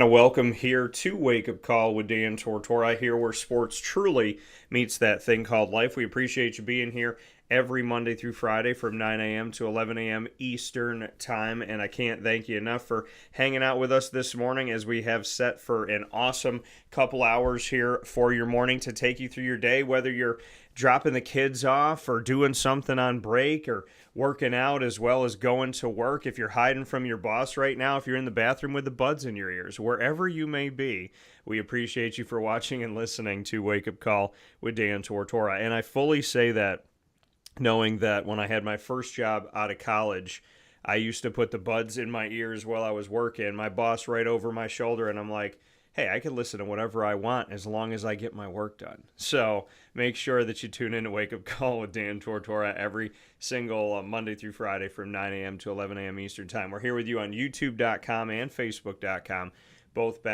And a welcome here to Wake Up Call with Dan Tortora, here where sports truly meets that thing called life. We appreciate you being here every Monday through Friday from 9 a.m. to 11 a.m. Eastern Time. And I can't thank you enough for hanging out with us this morning as we have set for an awesome couple hours here for your morning to take you through your day, whether you're dropping the kids off or doing something on break or working out as well as going to work. If you're hiding from your boss right now, if you're in the bathroom with the buds in your ears, wherever you may be, we appreciate you for watching and listening to Wake Up Call with Dan Tortora. And I fully say that knowing that when I had my first job out of college, I used to put the buds in my ears while I was working, my boss right over my shoulder, and I'm like, hey, I can listen to whatever I want as long as I get my work done. So make sure that you tune in to Wake Up Call with Dan Tortora every single Monday through Friday from 9 a.m. to 11 a.m. Eastern Time. We're here with you on YouTube.com and Facebook.com, both /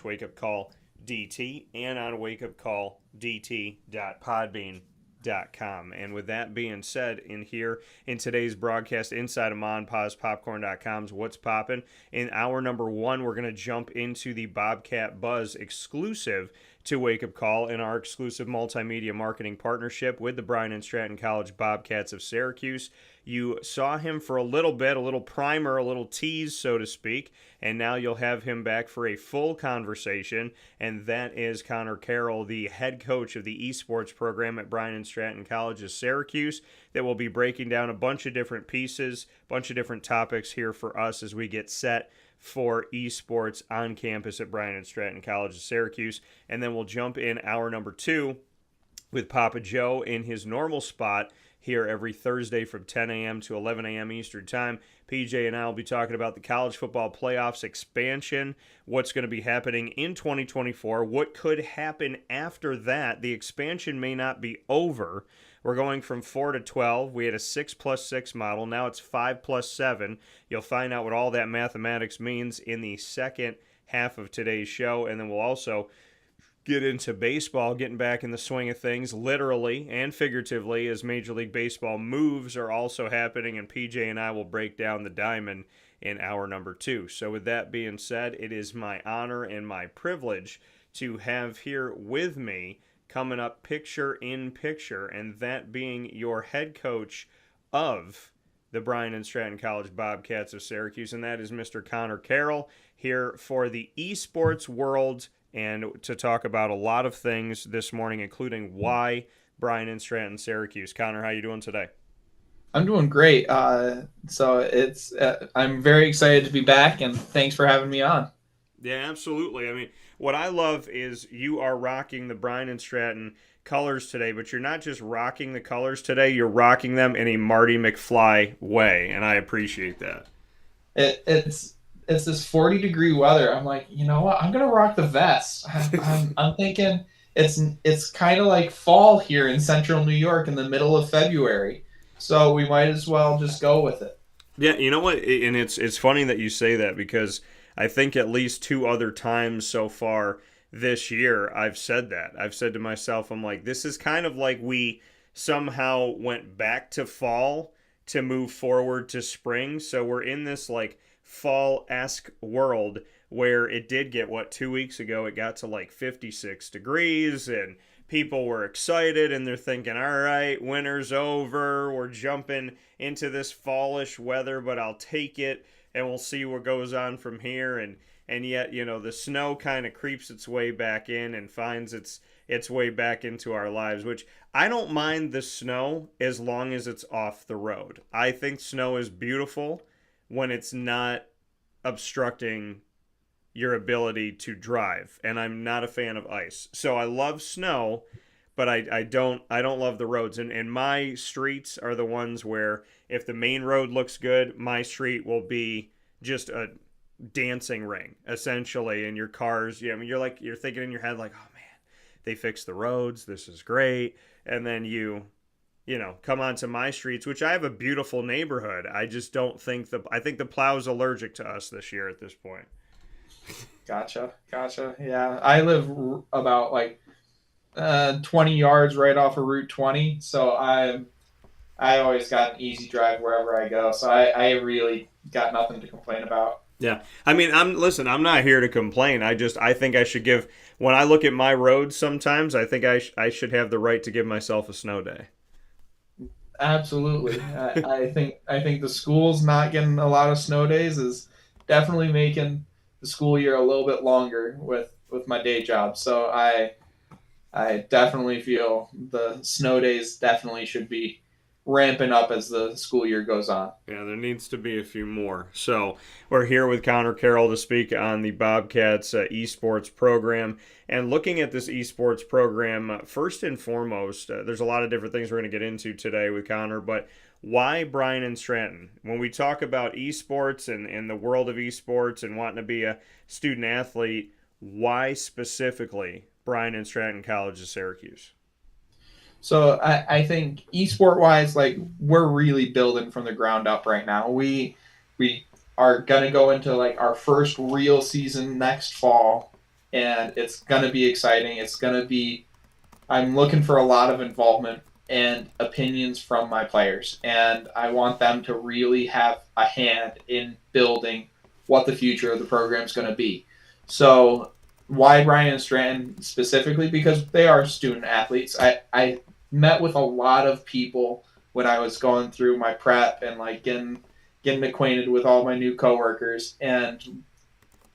Wake Up Call DT, and on wakeupcalldt.podbean.com. And with that being said, in today's broadcast inside of monpozpopcorn.com's What's Poppin', in hour number one, we're going to jump into the Bobcat Buzz exclusive to Wake Up Call in our exclusive multimedia marketing partnership with the Bryant Stratton College Bobcats of Syracuse. You saw him for a little bit, a little primer, a little tease, so to speak, and now you'll have him back for a full conversation, and that is Carroll, the head coach of the Esports program at Bryant Stratton College of Syracuse, that will be breaking down a bunch of different pieces, a bunch of different topics here for us as we get set for esports on campus at Bryant Stratton College of Syracuse. And then we'll jump in hour number two with Papa Joe in his normal spot here every Thursday from 10 a.m. to 11 a.m. Eastern Time. PJ and I will be talking about the college football playoffs expansion, what's going to be happening in 2024, what could happen after that. The expansion may not be over. We're going from 4 to 12. We had a 6+6 model. Now it's 5+7. You'll find out what all that mathematics means in the second half of today's show. And then we'll also get into baseball, getting back in the swing of things, literally and figuratively, as Major League Baseball moves are also happening. And PJ and I will break down the diamond in hour number two. So with that being said, it is my honor and my privilege to have here with me, coming up picture in picture, and that being your head coach of the Bryant Stratton College Bobcats of Syracuse, and that is Mr. Carroll, here for the esports world and to talk about a lot of things this morning, including why Bryant Stratton Syracuse. Connor, how you doing today? I'm doing great. I'm very excited to be back, and thanks for having me on. Yeah, absolutely. I mean, what I love is you are rocking the Bryant Stratton colors today, but you're not just rocking the colors today, you're rocking them in a Marty McFly way, and I appreciate that. It's this 40-degree weather. I'm like, you know what? I'm gonna rock the vest. I'm thinking it's kind of like fall here in central New York in the middle of February, so we might as well just go with it. Yeah, you know what? And it's funny that you say that, because I think at least two other times so far this year I've said that. I've said to myself, I'm like, this is kind of like we somehow went back to fall to move forward to spring. So we're in this like fall-esque world where it did get, 2 weeks ago, it got to like 56 degrees and people were excited and they're thinking, all right, winter's over. We're jumping into this fallish weather, but I'll take it. And we'll see what goes on from here. And yet, the snow kind of creeps its way back in and finds its way back into our lives, which I don't mind the snow as long as it's off the road. I think snow is beautiful when it's not obstructing your ability to drive. And I'm not a fan of ice. So I love snow, but I don't love the roads. And my streets are the ones where if the main road looks good, my street will be just a dancing ring, essentially. And your cars, you're thinking in your head like, oh man, they fixed the roads. This is great. And then you come onto my streets, which I have a beautiful neighborhood. I just don't think I think the plow's allergic to us this year at this point. Gotcha. Yeah, I live about 20 yards right off of Route 20, so I always got an easy drive wherever I go. So I really got nothing to complain about. Yeah. I mean, I'm not here to complain. I think I should give, when I look at my roads sometimes, I think I should have the right to give myself a snow day. Absolutely. I think the schools not getting a lot of snow days is definitely making the school year a little bit longer with my day job. So I definitely feel the snow days definitely should be ramping up as the school year goes on. Yeah, there needs to be a few more. So we're here with Connor Carroll to speak on the Bobcats esports program. And looking at this esports program, first and foremost, there's a lot of different things we're going to get into today with Connor, but why Bryant Stratton? When we talk about esports and the world of esports and wanting to be a student athlete, why specifically Bryant Stratton College of Syracuse? So I think esport wise, like we're really building from the ground up right now. We are gonna go into like our first real season next fall, and it's gonna be exciting. It's gonna be I'm looking for a lot of involvement and opinions from my players, and I want them to really have a hand in building what the future of the program is going to be. So, why Brian and Stratton specifically? Because they are student athletes. I met with a lot of people when I was going through my prep and like getting acquainted with all my new coworkers, and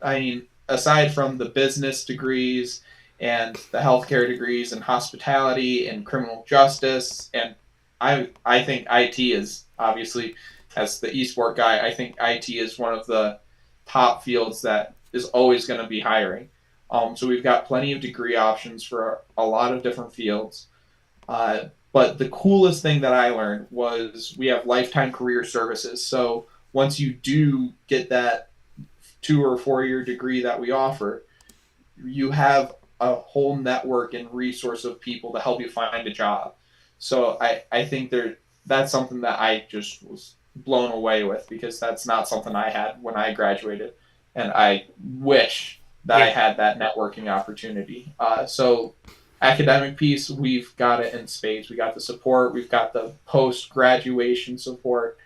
I mean, aside from the business degrees and the healthcare degrees and hospitality and criminal justice, and I think IT is obviously, as the esport guy, I think IT is one of the top fields that is always going to be hiring. So we've got plenty of degree options for a lot of different fields. But the coolest thing that I learned was we have lifetime career services. So once you do get that 2 or 4 year degree that we offer, you have a whole network and resource of people to help you find a job. So I think that's something that I just was blown away with because that's not something I had when I graduated. And I wish that I Yeah. had that networking opportunity. So academic piece, we've got it in spades. We got the support, we've got the post graduation support,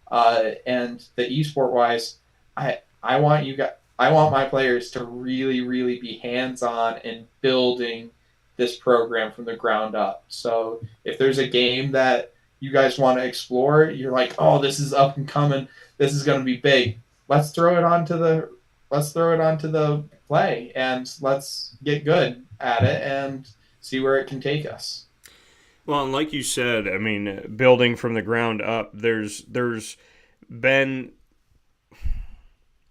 and the esport wise, I want you guys. I want my players to really, really be hands on in building this program from the ground up. So if there's a game that you guys want to explore, you're like, oh, this is up and coming. This is going to be big. Let's throw it onto the play and let's get good at it and see where it can take us. Well, and like you said, I mean, building from the ground up, there's been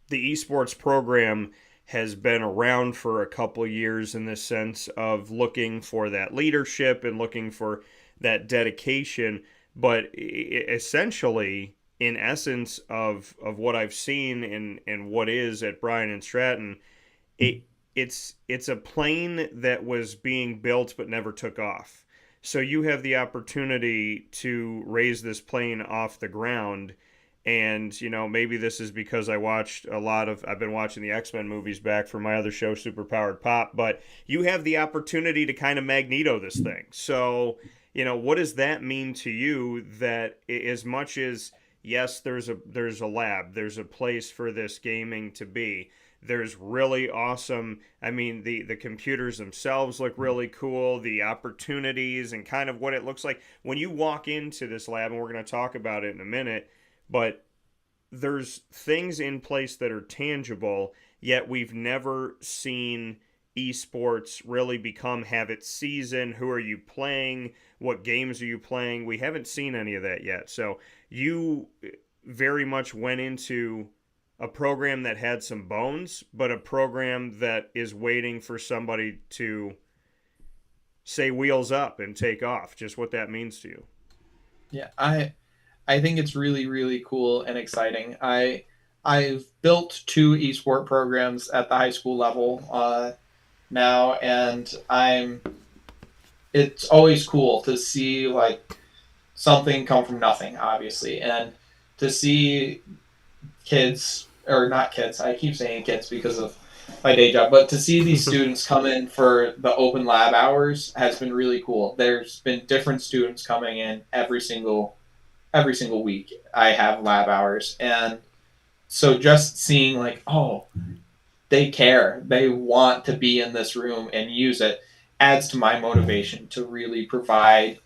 the esports program has been around for a couple years in the sense of looking for that leadership and looking for that dedication. But essentially, in essence of what I've seen and what is at Bryan and Stratton, it it's a plane that was being built but never took off. So you have the opportunity to raise this plane off the ground. And, maybe this is because I've been watching the X-Men movies back from my other show, Superpowered Pop, but you have the opportunity to kind of Magneto this thing. So, what does that mean to you that as much as, yes, there's a lab, there's a place for this gaming to be, there's really awesome, I mean, the computers themselves look really cool, the opportunities and kind of what it looks like when you walk into this lab, and we're going to talk about it in a minute, but there's things in place that are tangible, yet we've never seen esports really have its season. Who are you playing? What games are you playing? We haven't seen any of that yet. So you very much went into a program that had some bones, but a program that is waiting for somebody to say wheels up and take off. Just what that means to you. Yeah, I think it's really, really cool and exciting. I've built 2 esport programs at the high school level now, and it's always cool to see like something come from nothing, obviously, and to see kids or not kids. I keep saying kids because of my day job, but to see these students come in for the open lab hours has been really cool. There's been different students coming in every single week. I have lab hours, and So just seeing like, oh, they care, they want to be in this room and use it, adds to my motivation to really provide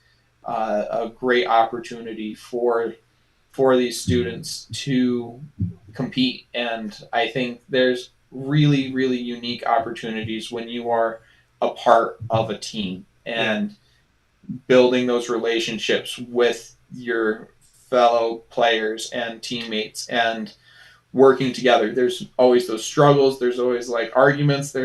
a great opportunity for these students to compete. And I think there's really, really unique opportunities when you are a part of a team Yeah. and building those relationships with your fellow players and teammates and working together. There's always those struggles. There's always like arguments.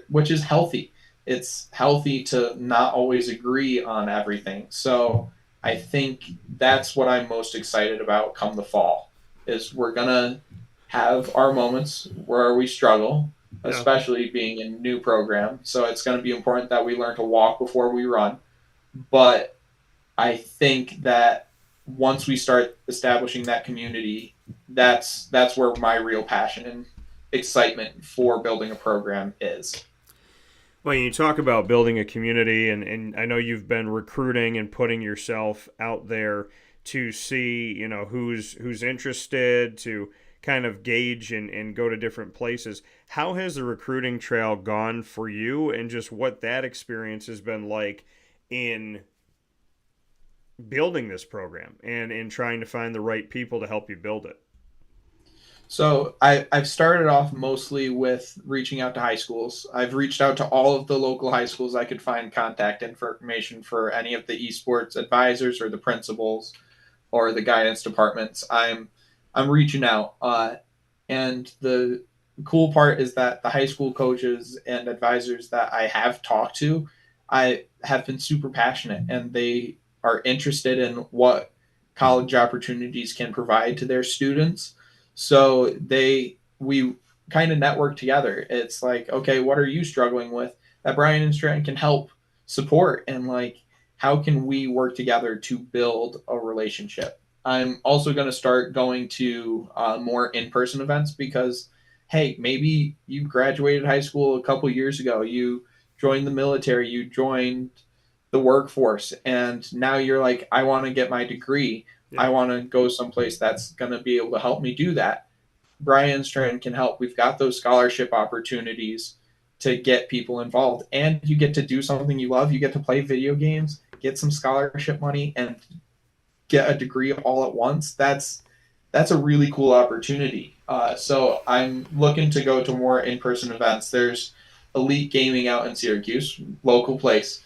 Which is healthy. It's healthy to not always agree on everything. So I think that's what I'm most excited about come the fall. Is we're gonna have our moments where we struggle, Yeah. especially being in a new program. So it's going to be important that we learn to walk before we run. But I think that once we start establishing that community, that's where my real passion and excitement for building a program is. Well, you talk about building a community, and I know you've been recruiting and putting yourself out there to see, who's interested, to kind of gauge and go to different places. How has the recruiting trail gone for you, and just what that experience has been like in building this program and in trying to find the right people to help you build it? So I've started off mostly with reaching out to high schools. I've reached out to all of the local high schools I could find contact information for any of the esports advisors or the principals or the guidance departments. I'm reaching out, and the cool part is that the high school coaches and advisors that I have talked to, I have been super passionate, and they are interested in what college opportunities can provide to their students. So we kind of network together. It's like, okay, what are you struggling with that Bryant Stratton can help support, and like, how can we work together to build a relationship? I'm also going to start going to more in-person events because, hey, maybe you graduated high school a couple years ago, you joined the military, you joined the workforce, and now you're like, I want to get my degree. I Yeah. want to go someplace that's going to be able to help me do that. Brian Stratton can help. We've got those scholarship opportunities to get people involved, and you get to do something you love. You get to play video games, get some scholarship money, and get a degree all at once. That's a really cool opportunity. So I'm looking to go to more in-person events. There's Elite Gaming out in Syracuse, local place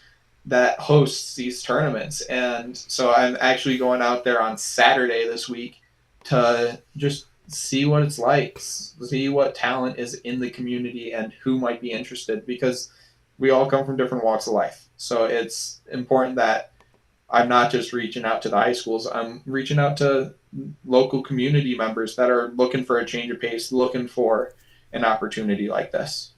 that hosts these tournaments, and so I'm actually going out there on Saturday this week to just see what it's like, see what talent is in the community and who might be interested, because we all come from different walks of life. So it's important that I'm not just reaching out to the high schools. I'm reaching out to local community members that are looking for a change of pace, looking for an opportunity like this.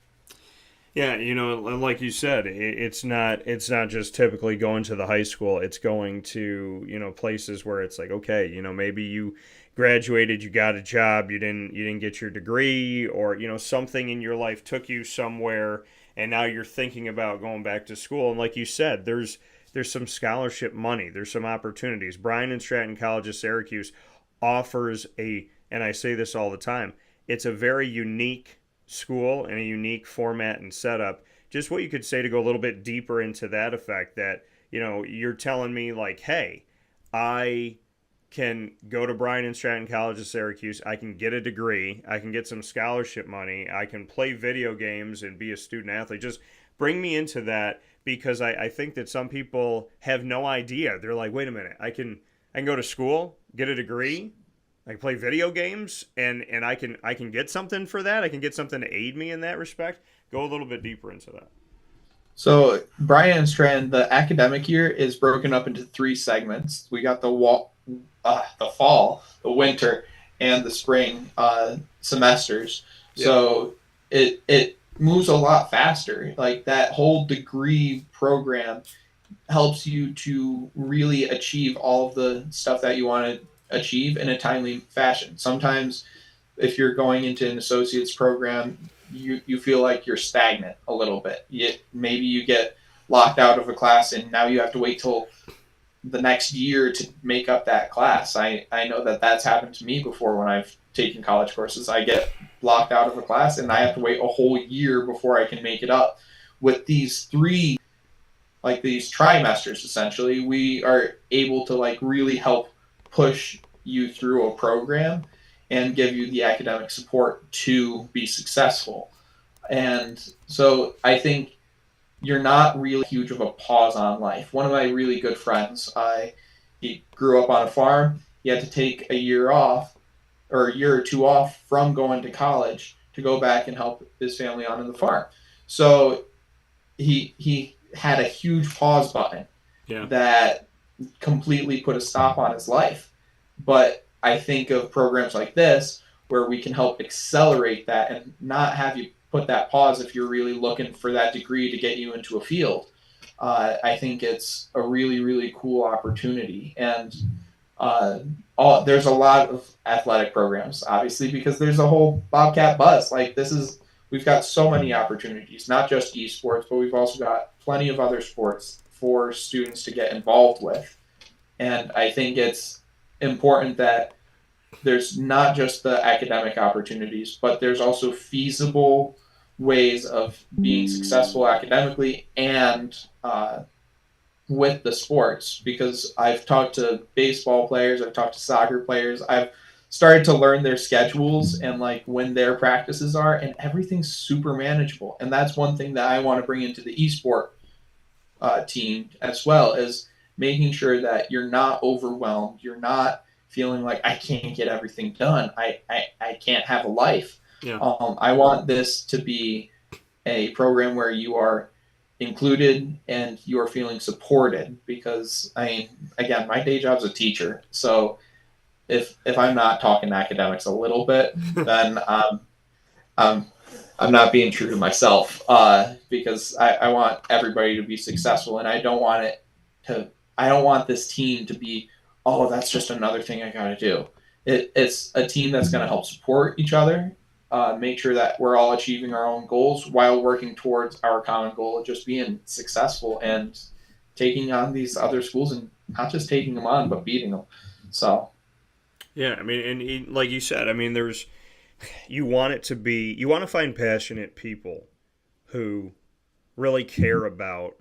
Yeah, like you said, it's not just typically going to the high school. It's going to, places where it's like, okay, maybe you graduated, you got a job, you didn't get your degree, or something in your life took you somewhere, and now you're thinking about going back to school. And like you said, there's some scholarship money, there's some opportunities. Bryant Stratton College of Syracuse offers and I say this all the time, it's a very unique school and a unique format and setup. Just what you could say to go a little bit deeper into that effect, that you're telling me like, hey, I can go to Bryant Stratton College of Syracuse, I can get a degree, I can get some scholarship money, I can play video games and be a student athlete. Just bring me into that, because I think that some people have no idea. They're like, wait a minute, I can go to school, get a degree, I can play video games, and I can get something for that. I can get something to aid me in that respect. Go a little bit deeper into that. So Brian Strand, the academic year is broken up into three segments. We got the fall, the winter, and the spring semesters. Yeah. So it moves a lot faster. Like that whole degree program helps you to really achieve all of the stuff that you want to achieve in a timely fashion. Sometimes if you're going into an associate's program, you feel like you're stagnant a little bit. Maybe you get locked out of a class and now you have to wait till the next year to make up that class. I know that that's happened to me before when I've taken college courses. I get blocked out of a class and I have to wait a whole year before I can make it up. With these three, like these trimesters, essentially, we are able to like really help push you through a program and give you the academic support to be successful. And so I think you're not really huge of a pause on life. One of my really good friends, he grew up on a farm. He had to take a year off or a year or two off from going to college to go back and help his family on the farm. So he had a huge pause button that completely put a stop on his life. But I think of programs like this where we can help accelerate that and not have you put that pause if you're really looking for that degree to get you into a field. I think it's a really, really cool opportunity. And there's a lot of athletic programs, obviously, because there's a whole Bobcat Buzz. Like we've got so many opportunities, not just esports, but we've also got plenty of other sports for students to get involved with. And I think it's important that there's not just the academic opportunities, but there's also feasible ways of being successful academically and with the sports, because I've talked to baseball players, I've talked to soccer players, I've started to learn their schedules and like when their practices are, and everything's super manageable. And that's one thing that I want to bring into the esport team as well, is making sure that you're not overwhelmed, you're not feeling like I can't get everything done, I can't have a life. Yeah. I want this to be a program where you are included and you are feeling supported, because I mean, again, my day job is a teacher. So if I'm not talking academics a little bit, then I'm not being true to myself, because I want everybody to be successful, and I don't want this team to be, oh, that's just another thing I got to do. It's a team that's going to help support each other, make sure that we're all achieving our own goals while working towards our common goal of just being successful and taking on these other schools, and not just taking them on, but beating them. So, yeah, I mean, and like you said, I mean, you want to find passionate people who really care about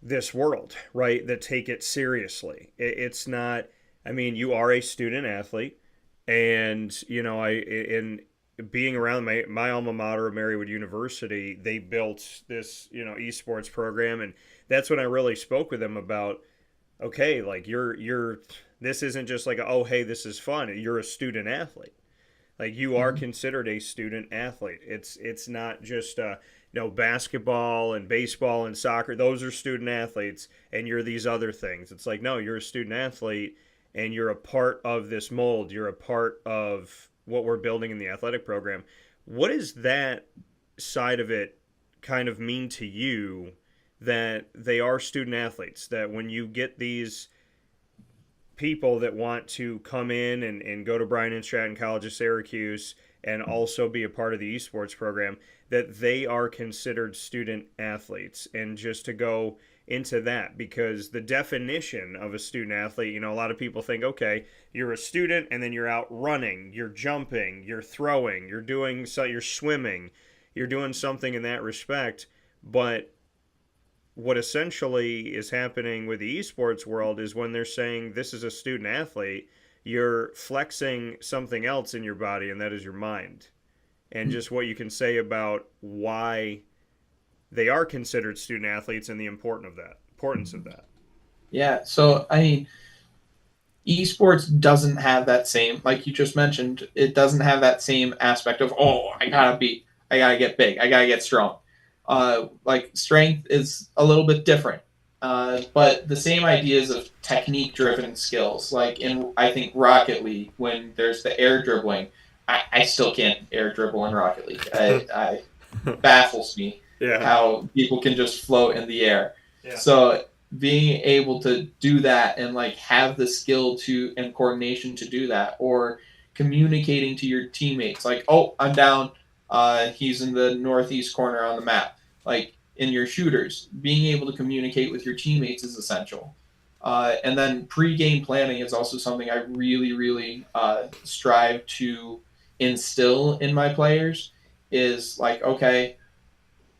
this world, right? That take it seriously. It's not, I mean, you are a student athlete, and, you know, in being around my alma mater of Marywood University, they built this, you know, esports program, and that's when I really spoke with them about, okay, like you're this isn't just like, oh, hey, this is fun. You're a student athlete. Like you are considered a student athlete. It's not just basketball and baseball and soccer. Those are student athletes, and you're these other things. It's like, no, you're a student athlete, and you're a part of this mold. You're a part of what we're building in the athletic program. What does that side of it kind of mean to you, that they are student athletes, that when you get these people that want to come in and go to Bryant Stratton College of Syracuse and also be a part of the esports program, that they are considered student athletes? And just to go into that, because the definition of a student athlete, you know, a lot of people think, okay, you're a student and then you're out running, you're jumping, you're throwing, you're swimming, you're doing something in that respect. But what essentially is happening with the esports world is when they're saying this is a student athlete, you're flexing something else in your body, and that is your mind. And just what you can say about why they are considered student athletes and the importance of that. Yeah. So, I mean, esports doesn't have that same, like you just mentioned, it doesn't have that same aspect of, oh, I gotta get big, I gotta get strong. Like strength is a little bit different. But the same ideas of technique-driven skills, like I think Rocket League, when there's the air dribbling, I still can't air dribble in Rocket League. I baffles me how people can just float in the air. Yeah. So being able to do that and like have the skill to and coordination to do that, or communicating to your teammates, like, oh, I'm down. He's in the northeast corner on the map. Like in your shooters, being able to communicate with your teammates is essential. And then pre-game planning is also something I really, really strive to instill in my players. Is like, okay,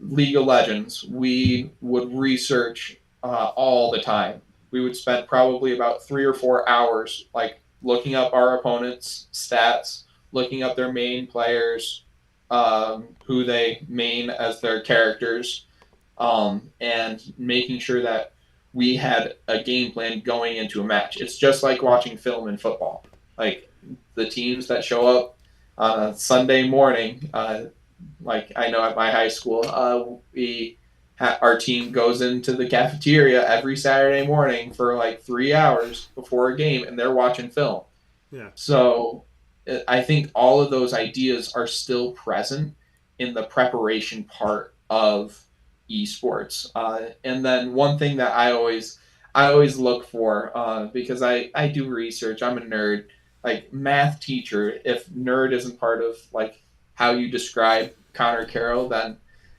League of Legends, we would research all the time. We would spend probably about 3 or 4 hours like looking up our opponents' stats, looking up their main players, who they main as their characters, and making sure that we had a game plan going into a match. It's just like watching film in football. Like the teams that show up on a Sunday morning, like I know at my high school, our team goes into the cafeteria every Saturday morning for like 3 hours before a game, and they're watching film. Yeah. So I think all of those ideas are still present in the preparation part of esports. And then one thing that I always look for, because I do research. I'm a nerd. Like math teacher, if nerd isn't part of like how you describe Connor Carroll, then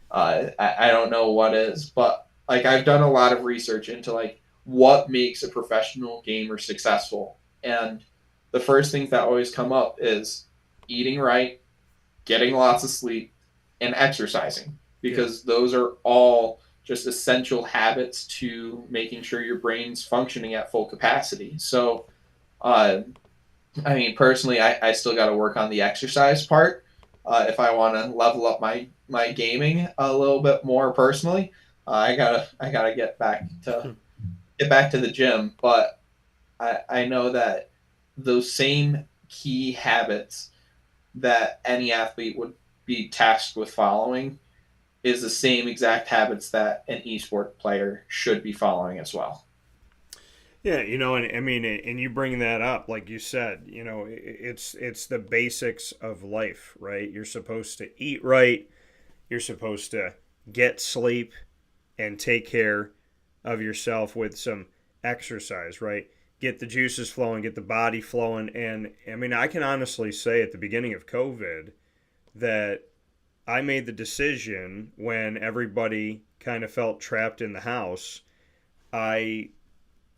I don't know what is. But like I've done a lot of research into like what makes a professional gamer successful, and the first things that always come up is eating right, getting lots of sleep, and exercising, because those are all just essential habits to making sure your brain's functioning at full capacity. So, uh, I mean, personally, I still got to work on the exercise part. If I want to level up my gaming a little bit more personally, I gotta get back to the gym. But I know that those same key habits that any athlete would be tasked with following is the same exact habits that an esport player should be following as well. Yeah, and I mean, and you bring that up, like you said, it's the basics of life, right? You're supposed to eat right, you're supposed to get sleep, and take care of yourself with some exercise, right? Get the juices flowing, get the body flowing, and I mean, I can honestly say at the beginning of COVID that I made the decision when everybody kind of felt trapped in the house. I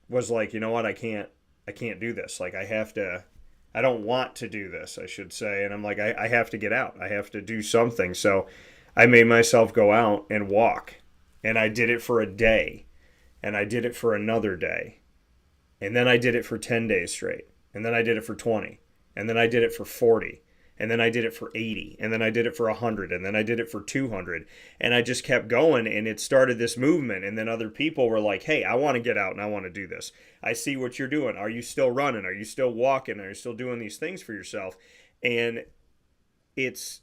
was like, you know what, I can't do this. Like I don't want to do this, I should say. And I'm like, I have to get out. I have to do something. So I made myself go out and walk. And I did it for a day. And I did it for another day. And then I did it for 10 days straight. And then I did it for 20. And then I did it for 40. And then I did it for 80. And then I did it for 100. And then I did it for 200. And I just kept going, and it started this movement. And then other people were like, hey, I want to get out and I want to do this. I see what you're doing. Are you still running? Are you still walking? Are you still doing these things for yourself? And it's,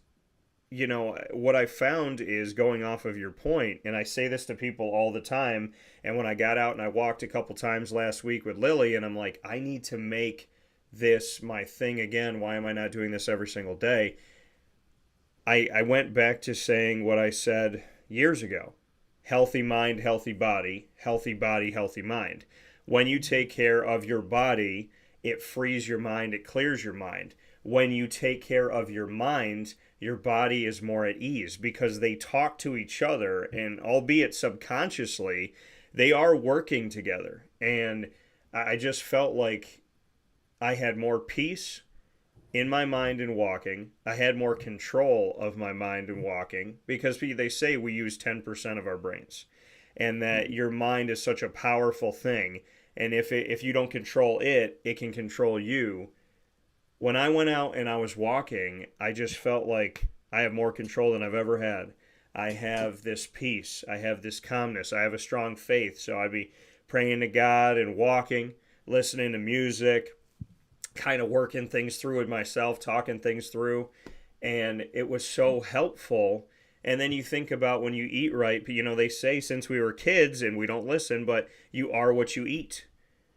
what I found is, going off of your point, and I say this to people all the time, and when I got out and I walked a couple times last week with Lily, and I'm like, I need to make this my thing again. Why am I not doing this every single day? I went back to saying what I said years ago. Healthy mind, healthy body, healthy body, healthy mind. When you take care of your body, it frees your mind, it clears your mind. When you take care of your mind, your body is more at ease, because they talk to each other, and albeit subconsciously, they are working together. And I just felt like I had more peace in my mind in walking. I had more control of my mind in walking, because they say we use 10% of our brains, and that your mind is such a powerful thing. And if you don't control it, it can control you. When I went out and I was walking, I just felt like I have more control than I've ever had. I have this peace. I have this calmness. I have a strong faith. So I'd be praying to God and walking, listening to music, kind of working things through with myself, talking things through. And it was so helpful. And then you think about when you eat right, they say since we were kids, and we don't listen, but you are what you eat.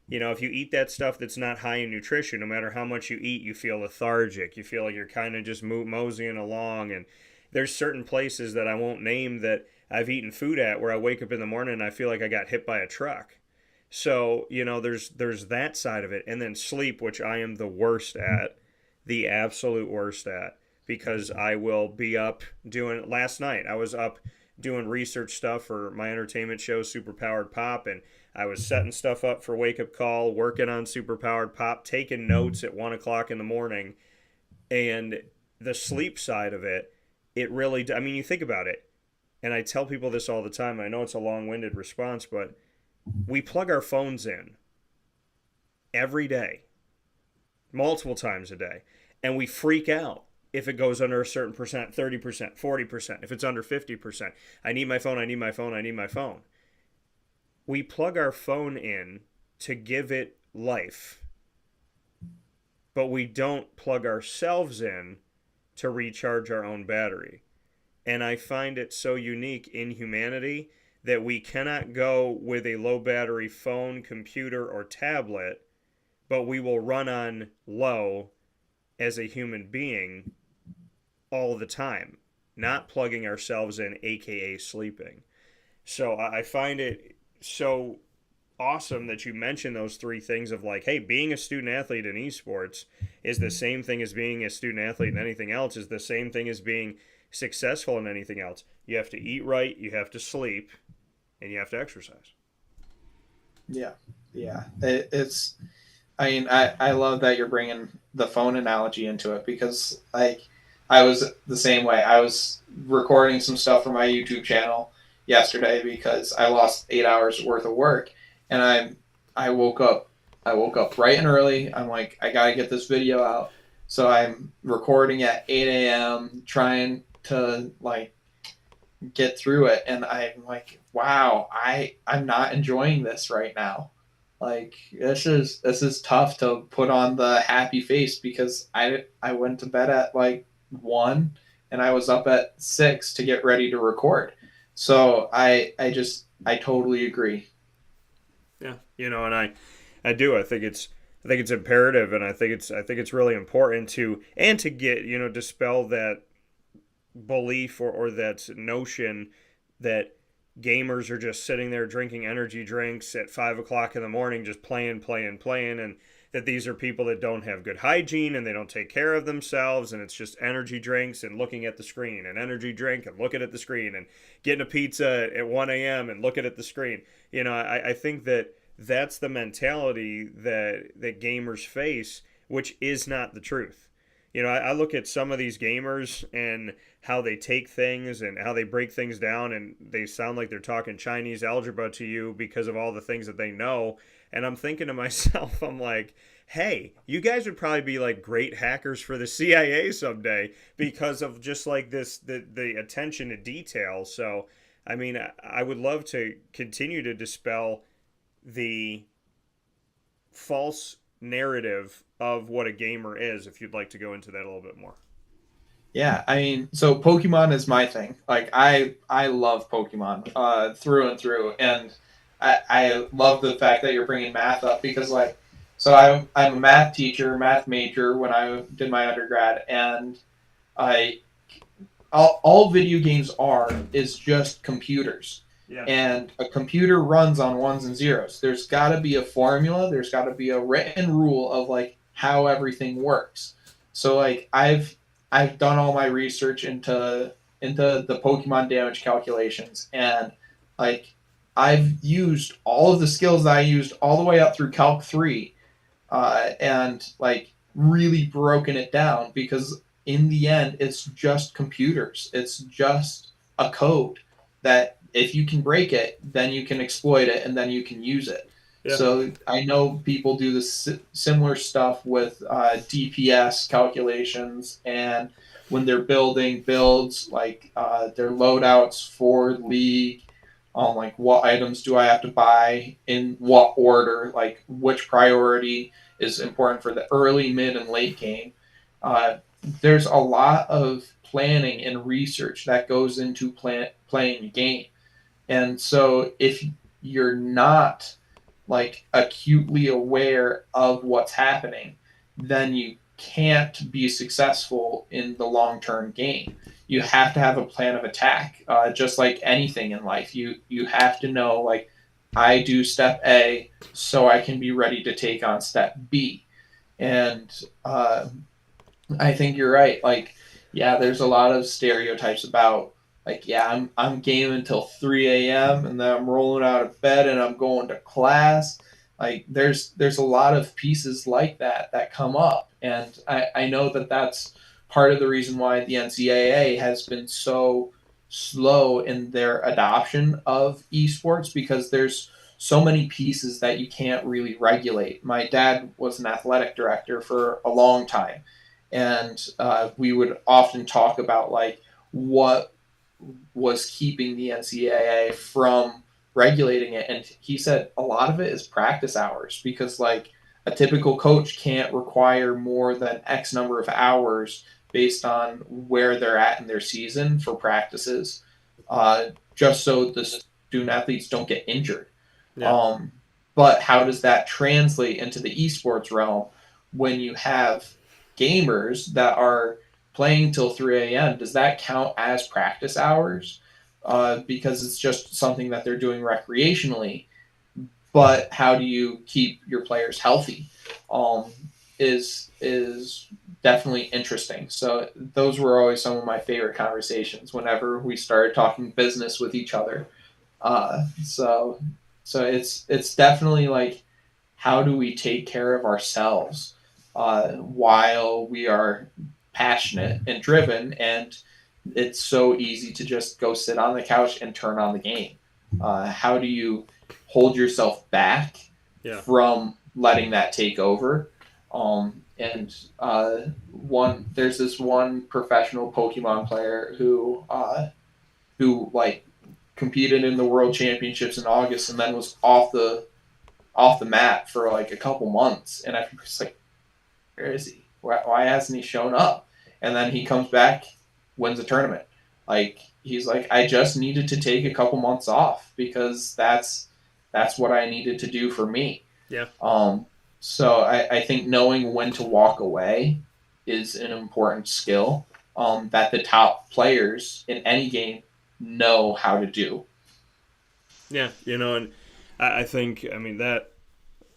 If you eat that stuff that's not high in nutrition, no matter how much you eat, you feel lethargic. You feel like you're kind of just moseying along. And there's certain places that I won't name that I've eaten food at where I wake up in the morning and I feel like I got hit by a truck. So, there's that side of it. And then sleep, which I am the worst at, the absolute worst at, because I will be up doing, last night I was up doing research stuff for my entertainment show, Superpowered Pop, and I was setting stuff up for Wake Up Call, working on Superpowered Pop, taking notes at 1 o'clock in the morning, and the sleep side of it, it really, I mean, you think about it, and I tell people this all the time. I know it's a long-winded response, but we plug our phones in every day, multiple times a day, and we freak out if it goes under a certain percent, 30%, 40%, if it's under 50%. I need my phone, I need my phone, I need my phone. We plug our phone in to give it life, but we don't plug ourselves in to recharge our own battery. And I find it so unique in humanity that we cannot go with a low battery phone, computer, or tablet, but we will run on low as a human being all the time, not plugging ourselves in, aka sleeping. So I find it so awesome that you mentioned those three things of like, hey, being a student athlete in esports is the same thing as being a student athlete in anything else, is the same thing as being successful in anything else. You have to eat right, you have to sleep, and you have to exercise. Yeah. It's, I mean, I love that you're bringing the phone analogy into it, because like I was the same way. I was recording some stuff for my YouTube channel yesterday because I lost 8 hours worth of work, and I woke up bright and early. I'm like, I gotta get this video out, so I'm recording at 8 a.m. trying to like get through it, and I'm like, wow, I'm not enjoying this right now. Like this is tough to put on the happy face, because I went to bed at like 1 and I was up at 6 to get ready to record. So I totally agree. Yeah, and I do. I think it's imperative, and I think it's really important to get, dispel that belief or that notion that gamers are just sitting there drinking energy drinks at 5 o'clock in the morning, just playing, and that these are people that don't have good hygiene and they don't take care of themselves, and it's just energy drinks and looking at the screen, and energy drink and looking at the screen, and getting a pizza at 1 a.m. and looking at the screen. I think that's the mentality that gamers face, which is not the truth. I look at some of these gamers and how they take things and how they break things down, and they sound like they're talking Chinese algebra to you because of all the things that they know. And I'm thinking to myself, I'm like, hey, you guys would probably be like great hackers for the CIA someday because of just like the attention to detail. So, I mean, I would love to continue to dispel the false narrative of what a gamer is, if you'd like to go into that a little bit more. Yeah, I mean, so Pokemon is my thing. Like I love Pokemon through and through, and I love the fact that you're bringing math up, because like, so I'm a math teacher, math major when I did my undergrad, and I all video games is just computers. Yeah. And a computer runs on ones and zeros. There's got to be a formula. There's got to be a written rule of like how everything works. So like I've done all my research into the Pokemon damage calculations, and like I've used all of the skills that I used all the way up through Calc 3, and like really broken it down, because in the end it's just computers. It's just a code that if you can break it, then you can exploit it, and then you can use it. Yeah. So I know people do this similar stuff with DPS calculations, and when they're building builds, like their loadouts for League, on like what items do I have to buy in what order, like which priority is important for the early, mid, and late game. There's a lot of planning and research that goes into playing a game. And so if you're not like acutely aware of what's happening, then you can't be successful in the long-term game. You have to have a plan of attack, just like anything in life. You have to know, like, I do step A so I can be ready to take on step B. And I think you're right. Like, yeah, there's a lot of stereotypes about Like, yeah, I'm gaming until 3 a.m. and then I'm rolling out of bed and I'm going to class. Like, there's a lot of pieces like that come up, and I know that that's part of the reason why the NCAA has been so slow in their adoption of esports, because there's so many pieces that you can't really regulate. My dad was an athletic director for a long time, and we would often talk about like what was keeping the NCAA from regulating it. And he said a lot of it is practice hours, because like a typical coach can't require more than X number of hours based on where they're at in their season for practices, just so the student athletes don't get injured. Yeah. Um, but how does that translate into the esports realm when you have gamers that are playing till 3 a.m.? Does that count as practice hours? Because it's just something that they're doing recreationally. But how do you keep your players healthy? Um, is definitely interesting. So those were always some of my favorite conversations whenever we started talking business with each other. So it's definitely like, how do we take care of ourselves while we are passionate and driven, and it's so easy to just go sit on the couch and turn on the game. How do you hold yourself back Yeah. from letting that take over? And one there's this one professional Pokemon player who like competed in the World Championships in August and then was off the mat for like a couple months, and I was like, where is he? Why hasn't he shown up? And then he comes back, wins a tournament. Like, he's like, I just needed to take a couple months off because that's what I needed to do for me. Yeah. So I think knowing when to walk away is an important skill that the top players in any game know how to do. Yeah. And I think, I mean,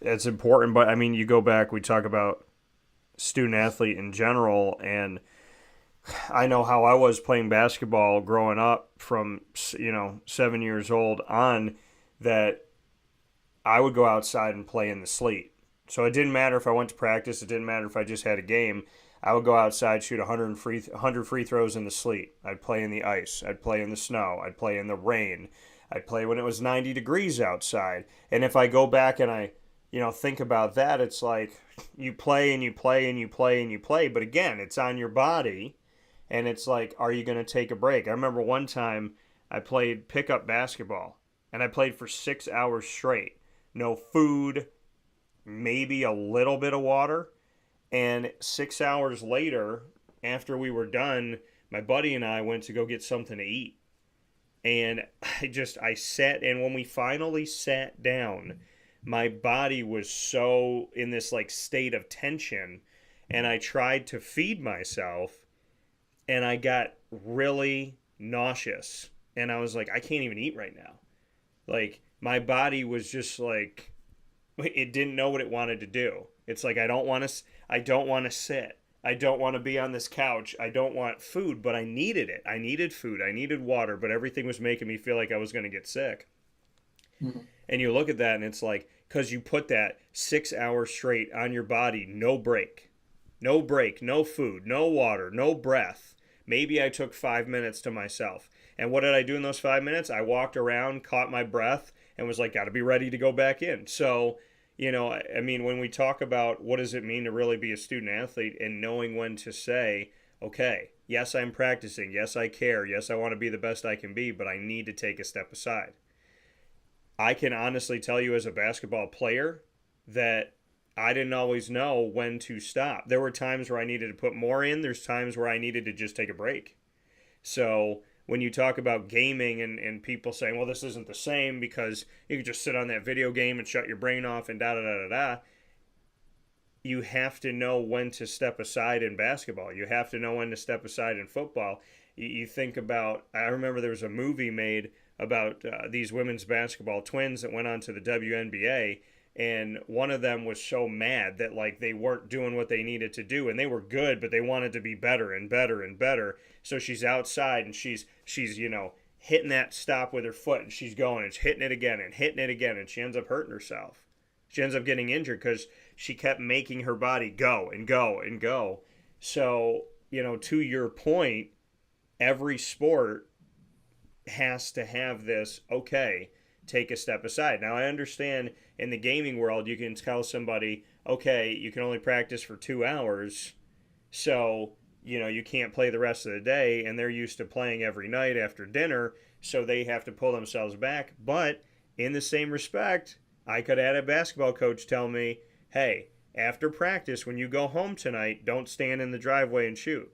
that's important, but I mean, you go back, we talk about student athlete in general, and I know how I was playing basketball growing up from 7 years old on, that I would go outside and play in the sleet. So it didn't matter if I went to practice, it didn't matter if I just had a game. I would go outside, shoot 100 free throws in the sleet. I'd play in the ice. I'd play in the snow. I'd play in the rain. I'd play when it was 90 degrees outside. And if I go back and I think about that, it's like you play and you play and you play and you play. But again, it's on your body. And it's like, are you going to take a break? I remember one time I played pickup basketball, and I played for 6 hours straight. No food, maybe a little bit of water. And 6 hours later, after we were done, my buddy and I went to go get something to eat. And I sat, and when we finally sat down, my body was so in this like state of tension, and I tried to feed myself, and I got really nauseous. And I was like, I can't even eat right now. Like, my body was just like, it didn't know what it wanted to do. It's like, I don't want to sit. I don't want to be on this couch. I don't want food, but I needed it. I needed food. I needed water, but everything was making me feel like I was going to get sick. Mm-hmm. And you look at that and it's like, because you put that 6 hours straight on your body, no break. No break, no food, no water, no breath. Maybe I took 5 minutes to myself. And what did I do in those 5 minutes? I walked around, caught my breath, and was like, got to be ready to go back in. So, I mean, when we talk about what does it mean to really be a student athlete and knowing when to say, okay, yes, I'm practicing. Yes, I care. Yes, I want to be the best I can be, but I need to take a step aside. I can honestly tell you as a basketball player that I didn't always know when to stop. There were times where I needed to put more in. There's times where I needed to just take a break. So when you talk about gaming and people saying, well, this isn't the same because you can just sit on that video game and shut your brain off and da-da-da-da-da, you have to know when to step aside in basketball. You have to know when to step aside in football. You think about, I remember there was a movie made about these women's basketball twins that went on to the WNBA, and one of them was so mad that like they weren't doing what they needed to do, and they were good, but they wanted to be better and better and better. So she's outside and she's hitting that stop with her foot, and she's going and hitting it again and hitting it again, and she ends up hurting herself. She ends up getting injured because she kept making her body go and go and go. So, to your point, every sport has to have this, okay, take a step aside. Now, I understand in the gaming world, you can tell somebody, okay, you can only practice for 2 hours, so, you can't play the rest of the day, and they're used to playing every night after dinner, so they have to pull themselves back. But in the same respect, I could have had a basketball coach tell me, hey, after practice, when you go home tonight, don't stand in the driveway and shoot.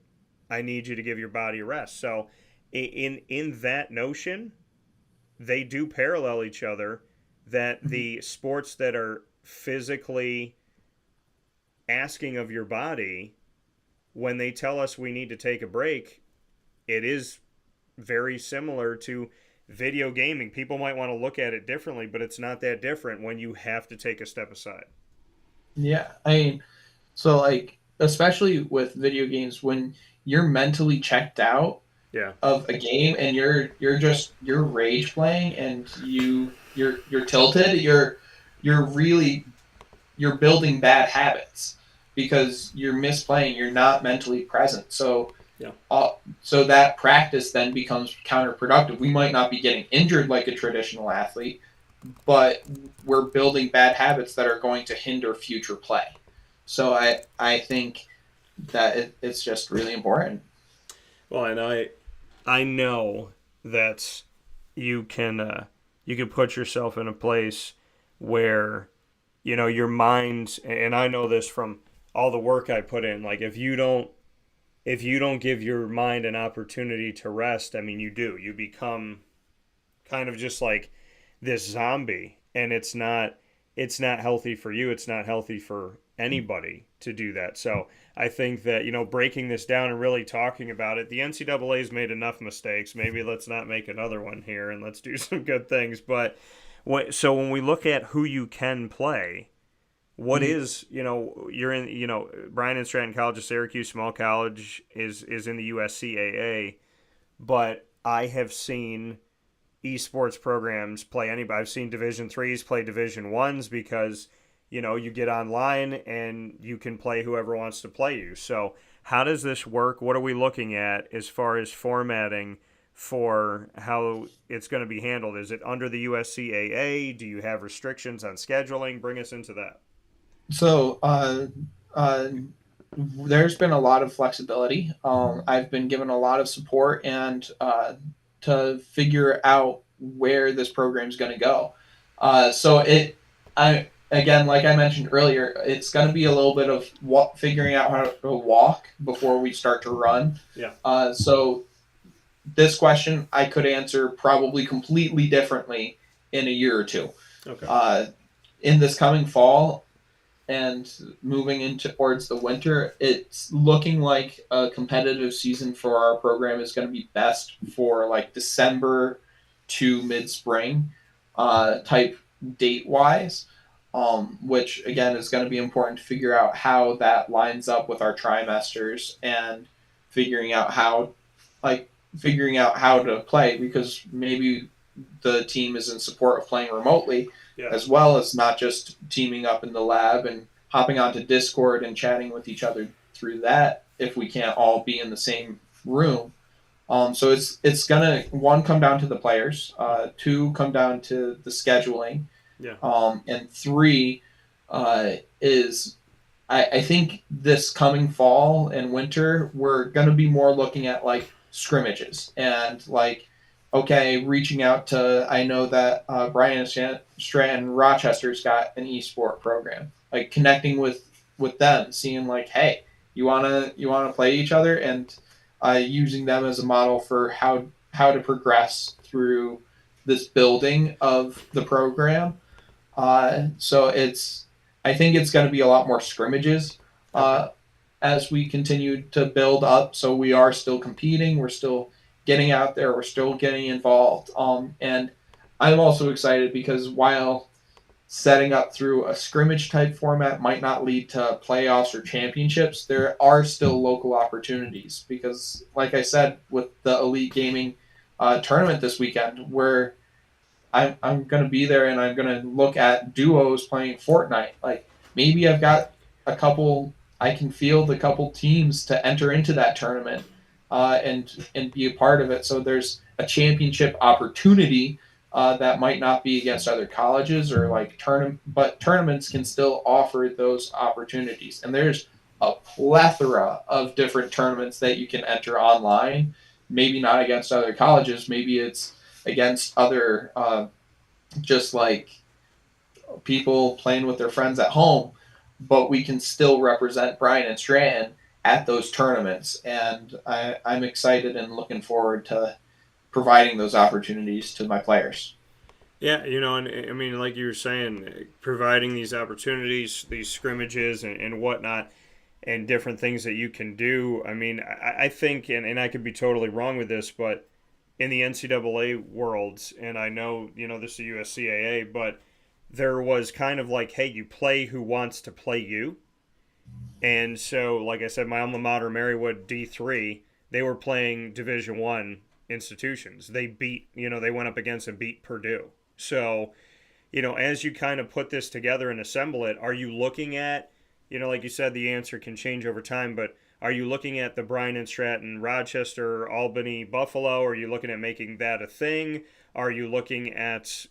I need you to give your body a rest. So in that notion, they do parallel each other, that the sports that are physically asking of your body, when they tell us we need to take a break, it is very similar to video gaming. People might want to look at it differently, but it's not that different when you have to take a step aside. Yeah, I mean, so like especially with video games, when you're mentally checked out Yeah. of a game and you're rage playing and you're tilted, you're building bad habits because you're misplaying, you're not mentally present. So Yeah. So that practice then becomes counterproductive. We might not be getting injured like a traditional athlete, but we're building bad habits that are going to hinder future play. So I think that it's just really important. Well, and I know that you can put yourself in a place where your mind, and I know this from all the work I put in, like if you don't give your mind an opportunity to rest, I mean, you become kind of just like this zombie, and it's not healthy for you. It's not healthy for anybody to do that. So I think that, breaking this down and really talking about it, the NCAA's made enough mistakes. Maybe let's not make another one here, and let's do some good things. But so when we look at who you can play, what is, you're in, Bryant Stratton College of Syracuse, small college, is in the USCAA, but I have seen esports programs play anybody. I've seen Division threes play Division ones because, you get online and you can play whoever wants to play you. So how does this work? What are we looking at as far as formatting for how it's going to be handled? Is it under the USCAA? Do you have restrictions on scheduling? Bring us into that. So there's been a lot of flexibility. I've been given a lot of support and to figure out where this program is going to go. Again, like I mentioned earlier, it's going to be a little bit of figuring out how to walk before we start to run. Yeah. So this question I could answer probably completely differently in a year or two. Okay. In this coming fall and moving into towards the winter, it's looking like a competitive season for our program is going to be best for like December to mid-spring type date-wise, which again is going to be important to figure out how that lines up with our trimesters and figuring out how to play, because maybe the team is in support of playing remotely, Yeah. as well as not just teaming up in the lab and hopping onto Discord and chatting with each other through that if we can't all be in the same room. So it's gonna, one, come down to the players, two, come down to the scheduling, Yeah. And three is I think this coming fall and winter we're gonna be more looking at like scrimmages and like, okay, reaching out to, I know that Bryant Stratton Rochester's got an esport program, like connecting with them, seeing like, hey, you wanna play each other, and using them as a model for how to progress through this building of the program. So I think it's going to be a lot more scrimmages as we continue to build up. So we are still competing. We're still getting out there. We're still getting involved. And I'm also excited because while setting up through a scrimmage type format might not lead to playoffs or championships, there are still local opportunities because, like I said, with the Elite Gaming tournament this weekend, where I'm going to be there and I'm going to look at duos playing Fortnite. Like maybe I've got a couple, I can field a couple teams to enter into that tournament and be a part of it. So there's a championship opportunity that might not be against other colleges or like but tournaments can still offer those opportunities. And there's a plethora of different tournaments that you can enter online. Maybe not against other colleges. Maybe it's against other just like people playing with their friends at home, but we can still represent Bryant Stratton at those tournaments. And I'm excited and looking forward to providing those opportunities to my players. Yeah, and I mean, like you were saying, providing these opportunities, these scrimmages and whatnot, and different things that you can do. I mean, I think, and I could be totally wrong with this, but in the NCAA worlds, and I know, this is the USCAA, but there was kind of like, hey, you play who wants to play you. And so, like I said, my alma mater, Marywood D3, they were playing Division One institutions. They beat, they went up against and beat Purdue. So, as you kind of put this together and assemble it, are you looking at, like you said, the answer can change over time, but are you looking at the Bryant Stratton, Rochester, Albany, Buffalo? Are you looking at making that a thing? Are you looking at,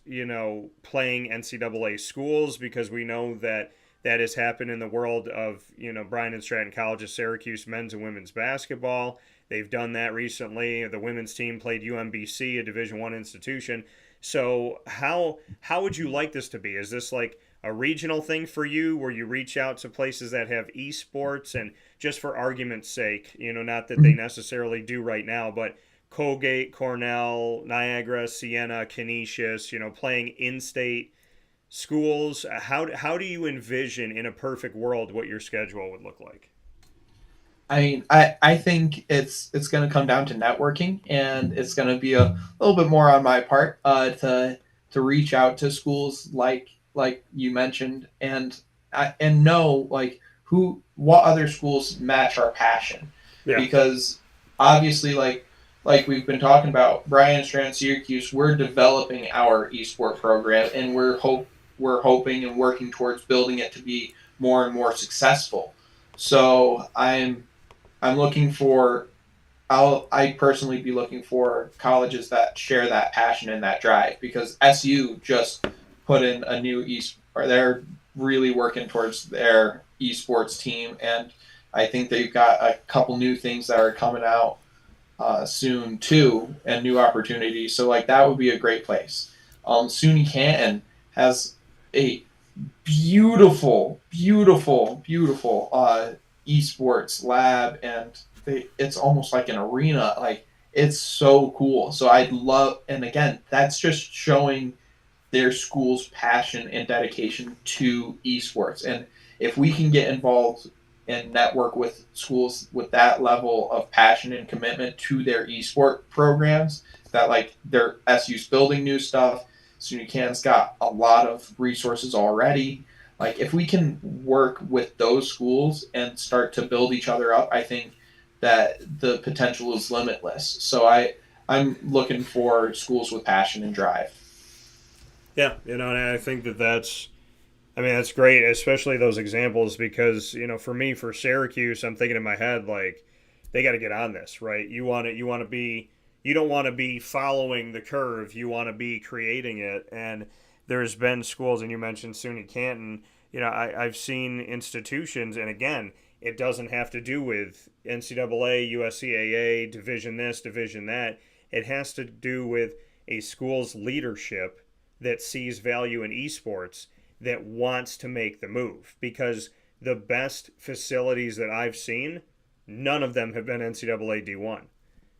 playing NCAA schools? Because we know that has happened in the world of, Bryant Stratton College, Syracuse men's and women's basketball. They've done that recently. The women's team played UMBC, a Division I institution. So how would you like this to be? Is this like a regional thing for you where you reach out to places that have esports and just for argument's sake, not that they necessarily do right now, but Colgate, Cornell, Niagara, Siena, Canisius, playing in-state schools. How do you envision in a perfect world what your schedule would look like? I mean, I think it's going to come down to networking, and it's going to be a little bit more on my part to reach out to schools like you mentioned, and know like what other schools match our passion, Yeah. because obviously like we've been talking about Bryant Stratton, Syracuse, we're developing our esport program, and we're hoping and working towards building it to be more and more successful. So I'm looking for I personally be looking for colleges that share that passion and that drive, because SU just put in a new or they're really working towards their esports team, and I think they've got a couple new things that are coming out soon too, and new opportunities. So like that would be a great place. SUNY Canton has a beautiful esports lab, and it's almost like an arena. Like it's so cool. So I'd love, and again, that's just showing their school's passion and dedication to esports. And if we can get involved and network with schools with that level of passion and commitment to their esport programs, that like their SU's building new stuff, SUNY Can's got a lot of resources already. Like if we can work with those schools and start to build each other up, I think that the potential is limitless. So I'm looking for schools with passion and drive. Yeah, and I think that's great, especially those examples because, for me, for Syracuse, I'm thinking in my head, like, they got to get on this, right? You don't want to be following the curve. You want to be creating it. And there's been schools, and you mentioned SUNY Canton, I've seen institutions, and again, it doesn't have to do with NCAA, USCAA, division this, division that. It has to do with a school's leadership that sees value in esports that wants to make the move, because the best facilities that I've seen, none of them have been NCAA D1.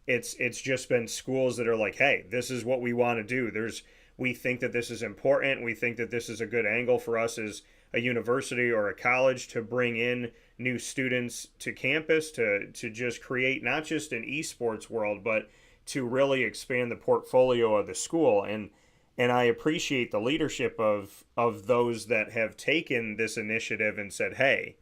It's just been schools that are like, hey, this is what we want to do. We think that this is important. We think that this is a good angle for us as a university or a college to bring in new students to campus to just create not just an esports world, but to really expand the portfolio of the school. And And I appreciate the leadership of those that have taken this initiative and said, hey,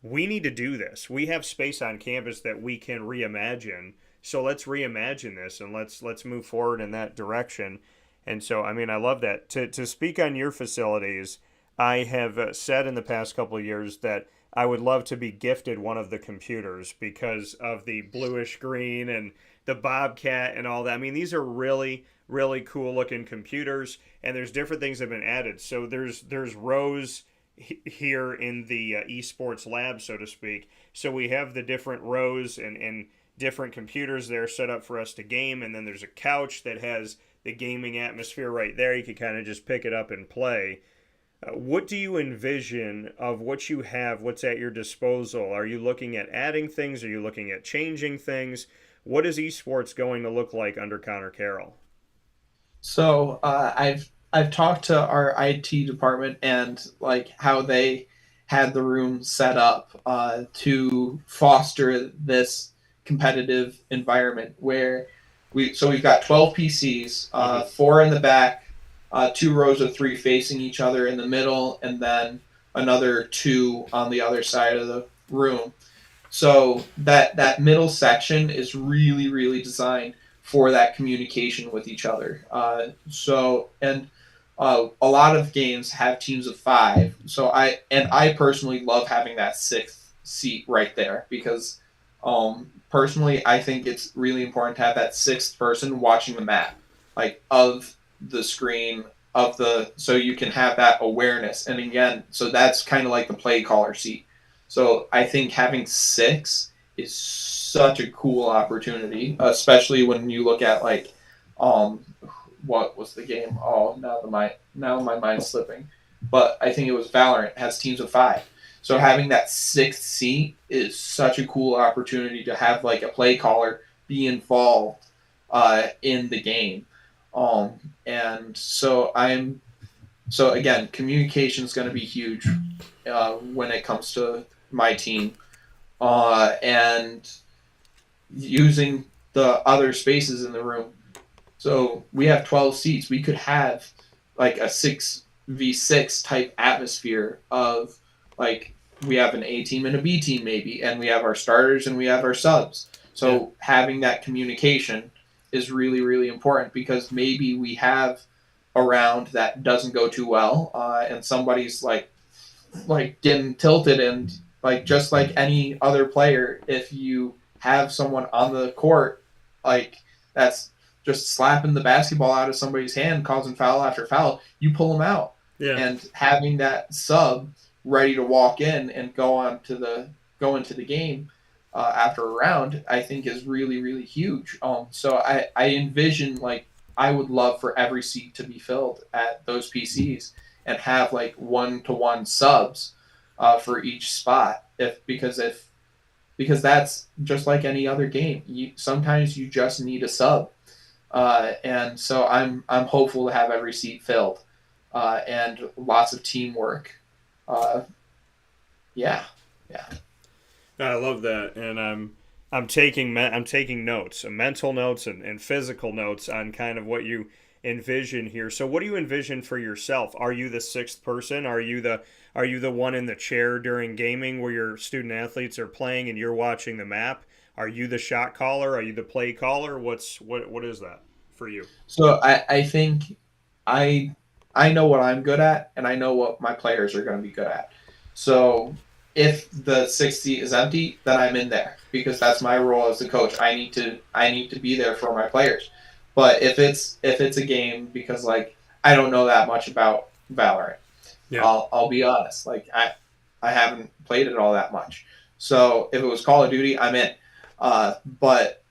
we need to do this. We have space on campus that we can reimagine. So let's reimagine this and let's move forward in that direction. And so, I mean, I love that. To speak on your facilities, I have said in the past couple of years that I would love to be gifted one of the computers because of the bluish green and the Bobcat and all that. I mean, these are really, really cool looking computers, and there's different things that have been added. So there's rows here in the esports lab, so to speak. So we have the different rows and different computers there set up for us to game, and then there's a couch that has the gaming atmosphere right there. You can kind of just pick it up and play. What do you envision of what you have, what's at your disposal? Are you looking at adding things? Are you looking at changing things? What is esports going to look like under Connor Carroll? So I've talked to our IT department and like how they had the room set up to foster this competitive environment where we've got 12 PCs, four in the back, two rows of three facing each other in the middle, and then another two on the other side of the room. So that middle section is really, really designed for that communication with each other. A lot of games have teams of 5. So I personally love having that 6th seat right there because personally I think it's really important to have that 6th person watching the map, like of the screen so you can have that awareness. And again, so that's kind of like the play caller seat. So I think having 6 is such a cool opportunity, especially when you look at like what was the game? Oh, now my mind's slipping. But I think it was Valorant. It has teams of 5. So having that 6th seat is such a cool opportunity to have like a play caller be involved in the game. And so again, communication is going to be huge when it comes to my team, and using the other spaces in the room. So we have 12 seats. We could have like a 6v6 type atmosphere of like we have an A team and a B team maybe, and we have our starters and we have our subs. So having that communication is really, really important because maybe we have a round that doesn't go too well, and somebody's like getting tilted, and like just like any other player, if you have someone on the court like that's just slapping the basketball out of somebody's hand, causing foul after foul, you pull them out. Yeah. And having that sub ready to walk in and go into the game after a round, I think is really, really huge. So I envision like I would love for every seat to be filled at those PCs and have like 1-to-1 subs for each spot. Because that's just like any other game. Sometimes you just need a sub. And so I'm hopeful to have every seat filled, and lots of teamwork. Yeah. I love that, and I'm taking notes, mental notes and physical notes on kind of what you envision here. So, what do you envision for yourself? Are you the 6th person? Are you the one in the chair during gaming where your student athletes are playing and you're watching the map? Are you the shot caller? Are you the play caller? What is that for you? So I think I know what I'm good at, and I know what my players are going to be good at. So if the 60 is empty, then I'm in there because that's my role as the coach. I need to be there for my players. But if it's a game, because like I don't know that much about Valorant, I'll be honest. Like I haven't played it all that much. So if it was Call of Duty, I'm in. But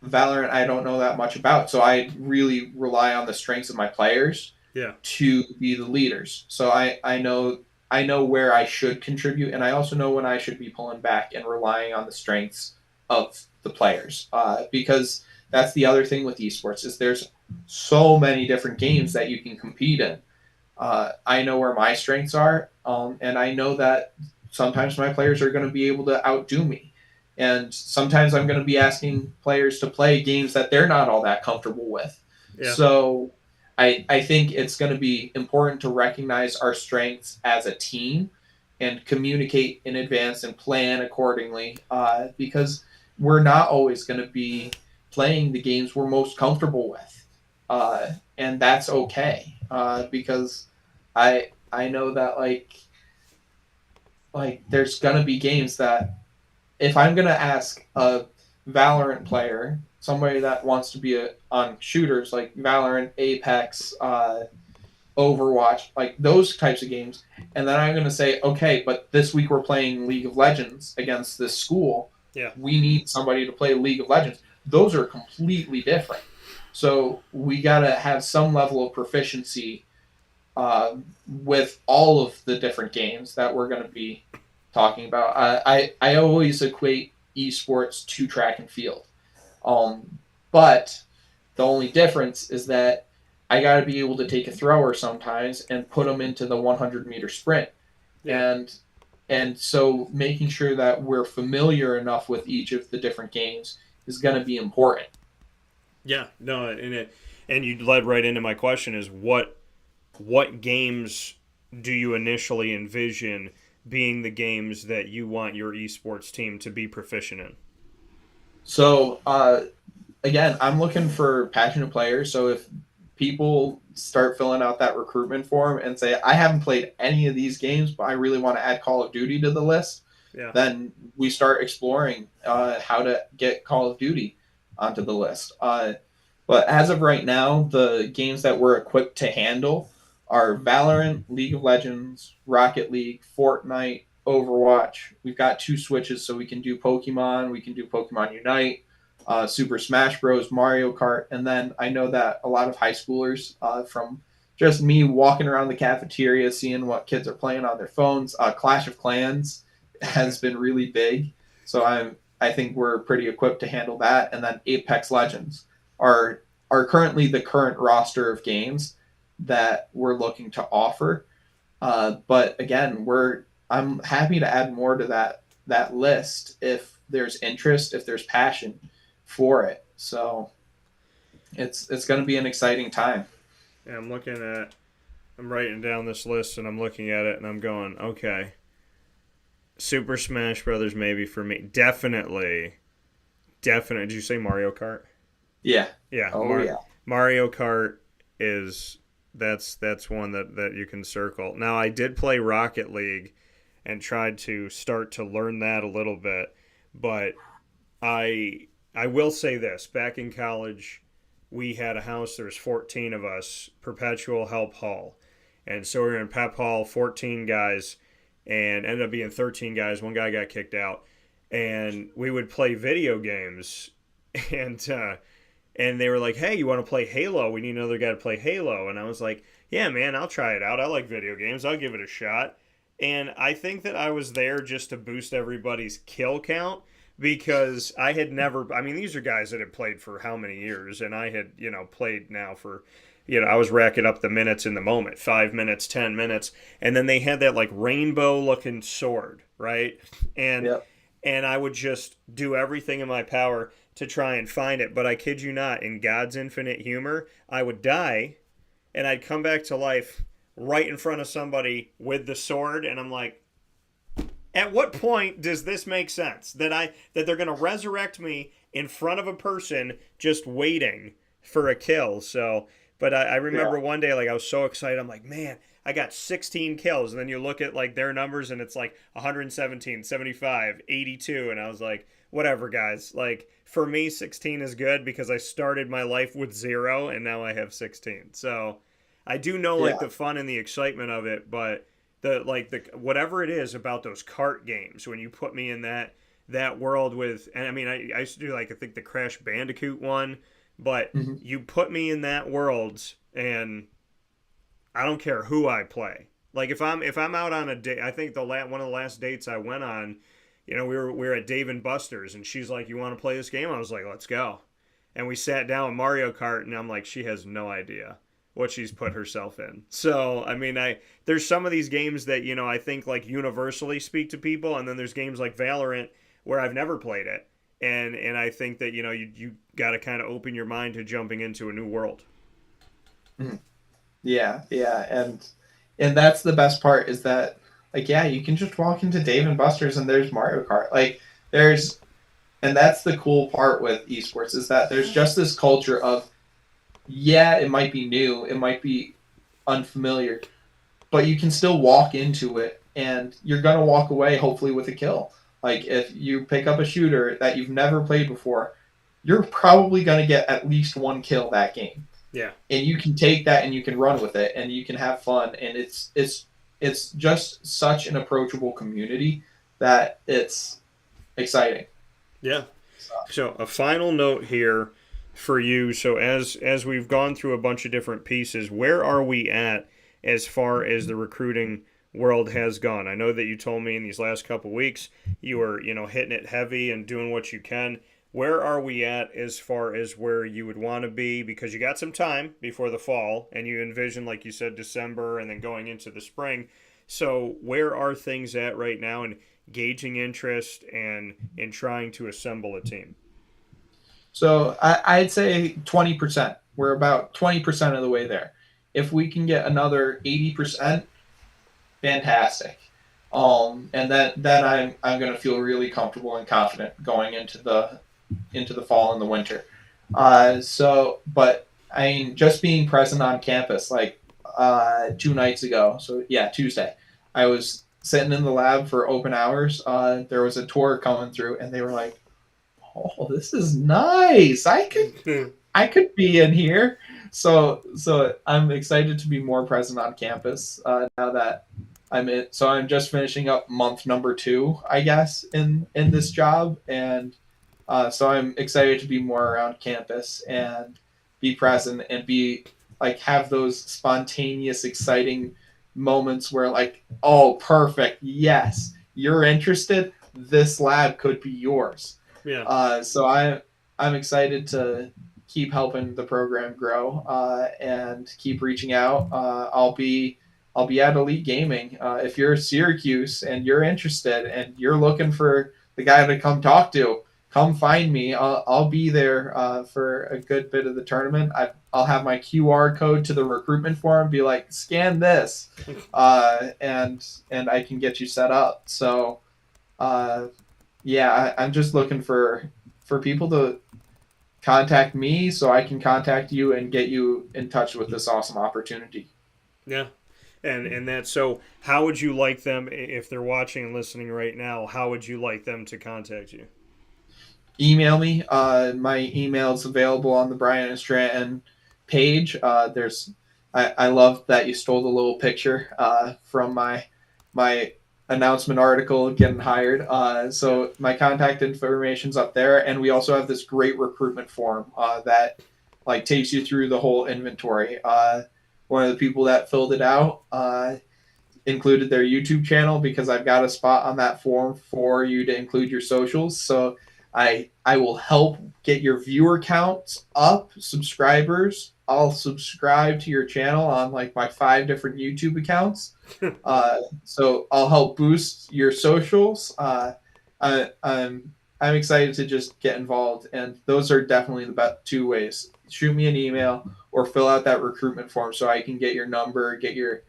Valorant, I don't know that much about. So I really rely on the strengths of my players to be the leaders. So I know where I should contribute, and I also know when I should be pulling back and relying on the strengths of the players. Because that's the other thing with esports is there's so many different games that you can compete in. I know where my strengths are, and I know that sometimes my players are going to be able to outdo me. And sometimes I'm going to be asking players to play games that they're not all that comfortable with. Yeah. So I think it's going to be important to recognize our strengths as a team and communicate in advance and plan accordingly, because we're not always going to be playing the games we're most comfortable with, and that's okay, because I know that there's going to be games that if I'm going to ask a Valorant player, somebody that wants to be on shooters like Valorant, Apex, Overwatch, like those types of games, and then I'm going to say, okay, but this week we're playing League of Legends against this school. Yeah. We need somebody to play League of Legends. Those are completely different. So we got to have some level of proficiency with all of the different games that we're going to be talking about. I always equate esports to track and field, but the only difference is that I got to be able to take a thrower sometimes and put them into the 100-meter sprint, Yeah. and so making sure that we're familiar enough with each of the different games is going to be important. Yeah, no, and you led right into my question is what games do you initially envision being the games that you want your esports team to be proficient in? So again, I'm looking for passionate players. So if people start filling out that recruitment form and say, I haven't played any of these games, but I really want to add Call of Duty to the list, Yeah. then we start exploring how to get Call of Duty onto the list. But as of right now, the games that we're equipped to handle are Valorant, League of Legends, Rocket League, Fortnite, Overwatch. We've got 2 Switches, so we can do Pokemon, we can do Pokemon Unite, Super Smash Bros, Mario Kart, and then I know that a lot of high schoolers, from just me walking around the cafeteria, seeing what kids are playing on their phones, Clash of Clans has been really big. So I think we're pretty equipped to handle that. And then Apex Legends are currently the current roster of games that we're looking to offer. But again, I'm happy to add more to that list if there's interest, if there's passion for it. So it's going to be an exciting time. Yeah, I'm writing down this list and I'm looking at it and I'm going, okay, Super Smash Brothers maybe for me. Definitely. Did you say Mario Kart? Yeah. Yeah. Yeah. Mario Kart is that's one that you can circle. Now I did play Rocket League and tried to start to learn that a little bit, but I will say this, back in college we had a house, there was 14 of us, perpetual help hall. And so we were in pep hall, 14 guys, and ended up being 13 guys. One guy got kicked out. And we would play video games, and they were like, hey, you want to play Halo? We need another guy to play Halo. And I was like, yeah, man, I'll try it out. I like video games. I'll give it a shot. And I think that I was there just to boost everybody's kill count, because I had never, I mean, these are guys that had played for how many years, and I had, played now for, I was racking up the minutes in the moment, 5 minutes, 10 minutes. And then they had that like rainbow looking sword, right? And, Yep. and I would just do everything in my power to try and find it. But I kid you not, in God's infinite humor, I would die and I'd come back to life right in front of somebody with the sword. And I'm like, at what point does this make sense? That they're going to resurrect me in front of a person just waiting for a kill. So, but I remember one day, like, I was so excited. I'm like, man, I got 16 kills. And then you look at like their numbers and it's like 117, 75, 82. And I was like, whatever, guys. Like, for me, 16 is good because I started my life with 0 and now I have 16. So I do know like the fun and the excitement of it, but the whatever it is about those kart games, when you put me in that world with, and I mean, I used to do like, I think the Crash Bandicoot one, but you put me in that world and I don't care who I play. Like if I'm out on a date, I think one of the last dates I went on, we were at Dave and Buster's and she's like, you want to play this game? I was like, let's go. And we sat down with Mario Kart and I'm like, she has no idea what she's put herself in. So, I mean, there's some of these games that, I think like universally speak to people, and then there's games like Valorant where I've never played it. And I think that, you got to kind of open your mind to jumping into a new world. Yeah, yeah, and that's the best part is that like yeah, you can just walk into Dave and Buster's and there's Mario Kart. Like there's and that's the cool part with esports is that there's just this culture of yeah, it might be new, it might be unfamiliar, but you can still walk into it and you're going to walk away hopefully with a kill. Like if you pick up a shooter that you've never played before, you're probably going to get at least one kill that game. Yeah. And you can take that and you can run with it and you can have fun and it's just such an approachable community that it's exciting. Yeah. So a final note here for you. So as we've gone through a bunch of different pieces, where are we at as far as the recruiting world has gone? I know that you told me in these last couple of weeks you were, hitting it heavy and doing what you can. Where are we at as far as where you would want to be? Because you got some time before the fall and you envision, like you said, December and then going into the spring. So where are things at right now in gauging interest and in trying to assemble a team? So I'd say 20%. We're about 20% of the way there. If we can get another 80%, fantastic. And then I'm going to feel really comfortable and confident going into the fall and the winter. But I mean, just being present on campus, like 2 nights ago. So yeah, Tuesday, I was sitting in the lab for open hours. There was a tour coming through, and they were like, "Oh, this is nice. I could be in here." So I'm excited to be more present on campus now that I'm in. So I'm just finishing up month number 2, I guess, in this job, and so I'm excited to be more around campus and be present and be like have those spontaneous, exciting moments where like, oh, perfect, yes, you're interested. This lab could be yours. Yeah. So I'm excited to keep helping the program grow and keep reaching out. I'll be at Elite Gaming. If you're Syracuse and you're interested and you're looking for the guy to come talk to, come find me. I'll be there for a good bit of the tournament. I'll have my QR code to the recruitment form. Be like, scan this, and I can get you set up. So, yeah, I'm just looking for people to contact me so I can contact you and get you in touch with this awesome opportunity. Yeah. And that's so how would you like them if they're watching and listening right now, how would you like them to contact you? Email me. My email is available on the Bryant Stratton page. I love that you stole the little picture from my announcement article getting hired. So my contact information's up there, and we also have this great recruitment form that like takes you through the whole inventory. One of the people that filled it out included their YouTube channel because I've got a spot on that form for you to include your socials. So I will help get your viewer counts up, subscribers. I'll subscribe to your channel on like my 5 different YouTube accounts. So I'll help boost your socials. I'm excited to just get involved, and those are definitely the best 2 ways. Shoot me an email or fill out that recruitment form so I can get your number, get your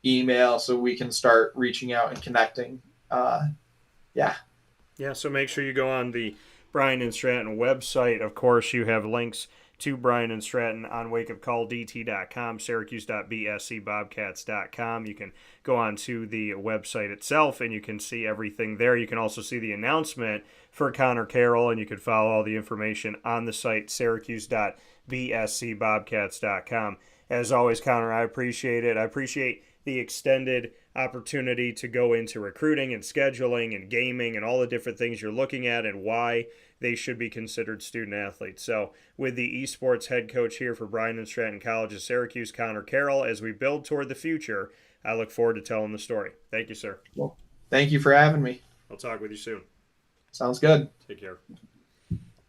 email, so we can start reaching out and connecting. Yeah. Yeah, so make sure you go on the Bryant and Stratton website. Of course, you have links to Bryant and Stratton on wakeupcalldt.com, syracuse.bscbobcats.com. You can go on to the website itself and you can see everything there. You can also see the announcement for Connor Carroll, and you can follow all the information on the site, syracuse.bscbobcats.com. As always, Connor, I appreciate it. I appreciate the extended opportunity to go into recruiting and scheduling and gaming and all the different things you're looking at and why they should be considered student athletes. So with the esports head coach here for Bryant and Stratton College of Syracuse, Connor Carroll, as we build toward the future, I look forward to telling the story. Thank you, sir. Well, thank you for having me. I'll talk with you soon. Sounds good. Take care.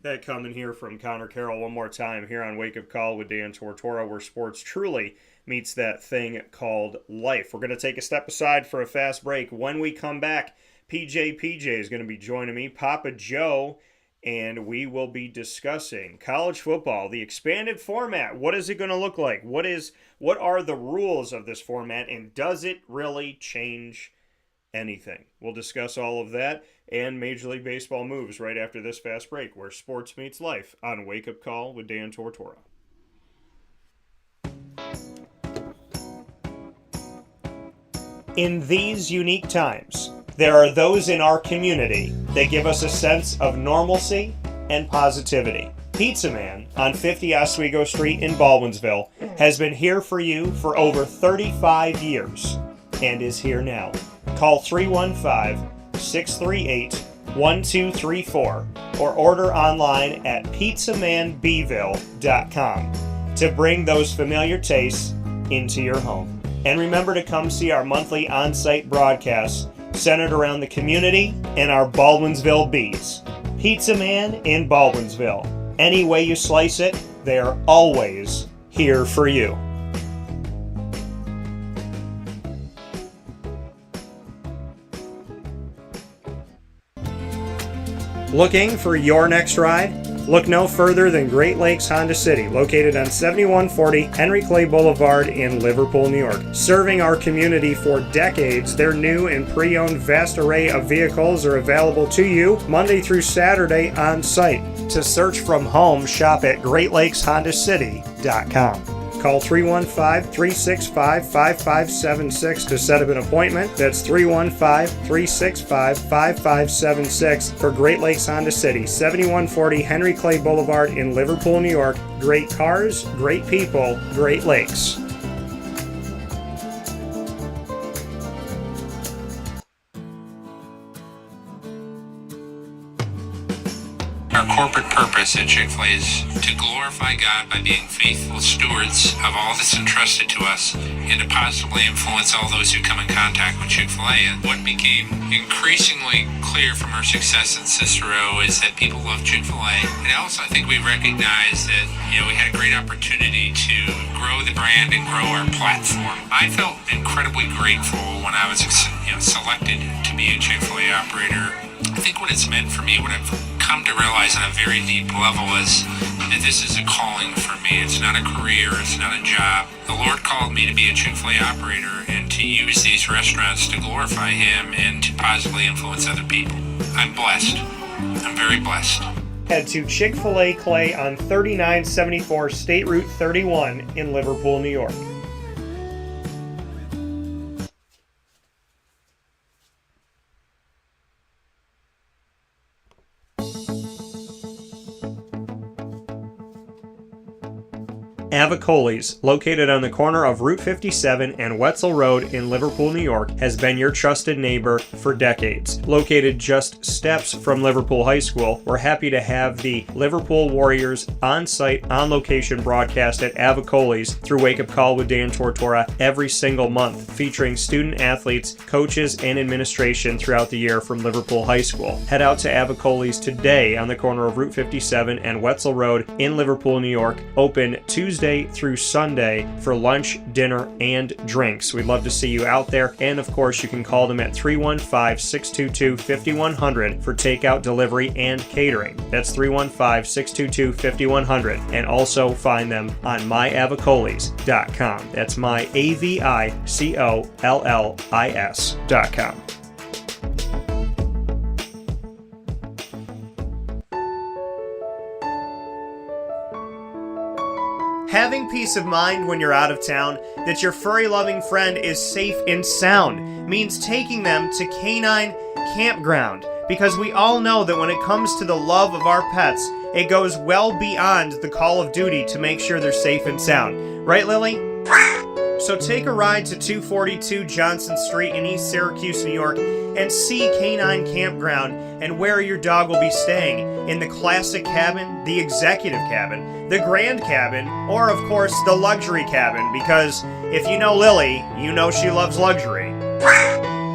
That coming here from Connor Carroll one more time here on Wake Up Call with Dan Tortora, where sports truly meets that thing called life. We're going to take a step aside for a fast break. When we come back, PJ is going to be joining me. Papa Joe and we will be discussing college football, the expanded format. What is it going to look like? What are the rules of this format, and does it really change anything? We'll discuss all of that and Major League Baseball moves right after this fast break, where sports meets life on Wake Up Call with Dan Tortora. In these unique times, there are those in our community that give us a sense of normalcy and positivity. Pizza Man on 50 Oswego Street in Baldwinsville has been here for you for over 35 years and is here now. Call 315-638-1234 or order online at pizzamanbville.com to bring those familiar tastes into your home. And remember to come see our monthly on-site broadcasts centered around the community and our Baldwinsville Bees. Pizza Man in Baldwinsville. Any way you slice it, they are always here for you. Looking for your next ride? Look no further than Great Lakes Honda City, located on 7140 Henry Clay Boulevard in Liverpool, New York. Serving our community for decades, their new and pre-owned vast array of vehicles are available to you Monday through Saturday on site. To search from home, shop at GreatLakesHondaCity.com. Call 315-365-5576 to set up an appointment. That's 315-365-5576 for Great Lakes Honda City, 7140 Henry Clay Boulevard in Liverpool, New York. Great cars, great people, Great Lakes. Our corporate purpose at Chick-fil-A is to glorify God by being faithful stewards of all that's entrusted to us and to positively influence all those who come in contact with Chick-fil-A. And what became increasingly clear from our success in Cicero is that people love Chick-fil-A. And also I think we recognized that, we had a great opportunity to grow the brand and grow our platform. I felt incredibly grateful when I was selected to be a Chick-fil-A operator. I think what it's meant for me, what I've come to realize on a very deep level, is that this is a calling for me. It's not a career, it's not a job. The Lord called me to be a Chick-fil-A operator and to use these restaurants to glorify Him and to positively influence other people. I'm blessed. I'm very blessed. Head to Chick-fil-A Clay on 3974 State Route 31 in Liverpool, New York. Avicoli's, located on the corner of Route 57 and Wetzel Road in Liverpool, New York, has been your trusted neighbor for decades. Located just steps from Liverpool High School, we're happy to have the Liverpool Warriors on-site, on-location broadcast at Avicoli's through Wake Up Call with Dan Tortora every single month, featuring student athletes, coaches, and administration throughout the year from Liverpool High School. Head out to Avicoli's today on the corner of Route 57 and Wetzel Road in Liverpool, New York, open Tuesday through Sunday for lunch, dinner, and drinks. We'd love to see you out there, and of course you can call them at 315-622-5100 for takeout, delivery, and catering. That's 315-622-5100, and also find them on myavicolis.com. That's myavicollis.com. Having peace of mind when you're out of town that your furry-loving friend is safe and sound means taking them to Canine Campground, because we all know that when it comes to the love of our pets, it goes well beyond the call of duty to make sure they're safe and sound. Right, Lily? So take a ride to 242 Johnson Street in East Syracuse, New York, and see Canine Campground and where your dog will be staying, in the classic cabin, the executive cabin, the grand cabin, or of course the luxury cabin, because if you know Lily, you know she loves luxury.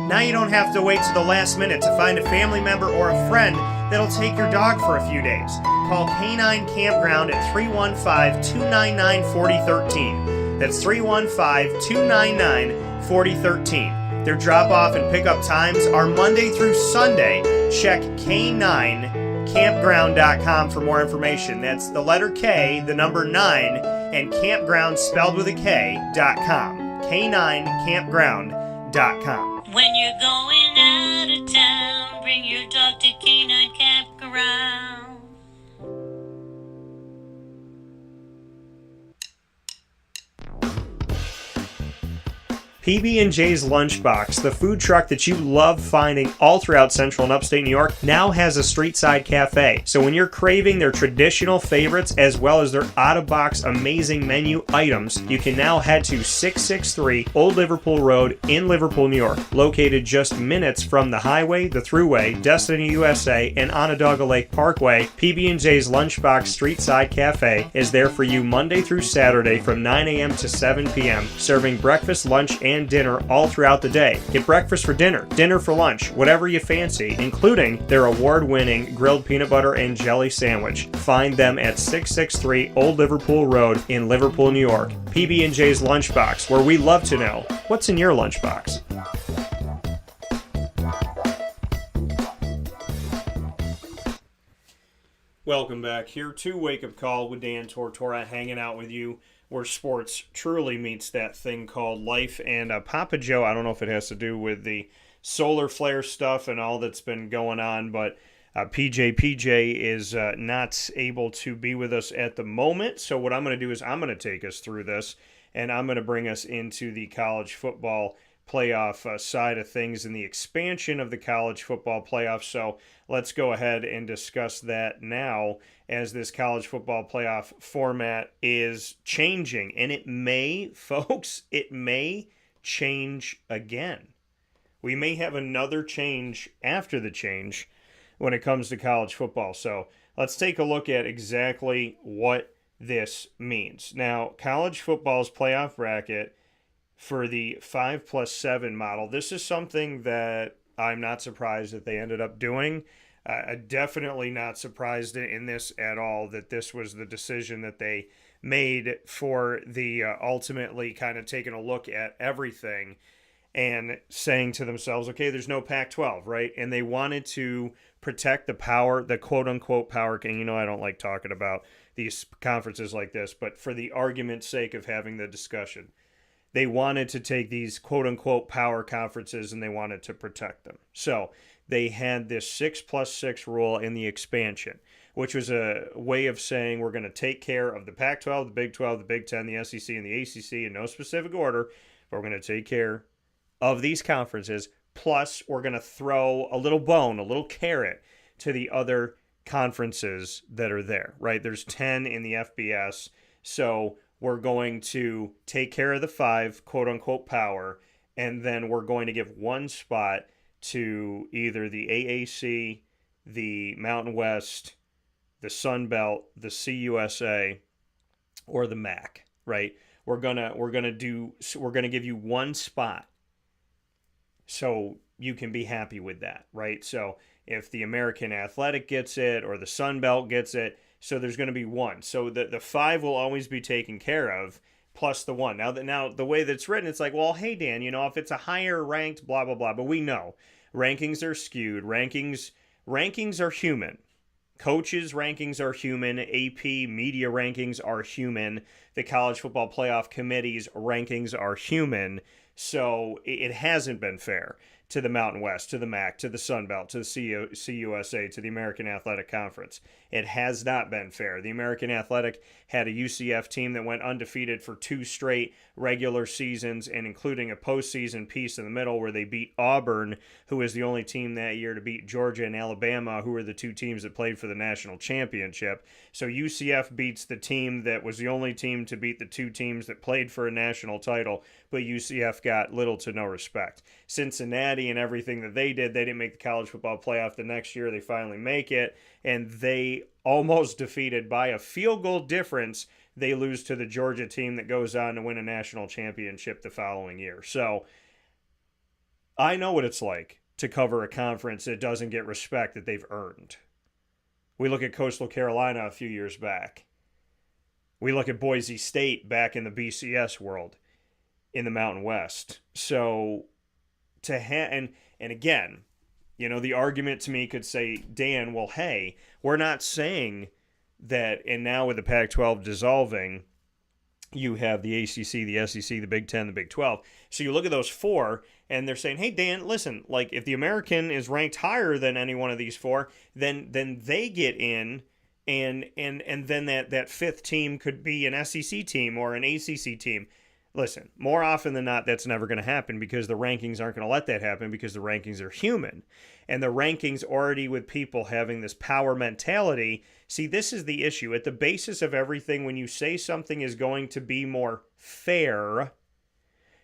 Now you don't have to wait to the last minute to find a family member or a friend that'll take your dog for a few days. Call Canine Campground at 315-299-4013. That's 315-299-4013. Their drop-off and pickup times are Monday through Sunday. Check K9 Campground.com for more information. That's the letter K, the number 9, and campground spelled with a K.com. K9campground.com. When you're going out of town, bring your dog to K9 Campground. PB&J's Lunchbox, the food truck that you love finding all throughout central and upstate New York, now has a street-side cafe. So when you're craving their traditional favorites as well as their out-of-box amazing menu items, you can now head to 663 Old Liverpool Road in Liverpool, New York. Located just minutes from the highway, the Thruway, Destiny USA, and Onondaga Lake Parkway, PB&J's Lunchbox Street-Side Cafe is there for you Monday through Saturday from 9 a.m. to 7 p.m., serving breakfast, lunch, and dinner all throughout the day. Get breakfast for dinner, dinner for lunch, whatever you fancy, including their award-winning grilled peanut butter and jelly sandwich. Find them at 663 Old Liverpool Road in Liverpool, New York. PB&J's Lunchbox, where we love to know what's in your lunchbox. Welcome back here to Wake Up Call with Dan Tortora, hanging out with you where sports truly meets that thing called life. And Papa Joe, I don't know if it has to do with the solar flare stuff and all that's been going on, but PJ is not able to be with us at the moment. So what I'm going to do is I'm going to take us through this, and I'm going to bring us into the college football playoff side of things and the expansion of the college football playoff. So let's go ahead and discuss that now, as this college football playoff format is changing. And it may, folks, it may change again. We may have another change after the change when it comes to college football. So let's take a look at exactly what this means. Now, college football's playoff bracket for the 5+7 model, this is something that I'm not surprised that they ended up doing. Definitely not surprised in this at all that this was the decision that they made for the ultimately kind of taking a look at everything and saying to themselves, okay, there's no Pac-12, right? And they wanted to protect the power, the quote-unquote power king. You know, I don't like talking about these conferences like this, but for the argument's sake of having the discussion, they wanted to take these quote-unquote power conferences and they wanted to protect them. So they had this 6+6 rule in the expansion, which was a way of saying we're going to take care of the Pac-12, the Big 12, the Big 10, the SEC, and the ACC in no specific order, but we're going to take care of these conferences, plus we're going to throw a little bone, a little carrot to the other conferences that are there, right? There's 10 in the FBS, so we're going to take care of the 5, quote-unquote, power, and then we're going to give one spot to either the AAC, the Mountain West, the Sun Belt, the CUSA, or the MAC, right? We're gonna give you one spot so you can be happy with that, right? So if the American Athletic gets it or the Sun Belt gets it, so there's going to be one. So the 5 will always be taken care of, plus the 1. Now the way that's written, it's like, well, hey, Dan, you know, if it's a higher ranked, blah, blah, blah. But we know rankings are skewed. Rankings are human. Coaches' rankings are human. AP media rankings are human. The College Football Playoff Committee's rankings are human. So it hasn't been fair to the Mountain West, to the MAC, to the Sun Belt, to the CUSA, to the American Athletic Conference. It has not been fair. The American Athletic had a UCF team that went undefeated for 2 straight regular seasons, and including a postseason piece in the middle where they beat Auburn, who was the only team that year to beat Georgia and Alabama, who were the 2 teams that played for the national championship. So UCF beats the team that was the only team to beat the 2 teams that played for a national title, but UCF got little to no respect. Cincinnati and everything that they didn't make the college football playoff. The next year they finally make it, and they almost defeated by a field goal difference. They lose to the Georgia team that goes on to win a national championship the following year. So I know what it's like to cover a conference that doesn't get respect that they've earned. We look at Coastal Carolina a few years back. We look at Boise State back in the BCS world in the Mountain West. So to and again, The argument to me could say, Dan, well, hey, we're not saying that, and now with the Pac-12 dissolving, you have the ACC, the SEC, the Big Ten, the Big 12. So you look at those four, and they're saying, hey, Dan, listen, like if the American is ranked higher than any one of these four, then they get in, and then that fifth team could be an SEC team or an ACC team. Listen, more often than not, that's never going to happen because the rankings aren't going to let that happen because the rankings are human. And the rankings already with people having this power mentality. See, this is the issue. At the basis of everything, when you say something is going to be more fair,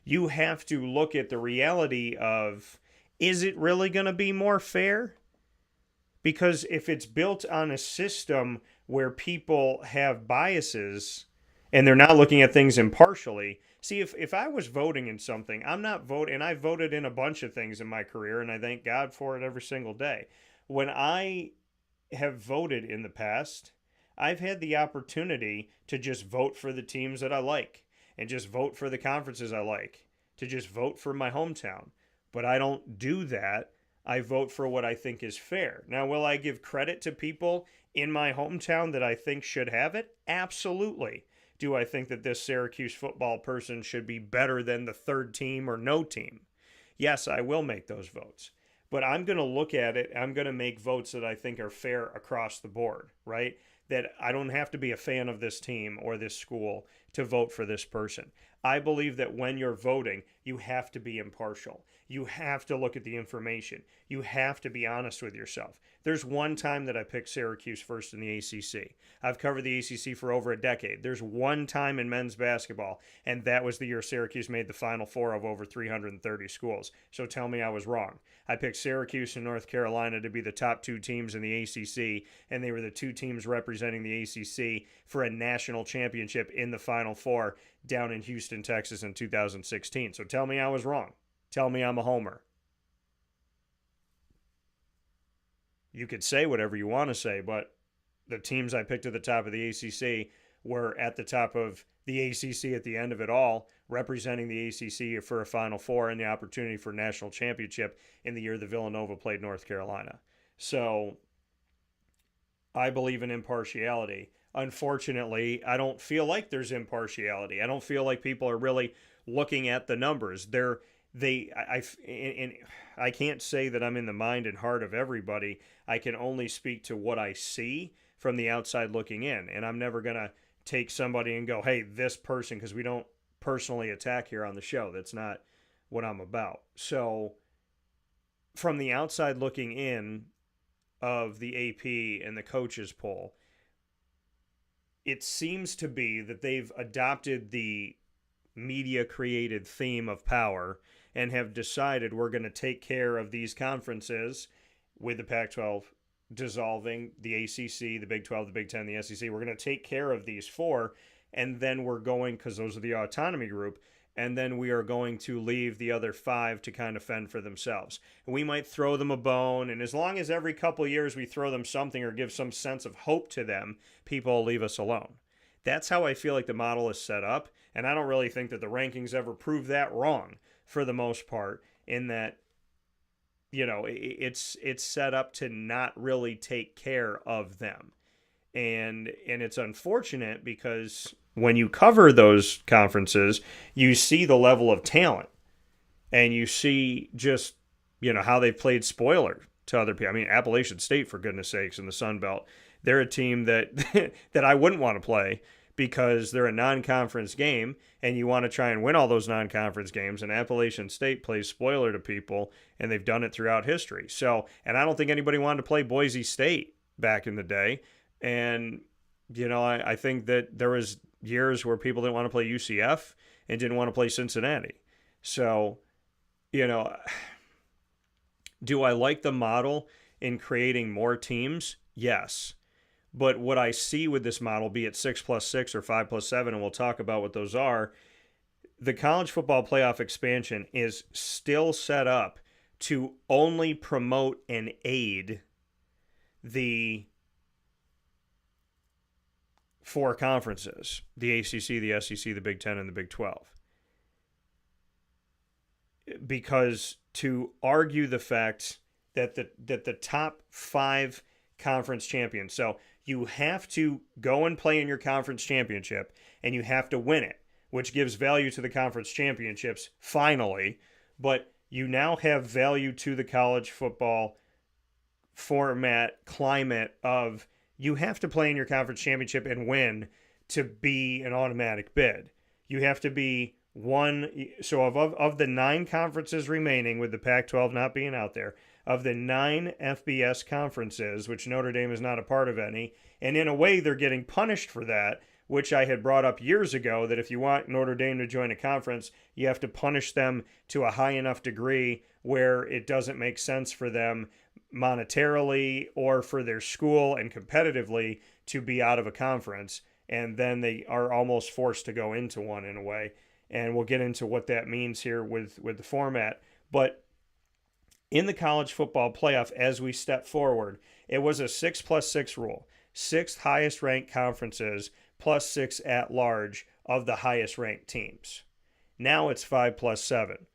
you have to look at the reality of, is it really going to be more fair? Because if it's built on a system where people have biases and they're not looking at things impartially. See, if I was voting in something, I'm not voting, and I voted in a bunch of things in my career, and I thank God for it every single day. When I have voted in the past, I've had the opportunity to just vote for the teams that I like, and just vote for the conferences I like, to just vote for my hometown. But I don't do that. I vote for what I think is fair. Now, will I give credit to people in my hometown that I think should have it? Absolutely. Do I think that this Syracuse football person should be better than the third team or no team? Yes, I will make those votes. But I'm going to look at it. I'm going to make votes that I think are fair across the board, right? That I don't have to be a fan of this team or this school to vote for this person. I believe that when you're voting, you have to be impartial. You have to look at the information. You have to be honest with yourself. There's one time that I picked Syracuse first in the ACC. I've covered the ACC for over a decade. There's one time in men's basketball, and that was the year Syracuse made the Final Four of over 330 schools. So tell me I was wrong. I picked Syracuse and North Carolina to be the top two teams in the ACC, and they were the two teams representing the ACC for a national championship in the Final Four down in Houston, Texas in 2016. So tell me I was wrong. Tell me I'm a homer. You could say whatever you want to say, but the teams I picked at the top of the ACC were at the top of the ACC at the end of it all, representing the ACC for a Final Four and the opportunity for national championship in the year that Villanova played North Carolina. So I believe in impartiality. Unfortunately, I don't feel like there's impartiality. I don't feel like people are really looking at the numbers. I can't say that I'm in the mind and heart of everybody. I can only speak to what I see from the outside looking in. And I'm never going to take somebody and go, hey, this person, because we don't personally attack here on the show. That's not what I'm about. So from the outside looking in of the AP and the coaches poll, it seems to be that they've adopted the media created theme of power and have decided we're going to take care of these conferences with the Pac-12 dissolving, the ACC, the Big 12, the Big 10, the SEC. We're going to take care of these four, and then we're going, because those are the autonomy group, and then we are going to leave the other five to kind of fend for themselves. And we might throw them a bone, and as long as every couple of years we throw them something or give some sense of hope to them, people will leave us alone. That's how I feel like the model is set up, and I don't really think that the rankings ever prove that wrong for the most part, in that, you know, it's set up to not really take care of them. And it's unfortunate because when you cover those conferences, you see the level of talent and you see just, you know, how they've played spoiler to other people. I mean, Appalachian State, for goodness sakes, in the Sun Belt, they're a team that that I wouldn't want to play because they're a non-conference game and you want to try and win all those non-conference games, and Appalachian State plays spoiler to people, and they've done it throughout history. So, and I don't think anybody wanted to play Boise State back in the day. And, you know, I think that there was years where people didn't want to play UCF and didn't want to play Cincinnati. So, you know, do I like the model in creating more teams? Yes. But what I see with this model, be it 6+6 or 5+7, and we'll talk about what those are, the college football playoff expansion is still set up to only promote and aid the four conferences, the ACC, the SEC, the Big 10, and the Big 12. Because to argue the fact that the top 5 conference champions. So you have to go and play in your conference championship, and you have to win it, which gives value to the conference championships finally. But you now have value to the college football format climate of you have to play in your conference championship and win to be an automatic bid. You have to be one. So of the 9 conferences remaining, with the Pac-12 not being out there, of the 9 FBS conferences, which Notre Dame is not a part of any, and in a way they're getting punished for that, which I had brought up years ago, that if you want Notre Dame to join a conference, you have to punish them to a high enough degree where it doesn't make sense for them monetarily or for their school and competitively to be out of a conference. And then they are almost forced to go into one in a way. And we'll get into what that means here with the format. But in the college football playoff, as we step forward, it was a 6+6 rule. 6 highest ranked conferences plus 6 at large of the highest ranked teams. Now it's 5+7.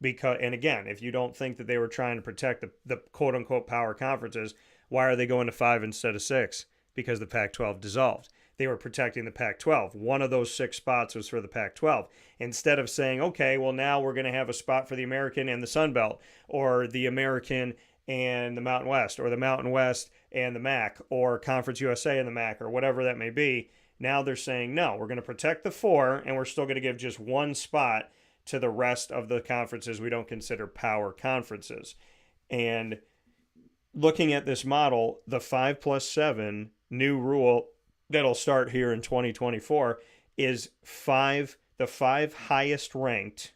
Because, and again, if you don't think that they were trying to protect the quote unquote power conferences, why are they going to 5 instead of 6? Because the Pac-12 dissolved. They were protecting the Pac-12. One of those 6 spots was for the Pac-12. Instead of saying, okay, well, now we're going to have a spot for the American and the Sun Belt, or the American and the Mountain West, or the Mountain West and the MAC, or Conference USA and the MAC, or whatever that may be. Now they're saying, no, we're going to protect the 4, and we're still going to give just 1 spot to the rest of the conferences we don't consider power conferences. And looking at this model, the 5+7 new rule that'll start here in 2024 is the 5 highest ranked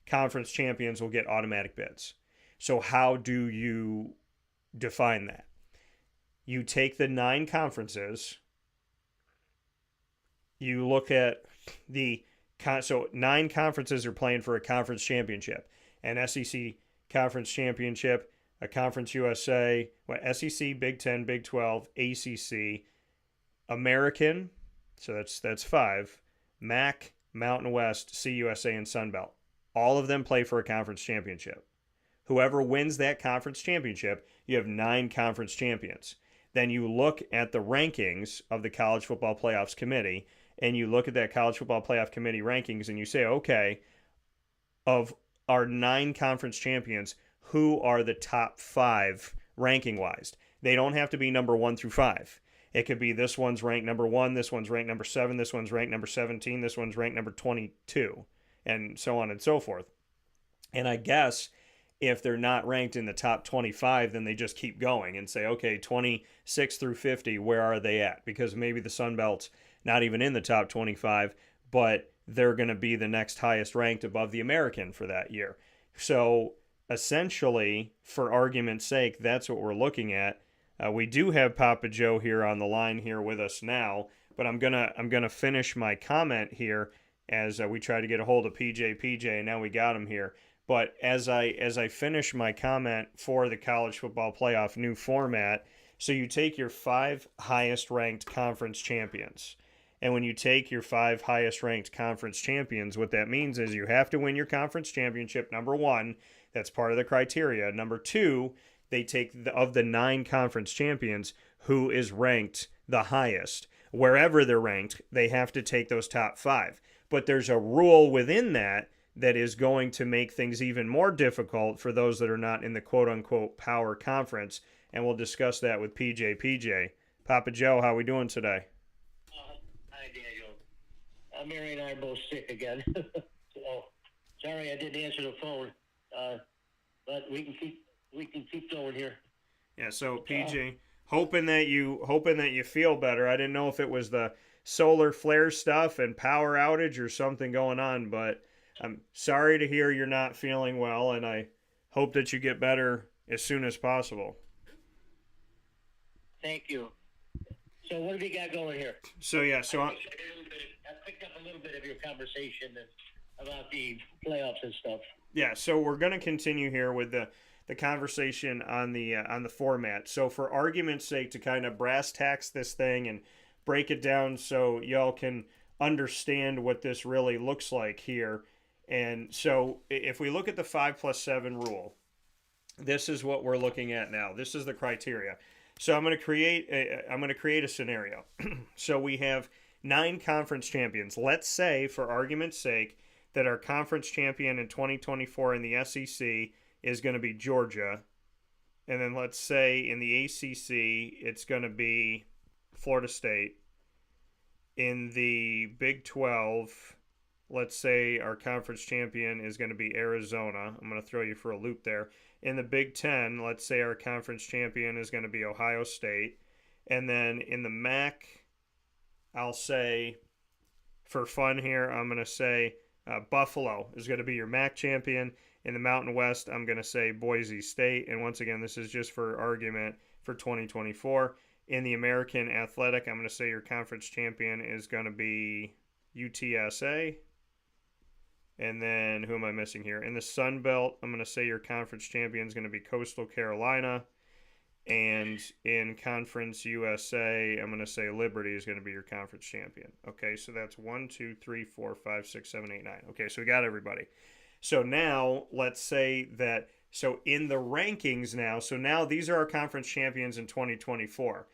conference champions will get automatic bids. So how do you define that? You take the 9 conferences, you look at so 9 conferences are playing for a conference championship, an SEC conference championship, a Conference USA, SEC, Big 10, Big 12, ACC, American, so that's 5, MAC, Mountain West, CUSA, and Sun Belt. All of them play for a conference championship. Whoever wins that conference championship, you have 9 conference champions. Then you look at the rankings of the College Football Playoffs Committee, and you look at that College Football Playoff Committee rankings, and you say, okay, of our 9 conference champions, who are the top 5 ranking-wise? They don't have to be number 1 through 5. It could be this one's ranked number 1, this one's ranked number 7, this one's ranked number 17, this one's ranked number 22, and so on and so forth. And I guess if they're not ranked in the top 25, then they just keep going and say, okay, 26 through 50, where are they at? Because maybe the Sun Belt's not even in the top 25, but they're going to be the next highest ranked above the American for that year. So essentially, for argument's sake, that's what we're looking at. We do have Papa Joe here on the line here with us now, but I'm gonna finish my comment here as we try to get a hold of PJ, and now we got him here. But as I finish my comment for the college football playoff new format, so you take your 5 highest ranked conference champions. And when you take your 5 highest ranked conference champions, what that means is you have to win your conference championship, number 1. That's part of the criteria. Number 2, they take of the 9 conference champions, who is ranked the highest. Wherever they're ranked, they have to take those top 5. But there's a rule within that is going to make things even more difficult for those that are not in the quote-unquote power conference. And we'll discuss that with PJ. PJ, Papa Joe, how are we doing today? Hi, Daniel. Mary and I are both sick again. So, sorry I didn't answer the phone. But we can keep going here. Yeah, so PJ, hoping that you feel better. I didn't know if it was the solar flare stuff and power outage or something going on, but I'm sorry to hear you're not feeling well, and I hope that you get better as soon as possible. Thank you. So what have you got going here? So yeah, I picked up a little bit of your conversation about the playoffs and stuff. Yeah, so we're going to continue here with the conversation on the format. So for argument's sake, to kind of brass tacks this thing and break it down so y'all can understand what this really looks like here. And so if we look at the 5+7 rule, this is what we're looking at now. This is the criteria. So I'm going to create a scenario. So we have 9 conference champions. Let's say, for argument's sake, that our conference champion in 2024 in the SEC is going to be Georgia. And then let's say in the ACC, it's going to be Florida State. In the Big 12, let's say our conference champion is going to be Arizona. I'm going to throw you for a loop there. In the Big 10, let's say our conference champion is going to be Ohio State. And then in the MAC, I'll say, for fun here, I'm going to say Buffalo is going to be your MAC champion. In the Mountain West, I'm going to say Boise State. And once again, this is just for argument for 2024. In the American Athletic, I'm going to say your conference champion is going to be UTSA. And then, who am I missing here? In the Sun Belt, I'm going to say your conference champion is going to be Coastal Carolina. And in Conference USA, I'm going to say Liberty is going to be your conference champion. Okay, so that's 1, 2, 3, 4, 5, 6, 7, 8, 9. Okay, so we got everybody. So now, let's say that, so in the rankings now, so now these are our conference champions in 2024.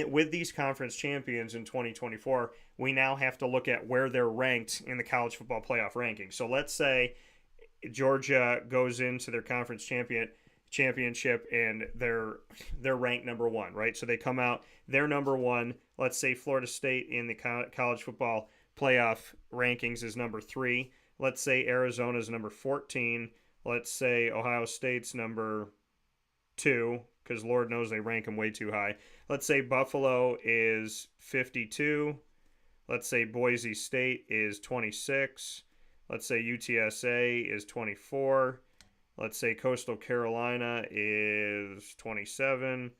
With these conference champions in 2024, we now have to look at where they're ranked in the college football playoff rankings. So let's say Georgia goes into their conference championship and they're ranked number 1, right? So they come out, they're number 1. Let's say Florida State in the college football playoff rankings is number 3. Let's say Arizona's number 14. Let's say Ohio State's number 2, because Lord knows they rank them way too high. Let's say Buffalo is 52. Let's say Boise State is 26. Let's say UTSA is 24. Let's say Coastal Carolina is 27.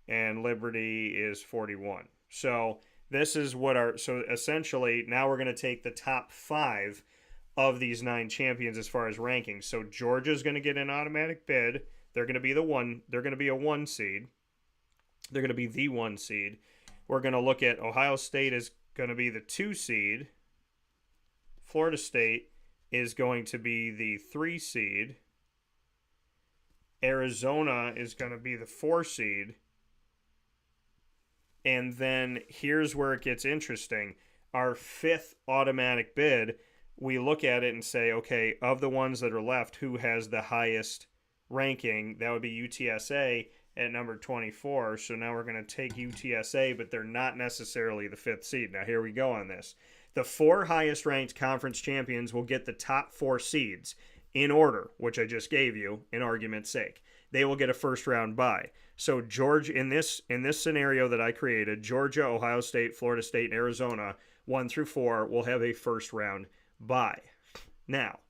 And Liberty is 41. So this is so essentially now we're going to take the top 5 of these 9 champions as far as rankings. So Georgia's going to get an automatic bid. They're going to be They're going to be a 1 seed. They're going to be the 1 seed. We're going to look at Ohio State is going to be the 2 seed. Florida State is going to be the 3 seed. Arizona is going to be the 4 seed. And then here's where it gets interesting. Our 5th automatic bid, we look at it and say, okay, of the ones that are left, who has the highest ranking? That would be UTSA at number 24. So now we're going to take UTSA, but they're not necessarily the 5th seed. Now here we go on this. The 4 highest ranked conference champions will get the top 4 seeds in order, which I just gave you in argument's sake. They will get a first round bye. So Georgia, in this scenario that I created, Georgia, Ohio State, Florida State, and Arizona, 1 through 4, will have a first round bye. Now,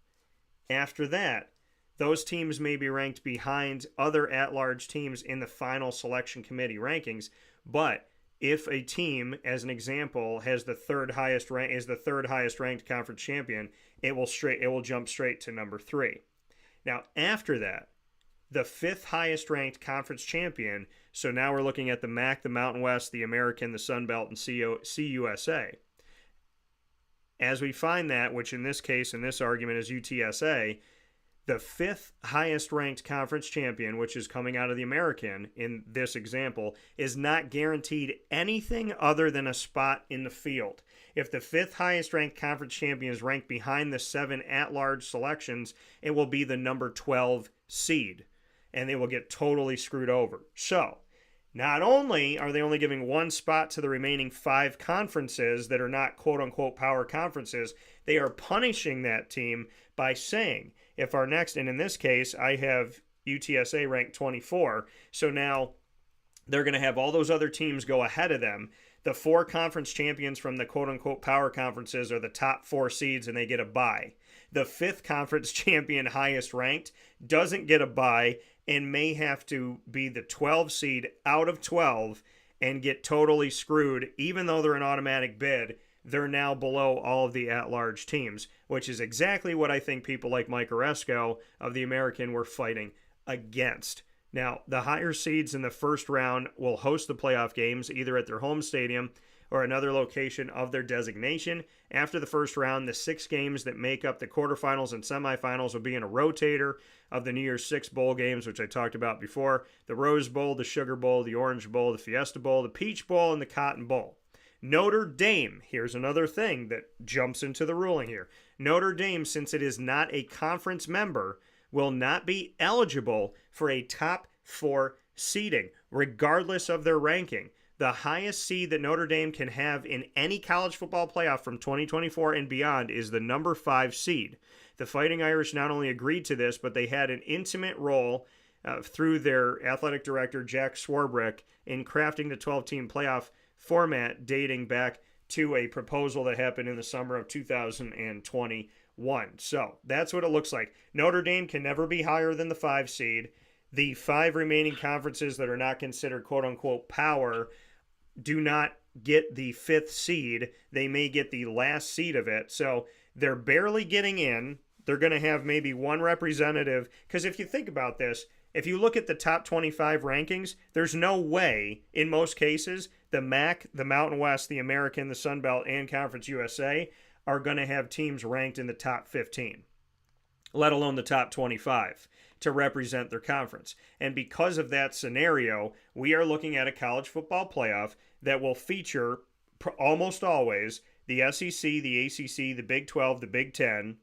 after that, those teams may be ranked behind other at-large teams in the final selection committee rankings, but if a team, as an example, has the third highest ranked conference champion, it will jump straight to number 3. Now, after that, the 5th highest ranked conference champion, so now we're looking at the MAC, the Mountain West, the American, the Sun Belt, and CUSA. As we find that, which in this case, in this argument, is UTSA, the 5th highest ranked conference champion, which is coming out of the American in this example, is not guaranteed anything other than a spot in the field. If the 5th highest ranked conference champion is ranked behind the 7 at-large selections, it will be the number 12 seed, and they will get totally screwed over. So, not only are they only giving 1 spot to the remaining 5 conferences that are not quote-unquote power conferences, they are punishing that team by saying, if our next, and in this case, I have UTSA ranked 24, so now they're going to have all those other teams go ahead of them. The 4 conference champions from the quote-unquote power conferences are the top 4 seeds, and they get a bye. The 5th conference champion highest ranked doesn't get a bye and may have to be the 12 seed out of 12 and get totally screwed. Even though they're an automatic bid, they're now below all of the at-large teams, which is exactly what I think people like Mike Oresco of the American were fighting against. Now, the higher seeds in the first round will host the playoff games either at their home stadium or another location of their designation. After the first round, the 6 games that make up the quarterfinals and semifinals will be in a rotator of the New Year's 6 bowl games, which I talked about before: the Rose Bowl, the Sugar Bowl, the Orange Bowl, the Fiesta Bowl, the Peach Bowl, and the Cotton Bowl. Notre Dame, here's another thing that jumps into the ruling here. Notre Dame, since it is not a conference member, will not be eligible for a top 4 seeding, regardless of their ranking. The highest seed that Notre Dame can have in any college football playoff from 2024 and beyond is the number 5 seed. The Fighting Irish not only agreed to this, but they had an intimate role through their athletic director, Jack Swarbrick, in crafting the 12-team playoff format dating back to a proposal that happened in the summer of 2021. So that's what it looks like. Notre Dame can never be higher than the 5 seed. The 5 remaining conferences that are not considered quote-unquote power do not get the 5th seed. They may get the last seed of it. So they're barely getting in. They're going to have maybe one representative. Because if you think about this, if you look at the top 25 rankings, there's no way, in most cases, the MAC, the Mountain West, the American, the Sun Belt, and Conference USA are going to have teams ranked in the top 15, let alone the top 25, to represent their conference. And because of that scenario, we are looking at a college football playoff that will feature almost always the SEC, the ACC, the Big 12, the Big 10.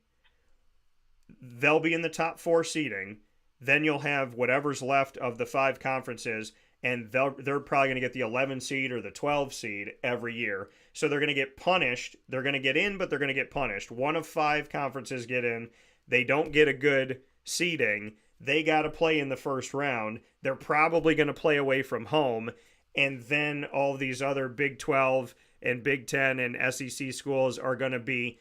They'll be in the top 4 seeding. Then you'll have whatever's left of the 5 conferences, and they're probably going to get the 11 seed or the 12 seed every year. So they're going to get punished. They're going to get in, but they're going to get punished. 1 of 5 conferences get in. They don't get a good seeding. They got to play in the first round. They're probably going to play away from home. And then all these other Big 12 and Big 10 and SEC schools are going to be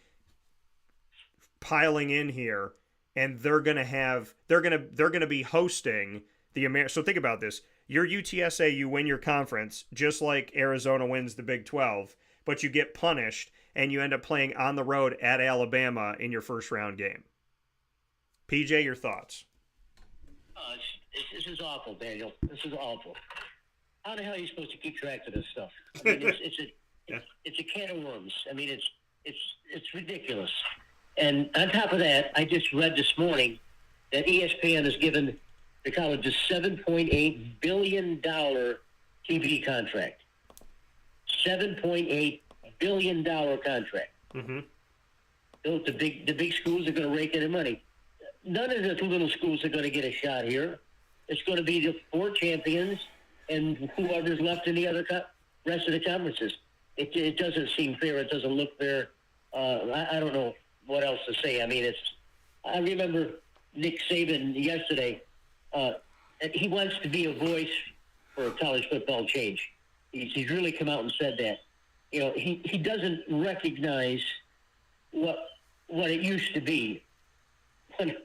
piling in here. And they're going to be hosting the So think about this. You're UTSA, you win your conference, just like Arizona wins the Big 12, but you get punished and you end up playing on the road at Alabama in your first round game. PJ, your thoughts? This is awful, Daniel. This is awful. How the hell are you supposed to keep track of this stuff? I mean, it's a can of worms. I mean, it's ridiculous. And on top of that, I just read this morning that ESPN has given the college a $7.8 billion TV contract. $7.8 billion contract. Mm-hmm. So the big schools are going to rake in the money. None of the little schools are going to get a shot here. It's going to be the 4 champions and whoever's left in the other rest of the conferences. It doesn't seem fair. It doesn't look fair. I don't know what else to say. I mean, I remember Nick Saban yesterday. He wants to be a voice for college football change. He's really come out and said that. You know, he doesn't recognize what it used to be when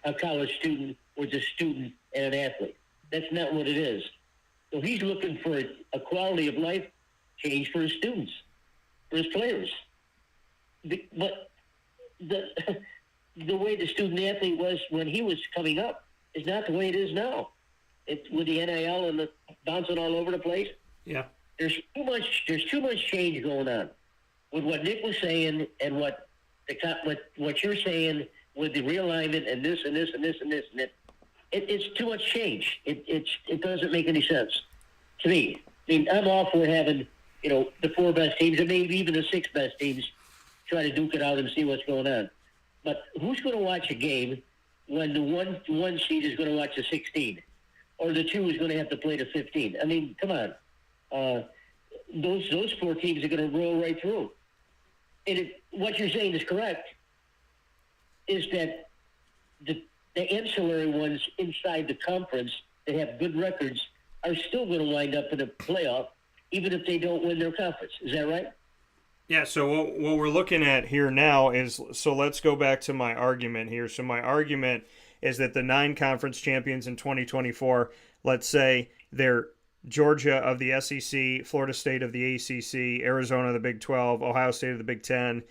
a college student was a student and an athlete. That's not what it is. So he's looking for a quality of life change for his students, for his players. But the way the student athlete was when he was coming up is not the way it is now. It's with the NIL and the bouncing all over the place. Yeah. There's too much change going on with what Nick was saying and what you're saying with the realignment and this and this and this and this and that. It's too much change. It doesn't make any sense to me. I mean, I'm all for having, the 4 best teams and maybe even the 6 best teams try to duke it out and see what's going on. But who's going to watch a game when the one seed is going to watch the 16, or the 2 is going to have to play the 15? I mean, come on. Those 4 teams are going to roll right through. And what you're saying is correct, is that the ancillary ones inside the conference that have good records are still going to wind up in a playoff, even if they don't win their conference. Is that right? Yeah, so what we're looking at here now is, so let's go back to my argument here. So my argument is that the 9 conference champions in 2024, let's say they're Georgia of the SEC, Florida State of the ACC, Arizona of the Big 12, Ohio State of the Big 10,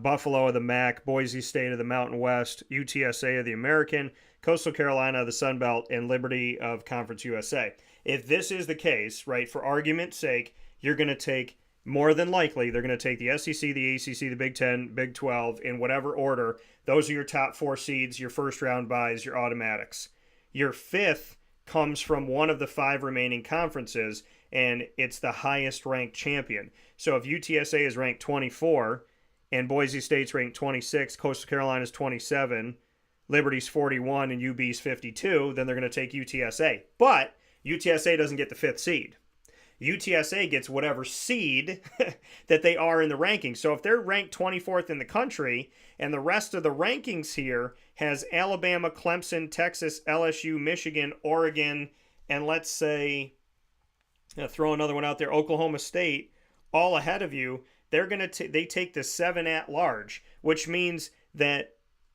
Buffalo of the MAC, Boise State of the Mountain West, UTSA of the American, Coastal Carolina of the Sun Belt, and Liberty of Conference USA. If this is the case, right, for argument's sake, you're going to take more than likely, they're going to take the SEC, the ACC, the Big 10, Big 12 in whatever order. Those are your top 4 seeds, your first round buys, your automatics. Your 5th comes from one of the 5 remaining conferences, and it's the highest ranked champion. So if UTSA is ranked 24 and Boise State's ranked 26, Coastal Carolina's 27, Liberty's 41, and UB's 52, then they're going to take UTSA. But UTSA doesn't get the 5th seed. UTSA gets whatever seed that they are in the rankings. So if they're ranked 24th in the country and the rest of the rankings here has Alabama, Clemson, Texas, LSU, Michigan, Oregon, and let's say, throw another one out there, Oklahoma State, all ahead of you, they take the 7 at large, which means that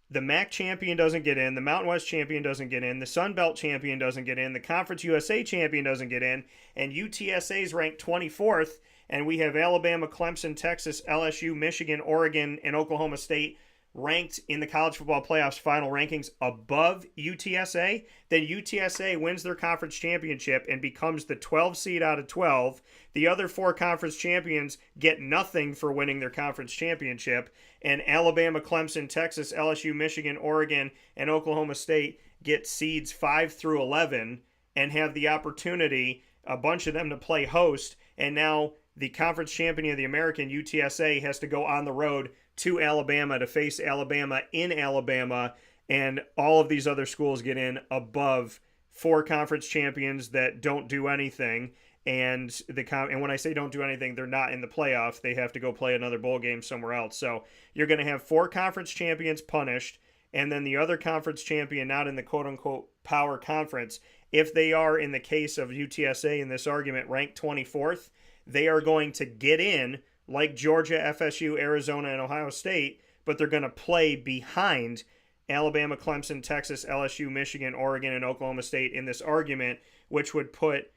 the MAC champion doesn't get in, the Mountain West champion doesn't get in, the Sun Belt champion doesn't get in, the Conference USA champion doesn't get in, and UTSA is ranked 24th, and we have Alabama, Clemson, Texas, LSU, Michigan, Oregon, and Oklahoma State ranked in the college football playoffs final rankings above UTSA, then UTSA wins their conference championship and becomes the 12 seed out of 12. The other 4 conference champions get nothing for winning their conference championship, and Alabama, Clemson, Texas, LSU, Michigan, Oregon, and Oklahoma State get seeds 5 through 11 and have the opportunity, a bunch of them, to play host, and now the conference champion of the American, UTSA, has to go on the road to Alabama to face Alabama in Alabama, and all of these other schools get in above 4 conference champions that don't do anything. And when I say don't do anything, they're not in the playoff. They have to go play another bowl game somewhere else. So you're going to have 4 conference champions punished, and then the other conference champion not in the quote-unquote power conference. If they are, in the case of UTSA in this argument, ranked 24th, they are going to get in like Georgia, FSU, Arizona, and Ohio State, but they're going to play behind Alabama, Clemson, Texas, LSU, Michigan, Oregon, and Oklahoma State in this argument, which would put,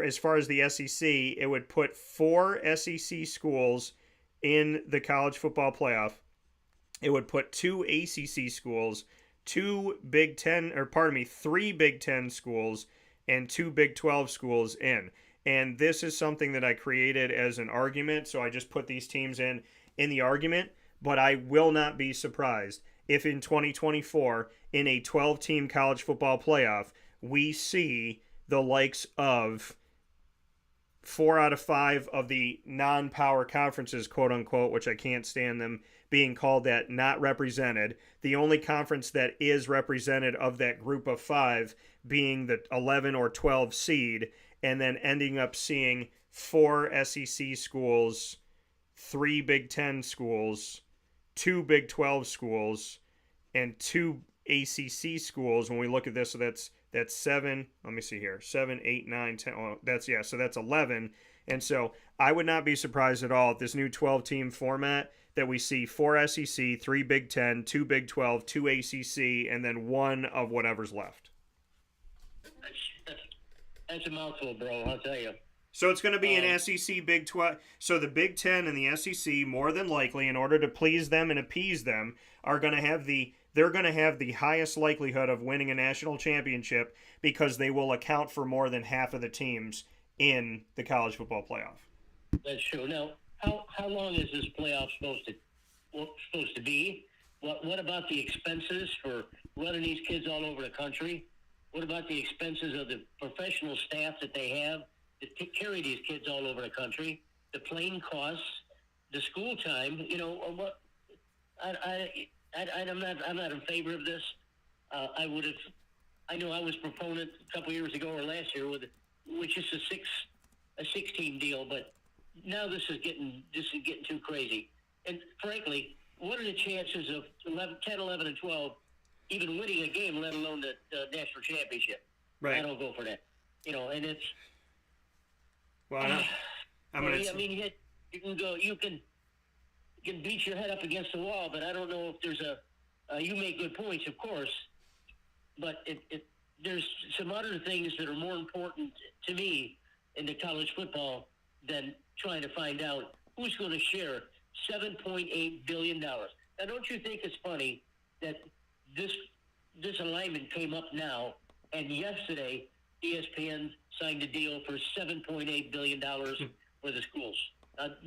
as far as the SEC, it would put 4 SEC schools in the college football playoff. It would put 2 ACC schools, 3 Big Ten schools, and 2 Big 12 schools in. And this is something that I created as an argument, so I just put these teams in the argument, but I will not be surprised if in 2024, in a 12-team college football playoff, we see the likes of 4 out of 5 of the non-power conferences, quote-unquote, which I can't stand them being called that, not represented. The only conference that is represented of that group of 5 being the 11 or 12 seed, and then ending up seeing 4 SEC schools, 3 Big 10 schools, 2 Big 12 schools, and 2 ACC schools. When we look at this, so that's 7. Let me see here. 7, 8, 9, 10. Oh, so that's 11. And so I would not be surprised at all at this new 12-team format that we see 4 SEC, 3 Big 10, 2 Big 12, 2 ACC, and then 1 of whatever's left. That's a mouthful, bro, I'll tell you. So it's going to be an SEC Big 12. So the Big 10 and the SEC, more than likely, in order to please them and appease them, they're going to have the highest likelihood of winning a national championship because they will account for more than half of the teams in the college football playoff. That's true. Now, how long is this playoff supposed to be? What about the expenses for running these kids all over the country? What about the expenses of the professional staff that they have to carry these kids all over the country? The plane costs, the school time. You know what? I'm not in favor of this. I know I was proponent a couple years ago or last year which is a 6-team deal, but now this is getting too crazy. And frankly, what are the chances of 10, 11, and 12 even winning a game, let alone the national championship? Right. I don't go for that. And it's. Well, you can beat your head up against the wall, but I don't know if there's you make good points, of course, but there's some other things that are more important to me in the college football than trying to find out who's going to share $7.8 billion. Now, don't you think it's funny that this alignment came up now, and yesterday ESPN signed a deal for $7.8 billion for the schools?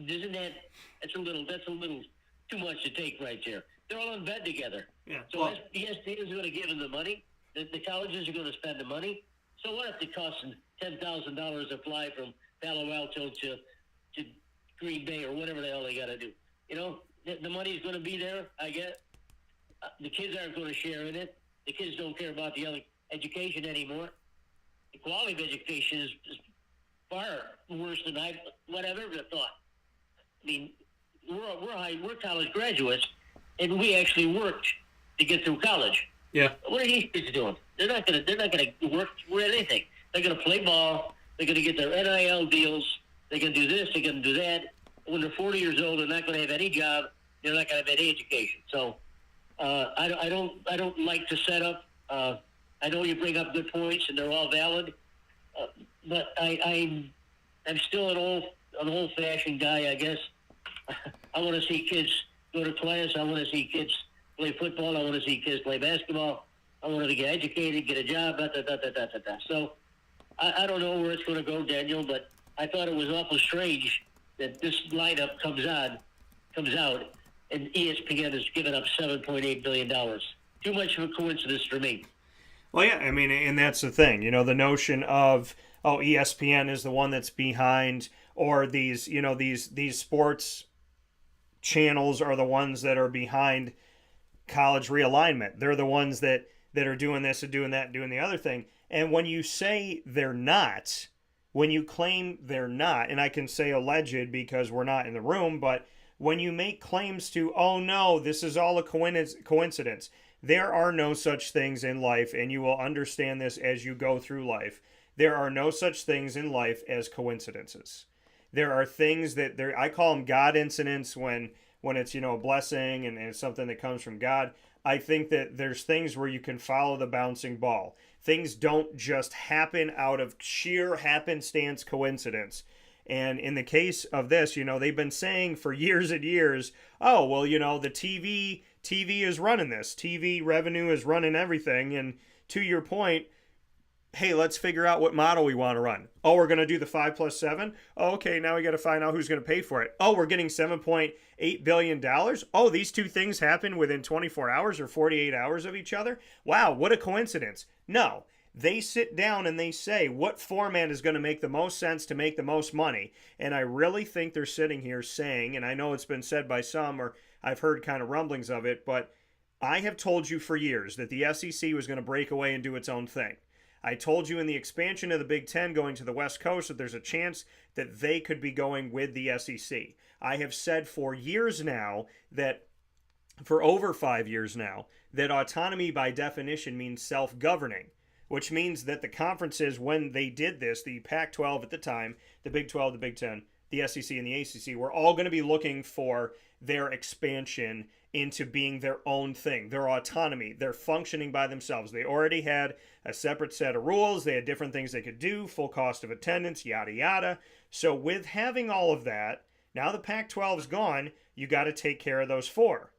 Isn't that's a little too much to take right there. They're all in bed together. Yeah. So ESPN is going to give them the money. The colleges are going to spend the money. So what if it costs them $10,000 to fly from Palo Alto to Green Bay or whatever the hell they got to do? You know, the money's going to be there. I get. The kids aren't going to share in it. The kids don't care about the other education anymore. The quality of education is far worse than I've ever thought. I mean, we're college graduates, and we actually worked to get through college. Yeah. What are these kids doing? They're not gonna work for anything. They're gonna play ball. They're gonna get their NIL deals. They're gonna do this. They're gonna do that. When they're 40 years old, they're not gonna have any job. They're not gonna have any education. So, I don't like the setup. I know you bring up good points, and they're all valid. But I'm still an old-fashioned guy, I guess. I want to see kids go to class. I want to see kids play football. I want to see kids play basketball. I want them to get educated, get a job. So I don't know where it's going to go, Daniel, but I thought it was awful strange that this lineup comes out, and ESPN has given up $7.8 billion. Too much of a coincidence for me. Well, yeah, I mean, and that's the thing, you know, the notion of, oh, ESPN is the one that's behind, or these, you know, these sports channels are the ones that are behind college realignment. They're the ones that are doing this and doing that and doing the other thing. And when you say they're not, when you claim they're not, and I can say alleged because we're not in the room, but when you make claims to, oh no, this is all a coincidence, there are no such things in life, and you will understand this as you go through life. There are no such things in life as coincidences. There are things that I call them God incidents when it's, you know, a blessing and it's something that comes from God. I think that there's things where you can follow the bouncing ball. Things don't just happen out of sheer happenstance coincidence. And in the case of this, you know, they've been saying for years and years, oh, well, you know, the TV is running this. TV revenue is running everything. And to your point, hey, let's figure out what model we want to run. Oh, we're going to do the 5+7? Oh, okay, now we got to find out who's going to pay for it. Oh, we're getting $7.8 billion. Oh, these two things happen within 24 hours or 48 hours of each other? Wow, what a coincidence. No. They sit down and they say what format is going to make the most sense to make the most money. And I really think they're sitting here saying, and I know it's been said by some, or I've heard kind of rumblings of it, but I have told you for years that the SEC was going to break away and do its own thing. I told you in the expansion of the Big Ten going to the West Coast that there's a chance that they could be going with the SEC. I have said for years now that, for over 5 years now, that autonomy by definition means self-governing, which means that the conferences, when they did this, the Pac-12 at the time, the Big 12, the Big 10, the SEC, and the ACC, were all going to be looking for their expansion into being their own thing, their autonomy. They're functioning by themselves. They already had a separate set of rules. They had different things they could do, full cost of attendance, yada, yada. So with having all of that, now the Pac-12's gone, you got to take care of those four.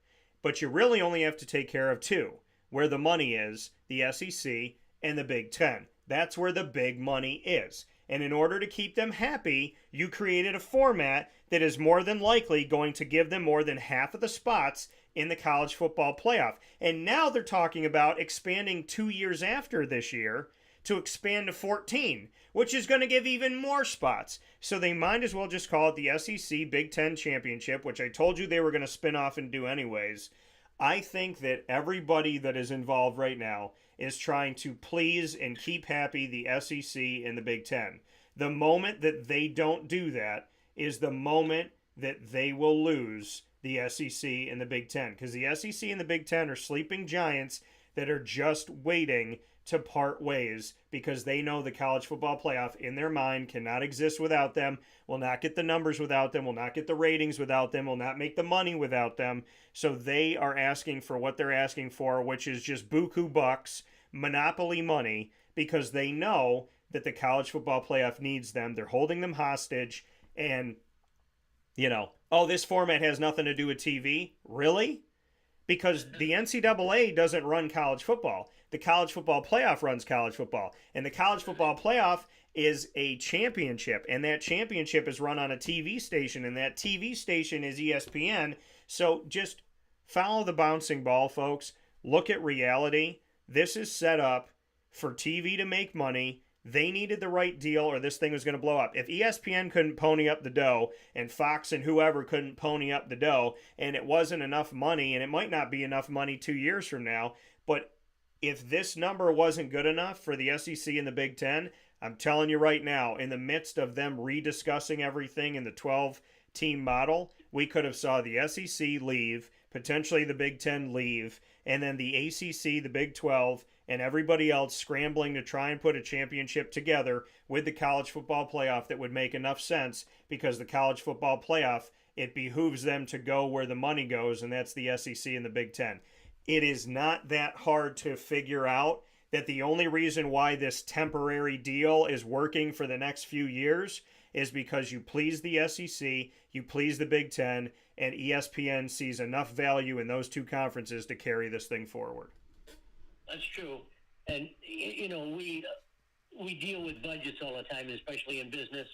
But you really only have to take care of two, where the money is, the SEC and the Big Ten. That's where the big money is. And in order to keep them happy, you created a format that is more than likely going to give them more than half of the spots in the college football playoff. And now they're talking about expanding 2 years after this year to expand to 14, which is going to give even more spots. So they might as well just call it the SEC Big Ten Championship, which I told you they were going to spin off and do anyways. I think that everybody that is involved right now is trying to please and keep happy the SEC and the Big Ten. The moment that they don't do that is the moment that they will lose the SEC and the Big Ten, because the SEC and the Big Ten are sleeping giants that are just waiting to part ways because they know the college football playoff in their mind cannot exist without them, will not get the numbers without them, will not get the ratings without them, will not make the money without them. So they are asking for what they're asking for, which is just buku bucks, monopoly money, because they know that the college football playoff needs them. They're holding them hostage. And, you know, oh, this format has nothing to do with TV. Really? Because the NCAA doesn't run college football. the college football playoff runs college football. And the college football playoff is a championship, and that championship is run on a TV station, and that TV station is ESPN. So just follow the bouncing ball, folks. Look at reality. This is set up for TV to make money. They needed the right deal or this thing was going to blow up. If ESPN couldn't pony up the dough and Fox and whoever couldn't pony up the dough and it wasn't enough money, and it might not be enough money 2 years from now, but if this number wasn't good enough for the SEC and the Big Ten, I'm telling you right now, in the midst of them rediscussing everything in the 12-team model, we could have saw the SEC leave, potentially the Big Ten leave, and then the ACC, the Big 12, and everybody else scrambling to try and put a championship together with the college football playoff that would make enough sense, because the college football playoff, it behooves them to go where the money goes, and that's the SEC and the Big Ten. It is not that hard to figure out that the only reason why this temporary deal is working for the next few years is because you please the SEC, you please the Big Ten, and ESPN sees enough value in those two conferences to carry this thing forward. That's true. And, you know, we deal with budgets all the time, especially in business.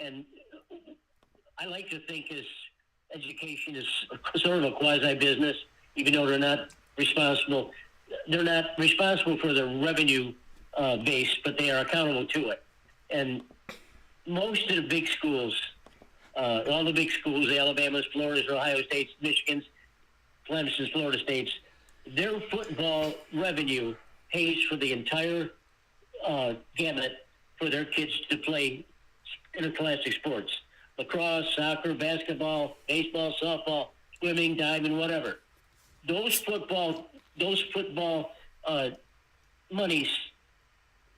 And I like to think education is sort of a quasi-business, even though they're not responsible. They're not responsible for the revenue base, but they are accountable to it. And most of the big schools, all the big schools, the Alabamas, Floridas, Ohio States, Michigans, Clemson's, Florida States, their football revenue pays for the entire gamut for their kids to play interclassic sports. Lacrosse, soccer, basketball, baseball, softball, swimming, diving, whatever. Those football monies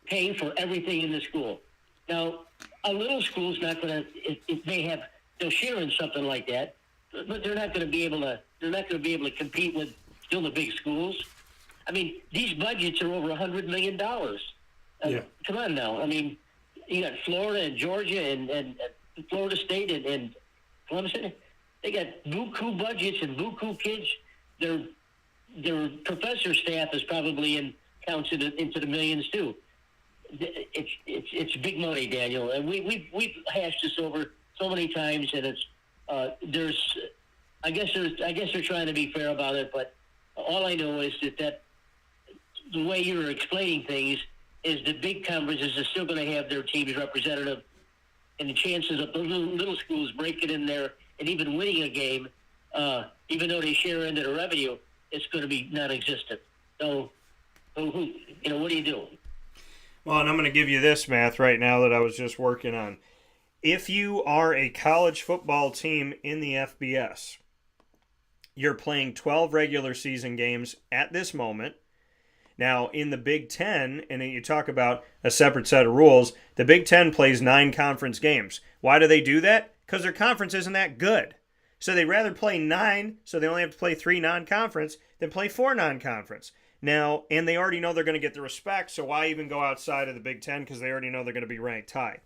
pay for everything in the school. Now, a little school's not going to, they'll share in something like that, but they're not going to be able to compete with still the big schools. I mean, these budgets are over $100 million. Yeah. Come on now. I mean, you got Florida and Georgia and Florida State and Clemson. They got buku budgets and buku kids. Their professor staff is probably counts into the millions too. It's big money, Daniel, and we've hashed this over so many times, and it's I guess they're trying to be fair about it, but all I know is that the way you're explaining things is the big conferences are still going to have their teams representative, and the chances of the little schools breaking in there and even winning a game, even though they share into the revenue, it's going to be non-existent. So, what do you do? Well, and I'm going to give you this math right now that I was just working on. If you are a college football team in the FBS, you're playing 12 regular season games at this moment. Now, in the Big Ten, and you talk about a separate set of rules, the Big Ten plays 9 conference games. Why do they do that? Because their conference isn't that good. So they'd rather play 9, so they only have to play 3 non-conference, than play 4 non-conference. Now, and they already know they're going to get the respect, so why even go outside of the Big Ten? Because they already know they're going to be ranked high.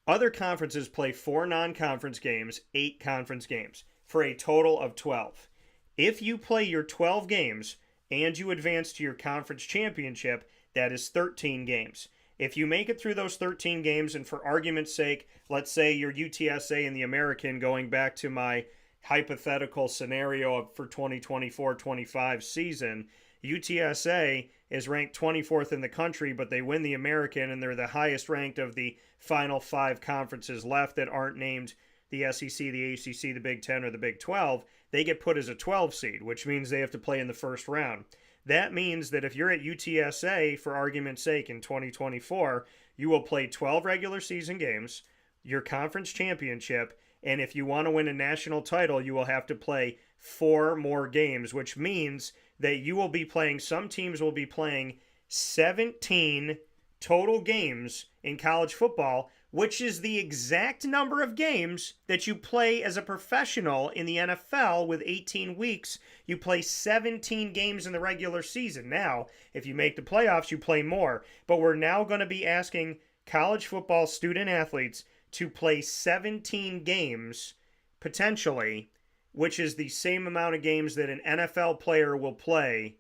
Other conferences play 4 non-conference games, 8 conference games, for a total of 12. If you play your 12 games and you advance to your conference championship, that is 13 games. If you make it through those 13 games, and for argument's sake, let's say you're UTSA and the American, going back to my hypothetical scenario for 2024-25 season, UTSA is ranked 24th in the country, but they win the American, and they're the highest ranked of the final 5 conferences left that aren't named the SEC, the ACC, the Big Ten, or the Big 12. They get put as a 12 seed, which means they have to play in the first round. That means that if you're at UTSA, for argument's sake, in 2024, you will play 12 regular season games, your conference championship, and if you want to win a national title, you will have to play 4 more games, which means that you will be playing, some teams will be playing 17 total games in college football, which is the exact number of games that you play as a professional in the NFL with 18 weeks. You play 17 games in the regular season. Now, if you make the playoffs, you play more. But we're now going to be asking college football student athletes to play 17 games, potentially, which is the same amount of games that an NFL player will play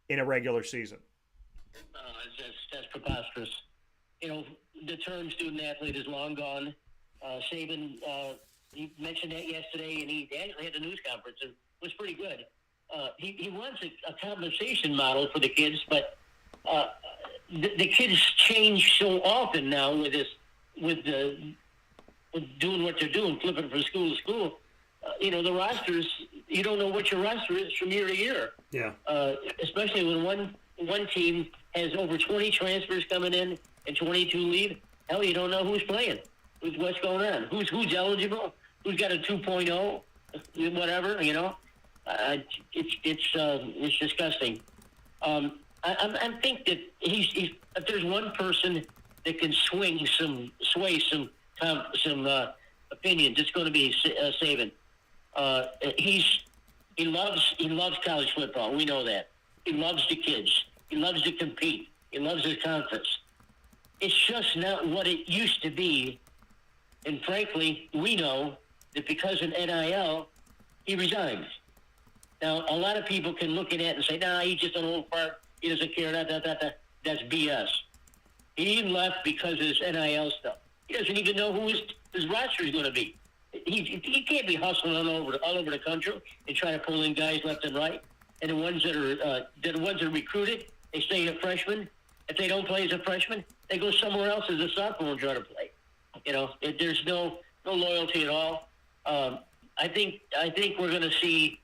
in a regular season. That's preposterous. You know, the term student athlete is long gone. Saban, he mentioned that yesterday, and he actually had a news conference. It was pretty good. He wants a compensation model for the kids, but the kids change so often now with doing what they're doing, flipping from school to school. You know, the rosters, you don't know what your roster is from year to year. Yeah. Especially when one team has over 20 transfers coming in and 22 leave. Hell, you don't know who's playing, what's going on, who's eligible, who's got a 2.0, whatever. You know, it's disgusting. I think that he's if there's one person that can sway some opinions, it's going to be Saban. He loves college football. We know that. He loves the kids. He loves to compete. He loves his conference. It's just not what it used to be. And frankly, we know that because of NIL, he resigned. Now, a lot of people can look at it and say, nah, he's just an old fart. He doesn't care. That's BS. He left because of his NIL stuff. He doesn't even know who his roster is going to be. He can't be hustling all over the country and trying to pull in guys left and right. And the ones that are recruited, they stay a freshman. If they don't play as a freshman, they go somewhere else as a sophomore and try to play. You know, there's no loyalty at all. I think we're going to see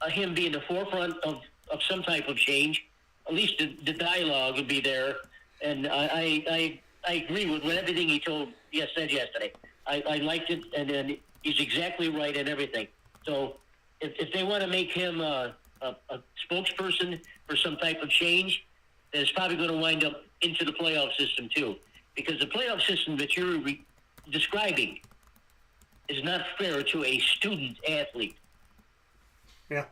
him be in the forefront of some type of change. At least the dialogue will be there. And I agree with everything he said yesterday. I liked it, and then he's exactly right in everything. So if they want to make him a spokesperson for some type of change, then it's probably going to wind up into the playoff system too, because the playoff system that you're describing is not fair to a student athlete. Yeah,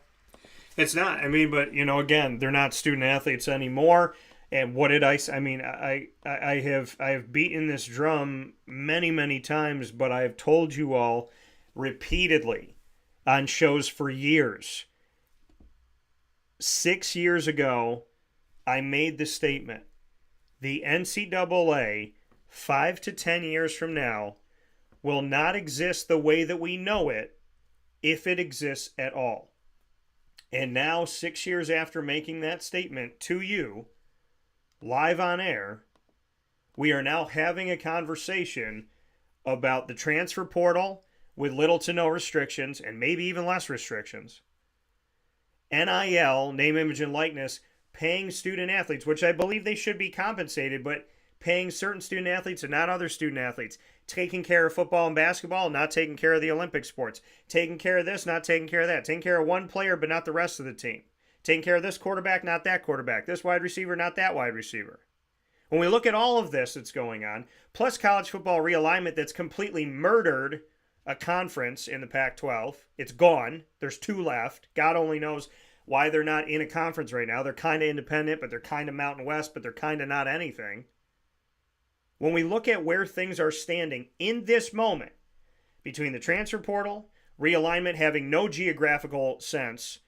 it's not. I mean, but you know, again, they're not student athletes anymore. And what did I mean, I have beaten this drum many times, but I have told you all repeatedly on shows for years. 6 years ago, I made the statement: the NCAA, 5 to 10 years from now, will not exist the way that we know it, if it exists at all. And now, 6 years after making that statement to you, live on air, we are now having a conversation about the transfer portal with little to no restrictions, and maybe even less restrictions. NIL, name, image, and likeness, paying student athletes, which I believe they should be compensated, but paying certain student athletes and not other student athletes, taking care of football and basketball, not taking care of the Olympic sports, taking care of this, not taking care of that, taking care of one player but not the rest of the team, taking care of this quarterback, not that quarterback, this wide receiver, not that wide receiver. When we look at all of this that's going on, plus college football realignment that's completely murdered a conference in the Pac-12, it's gone. There's 2 left. God only knows why they're not in a conference right now. They're kind of independent, but they're kind of Mountain West, but they're kind of not anything. When we look at where things are standing in this moment, between the transfer portal, realignment having no geographical sense,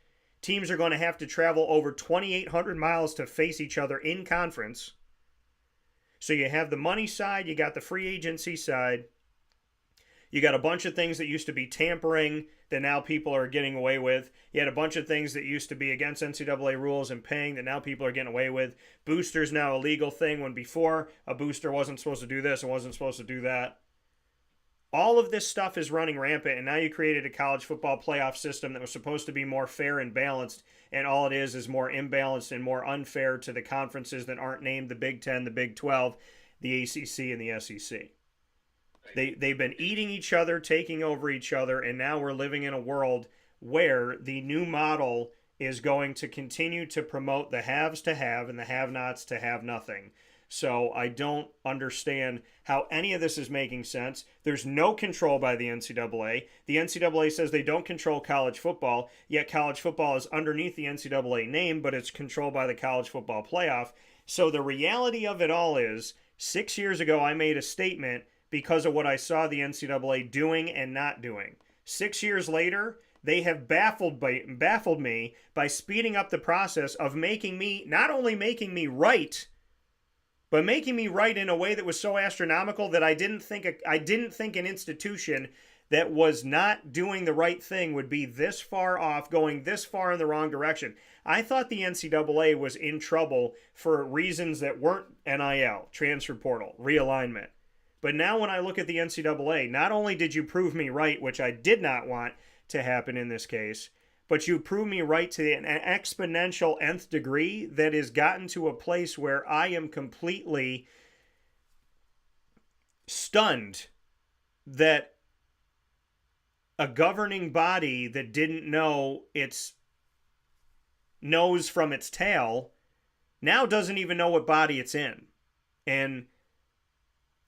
teams are going to have to travel over 2,800 miles to face each other in conference. So you have the money side, you got the free agency side, you got a bunch of things that used to be tampering that now people are getting away with. You had a bunch of things that used to be against NCAA rules and paying that now people are getting away with. Boosters now a legal thing when before a booster wasn't supposed to do this and wasn't supposed to do that. All of this stuff is running rampant, and now you created a college football playoff system that was supposed to be more fair and balanced, and all it is more imbalanced and more unfair to the conferences that aren't named the Big Ten, the Big 12, the ACC, and the SEC. They've been eating each other, taking over each other, and now we're living in a world where the new model is going to continue to promote the haves to have and the have-nots to have nothing. So I don't understand how any of this is making sense. There's no control by the NCAA. The NCAA says they don't control college football, yet college football is underneath the NCAA name, but it's controlled by the college football playoff. So the reality of it all is, 6 years ago I made a statement because of what I saw the NCAA doing and not doing. 6 years later, they have baffled me by speeding up the process of not only making me right, but making me right in a way that was so astronomical that I didn't think an institution that was not doing the right thing would be this far off, going this far in the wrong direction. I thought the NCAA was in trouble for reasons that weren't NIL, transfer portal, realignment. But now when I look at the NCAA, not only did you prove me right, which I did not want to happen in this case, but you proved me right to an exponential nth degree that has gotten to a place where I am completely stunned that a governing body that didn't know its nose from its tail now doesn't even know what body it's in. And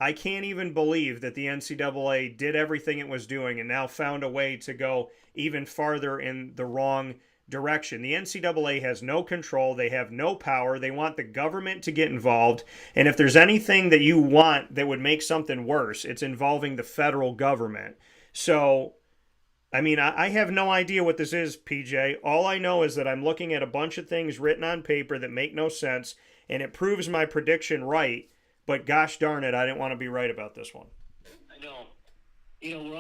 I can't even believe that the NCAA did everything it was doing and now found a way to go even farther in the wrong direction. The NCAA has no control. They have no power. They want the government to get involved. And if there's anything that you want that would make something worse, it's involving the federal government. So, I mean, I have no idea what this is, PJ. All I know is that I'm looking at a bunch of things written on paper that make no sense, and it proves my prediction right. But gosh darn it, I didn't want to be right about this one. I know. You know,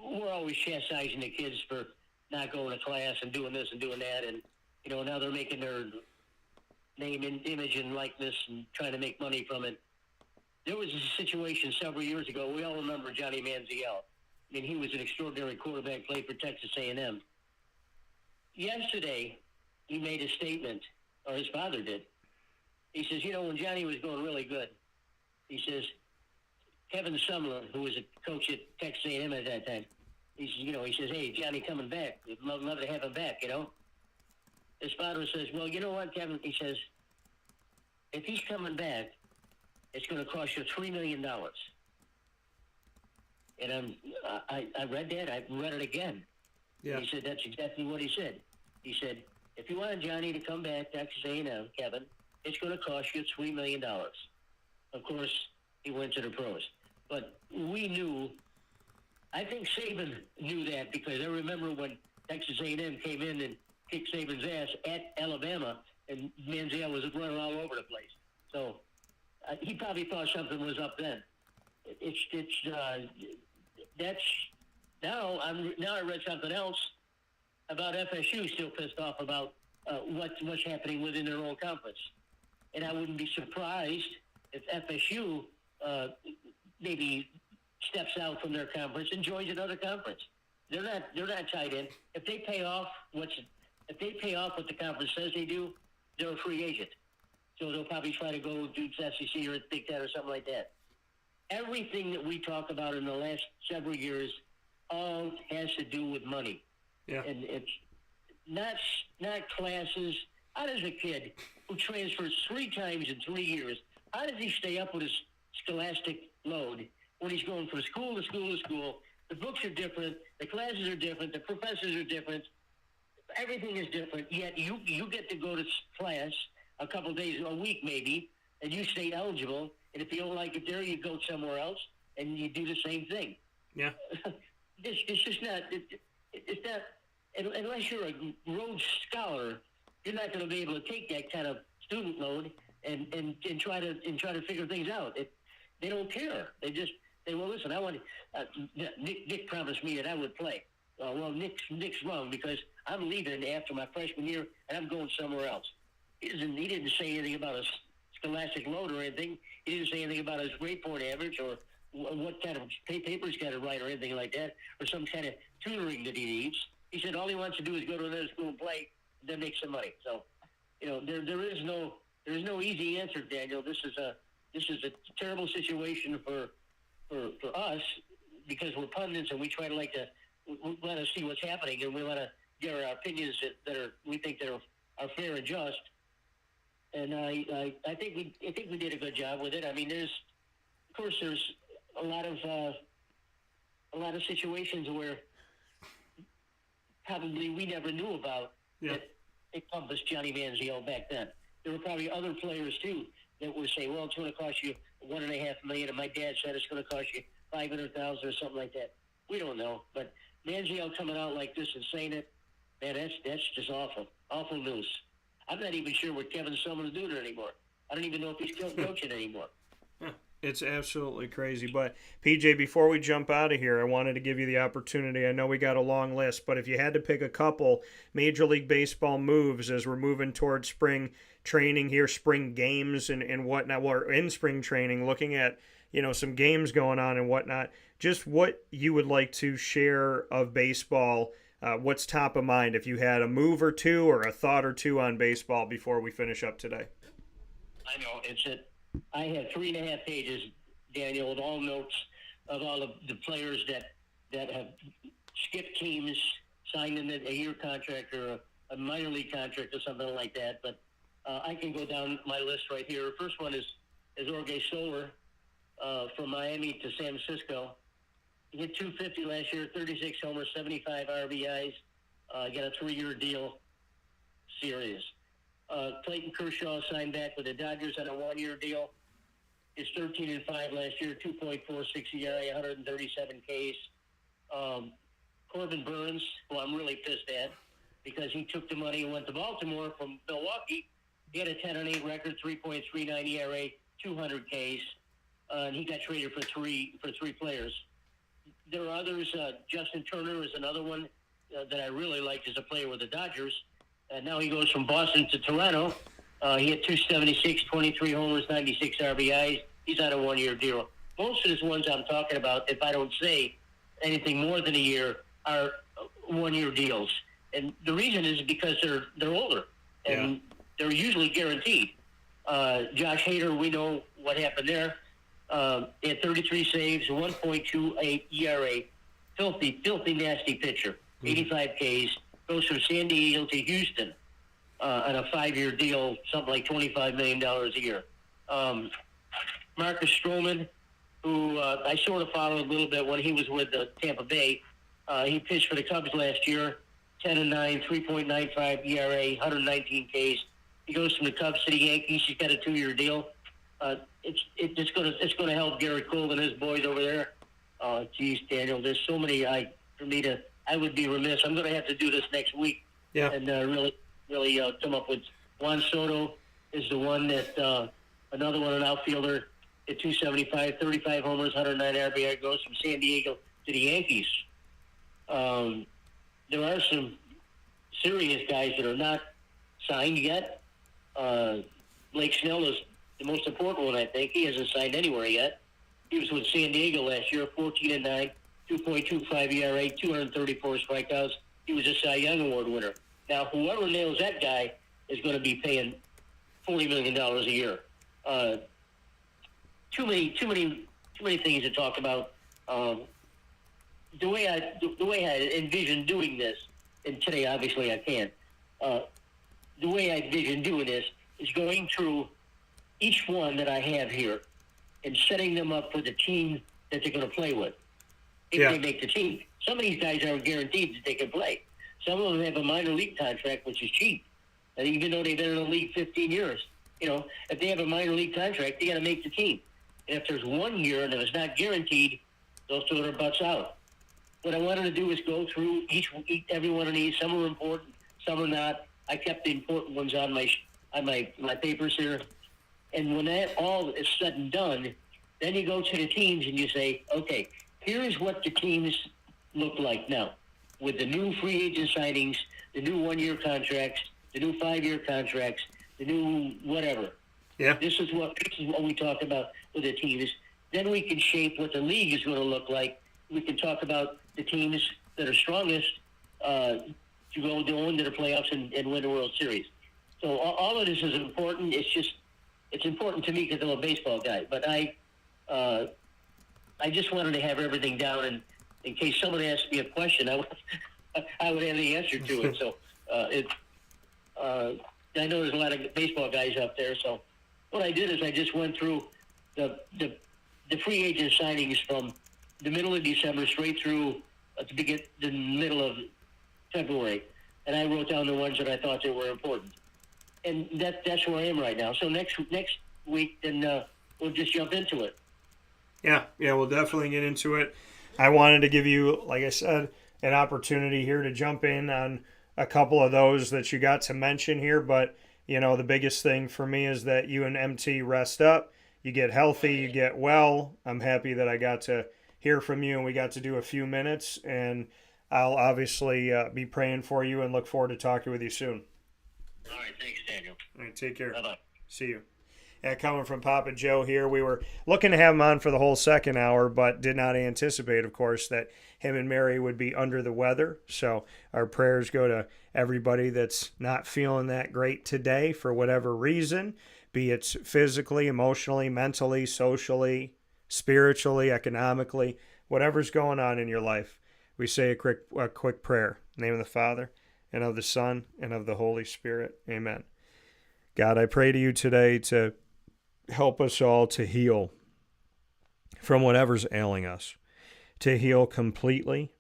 we're always chastising the kids for not going to class and doing this and doing that, and you know now they're making their name and image and likeness and trying to make money from it. There was a situation several years ago. We all remember Johnny Manziel. I mean, he was an extraordinary quarterback, played for Texas A&M. Yesterday, he made a statement, or his father did. He says, you know, when Johnny was going really good, he says, Kevin Sumlin, who was a coach at Texas A&M at that time, he says, hey, Johnny coming back. We'd love to have him back, you know. His father says, well, you know what, Kevin? He says, if he's coming back, it's going to cost you $3 million. And I read that. I read it again. Yeah. He said that's exactly what he said. He said, if you want Johnny to come back, Texas A&M, Kevin, it's going to cost you $3 million. Of course, he went to the pros. But we knew, I think Saban knew that because I remember when Texas A&M came in and kicked Saban's ass at Alabama, and Manziel was running all over the place. So he probably thought something was up then. That's now I read something else about FSU still pissed off about what's happening within their own conference. And I wouldn't be surprised if FSU maybe steps out from their conference and joins another conference. They're not tied in. If they pay off what the conference says they do, they're a free agent. So they'll probably try to go do SEC or Big Ten or something like that. Everything that we talk about in the last several years all has to do with money. Yeah. And it's not classes. How does a kid who transfers 3 times in 3 years, how does he stay up with his scholastic load when he's going from school to school to school? The books are different. The classes are different. The professors are different. Everything is different. Yet you get to go to class a couple of days, a week maybe, and you stay eligible. And if you don't like it there, you go somewhere else and you do the same thing. Yeah. It's just not. It's not. Unless you're a Rhodes Scholar, you're not going to be able to take that kind of student load and try to figure things out. They don't care. They just say, well, listen, I want Nick promised me that I would play. Well, Nick's wrong because I'm leaving after my freshman year and I'm going somewhere else. He didn't say anything about a scholastic load or anything. He didn't say anything about his grade point average or what kind of papers he's got to write or anything like that, or some kind of tutoring that he needs. He said all he wants to do is go to another school and play, and then make some money. So, you know, there is no easy answer, Daniel. This is a terrible situation for us because we're pundits and we try to we want to see what's happening and we want to give our opinions that we think are fair and just. And I think we did a good job with it. I mean, there's a lot of situations where probably we never knew about that encompassed Johnny Manziel back then. There were probably other players too that would say, "Well, it's going to cost you $1.5 million," and my dad said it's going to cost you $500,000 or something like that. We don't know, but Manziel coming out like this and saying it, man, that's just awful news. I'm not even sure what Kevin Summer's doing anymore. I don't even know if he's still coaching anymore. It's absolutely crazy. But, PJ, before we jump out of here, I wanted to give you the opportunity. I know we got a long list, but if you had to pick a couple Major League Baseball moves as we're moving towards spring training here, spring games and whatnot, or in spring training, looking at, some games going on and whatnot, just what you would like to share of baseball, what's top of mind if you had a move or two or a thought or two on baseball before we finish up today. I know, I had 3.5 pages, Daniel, with all notes of all of the players that have skipped teams, signed in a year contract or a minor league contract or something like that. But I can go down my list right here. First one is Jorge Soler from Miami to San Francisco. He hit 250 last year, 36 homers, 75 RBIs. Got a 3-year deal. Serious. Clayton Kershaw signed back with the Dodgers on a 1-year deal. He's 13-5 last year, 2.46 ERA, 137 Ks. Corbin Burns, who I'm really pissed at because he took the money and went to Baltimore from Milwaukee. He had a 10-8 record, 3.39 ERA, 200 Ks, and he got traded for three players. There are others. Justin Turner is another one that I really like as a player with the Dodgers. And now he goes from Boston to Toronto. He had 276, 23 homers, 96 RBIs. He's on a 1-year deal. Most of his ones I'm talking about, if I don't say anything more than a year, are 1-year deals. And the reason is because they're older and they're usually guaranteed. Josh Hader, we know what happened there. He had 33 saves, 1.28 ERA. Filthy, nasty pitcher. 85 Ks. Goes from San Diego to Houston on a 5-year deal, something like $25 million a year. Marcus Stroman, who I sort of followed a little bit when he was with Tampa Bay. He pitched for the Cubs last year, 10-9, 3.95 ERA, 119 Ks. He goes from the Cubs to the Yankees. He's got a 2-year deal. It's going to help Garrett Cole and his boys over there. Geez, Daniel, there's so many. I would be remiss. I'm going to have to do this next week. Yeah. And really come up with Juan Soto is the one that another one, an outfielder at 275, 35 homers, 109 RBI, goes from San Diego to the Yankees. There are some serious guys that are not signed yet. Blake Snell is the most important one, I think. He hasn't signed anywhere yet. He was with San Diego last year, 14-9. 2.25 ERA, 234 strikeouts. He was a Cy Young Award winner. Now, whoever nails that guy is going to be paying $40 million a year. Too many things to talk about. The way I envision doing this, and today obviously I can't. The way I envision doing this is going through each one that I have here and setting them up for the team that they're going to play with. If they make the team. Some of these guys aren't guaranteed that they can play. Some of them have a minor league contract, which is cheap. And even though they've been in the league 15 years, if they have a minor league contract, they got to make the team. And if there's 1 year and if it's not guaranteed, they'll throw their butts out. What I wanted to do is go through every one of these. Some are important, some are not. I kept the important ones on my papers here. And when that all is said and done, then you go to the teams and you say, okay, here's what the teams look like now with the new free agent signings, the new 1-year contracts, the new 5-year contracts, the new whatever. Yeah. This is what we talk about with the teams. Then we can shape what the league is going to look like. We can talk about the teams that are strongest to go into the playoffs and win the World Series. So all of this is important. It's important to me because I'm a baseball guy. But I just wanted to have everything down, and in case someone asked me a question, I would have the answer to it. So I know there's a lot of baseball guys out there. So what I did is I just went through the free agent signings from the middle of December straight through the middle of February, and I wrote down the ones that I thought that were important. And that's where I am right now. So next week, then we'll just jump into it. Yeah, we'll definitely get into it. I wanted to give you, like I said, an opportunity here to jump in on a couple of those that you got to mention here. But, you know, the biggest thing for me is that you and MT rest up. You get healthy, you get well. I'm happy that I got to hear from you and we got to do a few minutes. And I'll obviously be praying for you and look forward to talking with you soon. All right, thanks, Daniel. All right, take care. Bye-bye. See you. Coming from Papa Joe here, we were looking to have him on for the whole second hour, but did not anticipate, of course, that him and Mary would be under the weather. So our prayers go to everybody that's not feeling that great today for whatever reason, be it physically, emotionally, mentally, socially, spiritually, economically, whatever's going on in your life. We say a quick prayer. In the name of the Father, and of the Son, and of the Holy Spirit. Amen. God, I pray to you today to help us all to heal from whatever's ailing us, to heal completely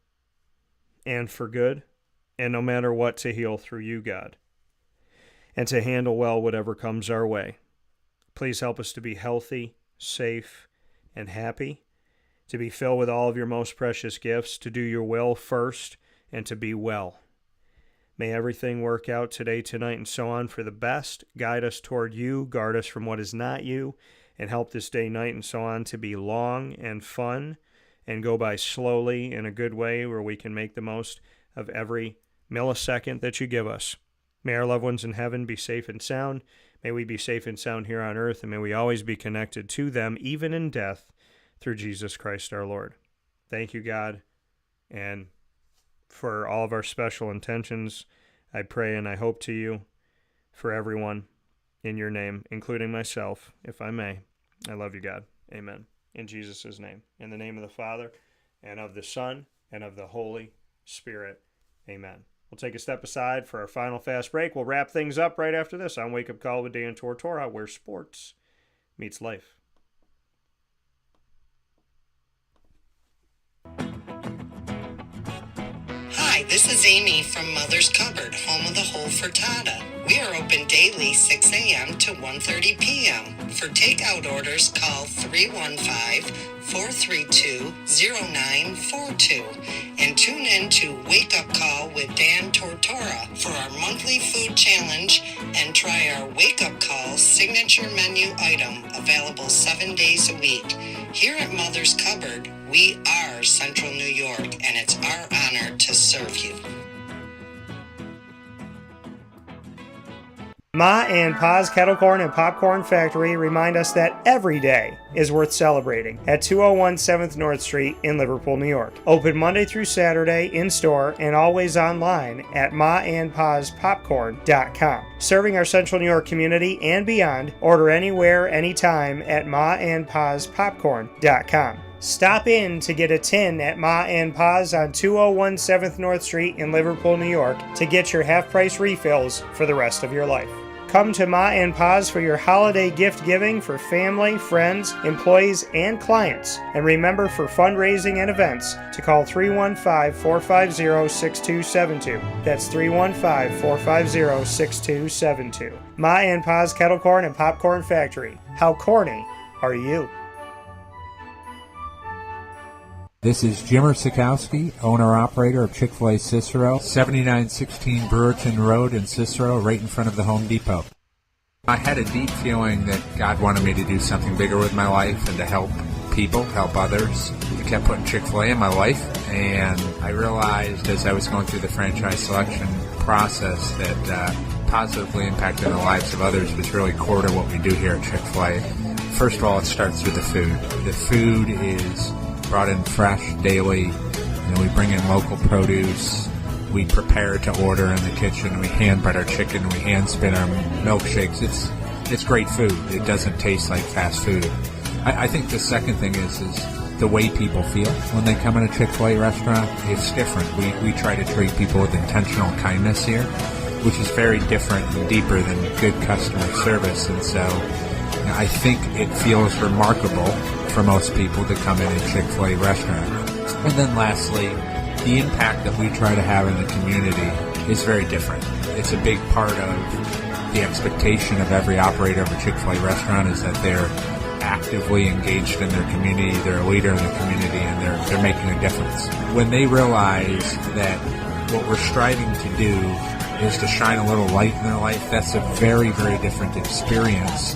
and for good, and no matter what, to heal through you, God, and to handle well whatever comes our way. Please help us to be healthy, safe, and happy, to be filled with all of your most precious gifts, to do your will first, and to be well. May everything work out today, tonight, and so on for the best. Guide us toward you, guard us from what is not you, and help this day, night, and so on to be long and fun and go by slowly in a good way where we can make the most of every millisecond that you give us. May our loved ones in heaven be safe and sound. May we be safe and sound here on earth, and may we always be connected to them, even in death, through Jesus Christ our Lord. Thank you, God, and for all of our special intentions, I pray and I hope to you for everyone in your name, including myself, if I may. I love you, God. Amen. In Jesus' name. In the name of the Father, and of the Son, and of the Holy Spirit. Amen. We'll take a step aside for our final fast break. We'll wrap things up right after this on Wake Up Call with Dan Tortora, where sports meets life. Hi, this is Amy from Mother's Cupboard, home of the whole frittata. We are open daily 6 a.m. to 1:30 p.m. For takeout orders, call 315-432-0942 and tune in to Wake Up Call with Dan Tortora for our monthly food challenge and try our Wake Up Call signature menu item available 7 days a week. Here at Mother's Cupboard, we are Central New York, and it's our honor to serve you. Ma and Pa's Kettle Corn and Popcorn Factory remind us that every day is worth celebrating at 201 7th North Street in Liverpool, New York. Open Monday through Saturday in-store and always online at maandpaspopcorn.com. Serving our Central New York community and beyond, order anywhere, anytime at maandpaspopcorn.com. Stop in to get a tin at Ma and Pa's on 201 7th North Street in Liverpool, New York to get your half-price refills for the rest of your life. Come to Ma and Pa's for your holiday gift giving for family, friends, employees, and clients. And remember, for fundraising and events, to call 315-450-6272. That's 315-450-6272. Ma and Pa's Kettle Corn and Popcorn Factory. How corny are you? This is Jimmer Sikowski, owner-operator of Chick-fil-A Cicero, 7916 Brewerton Road in Cicero, right in front of the Home Depot. I had a deep feeling that God wanted me to do something bigger with my life and to help people, help others. I kept putting Chick-fil-A in my life, and I realized as I was going through the franchise selection process that positively impacting the lives of others was really core to what we do here at Chick-fil-A. First of all, it starts with the food. The food is brought in fresh daily. We bring in local produce. We prepare to order in the kitchen. We hand bread our chicken. We hand spin our milkshakes. It's great food. It doesn't taste like fast food. I think the second thing is the way people feel when they come in a Chick-fil-A restaurant. It's different. We try to treat people with intentional kindness here, which is very different and deeper than good customer service. And so I think it feels remarkable for most people to come in a Chick-fil-A restaurant. And then lastly, the impact that we try to have in the community is very different. It's a big part of the expectation of every operator of a Chick-fil-A restaurant is that they're actively engaged in their community, they're a leader in the community, and they're making a difference. When they realize that what we're striving to do is to shine a little light in their life, that's a very, very different experience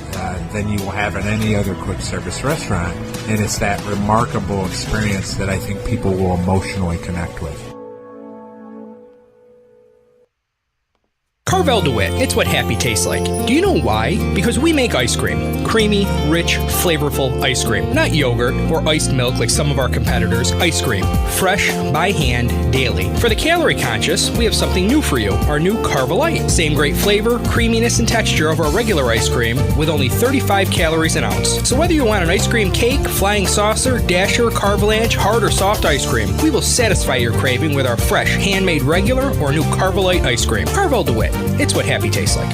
than you will have in any other quick service restaurant. And it's that remarkable experience that I think people will emotionally connect with. Carvel DeWitt, it's what happy tastes like. Do you know why? Because we make ice cream. Creamy, rich, flavorful ice cream. Not yogurt or iced milk like some of our competitors. Ice cream. Fresh, by hand, daily. For the calorie conscious, we have something new for you. Our new Carvelite. Same great flavor, creaminess, and texture of our regular ice cream with only 35 calories an ounce. So whether you want an ice cream cake, flying saucer, dasher, carvalanche, hard or soft ice cream, we will satisfy your craving with our fresh, handmade regular or new Carvelite ice cream. Carvel DeWitt. It's what happy tastes like.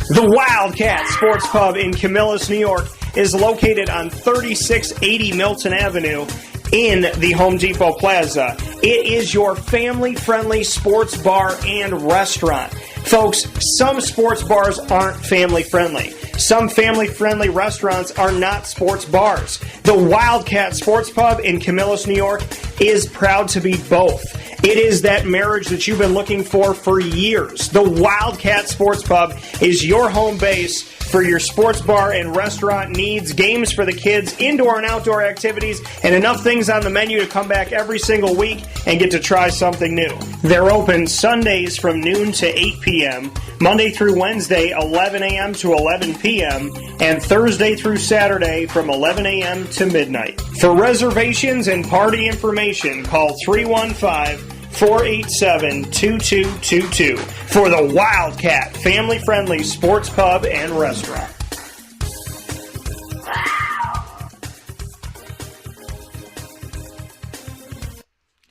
The Wildcat Sports Pub in Camillus, New York is located on 3680 Milton Avenue in the Home Depot Plaza. It is your family-friendly sports bar and restaurant. Folks, some sports bars aren't family-friendly. Some family-friendly restaurants are not sports bars. The Wildcat Sports Pub in Camillus, New York is proud to be both. It is that marriage that you've been looking for years. The Wildcat Sports Pub is your home base for your sports bar and restaurant needs, games for the kids, indoor and outdoor activities, and enough things on the menu to come back every single week and get to try something new. They're open Sundays from noon to 8 p.m., Monday through Wednesday, 11 a.m. to 11 p.m., and Thursday through Saturday from 11 a.m. to midnight. For reservations and party information, call 315-487-2222 for the Wildcat family-friendly sports pub and restaurant.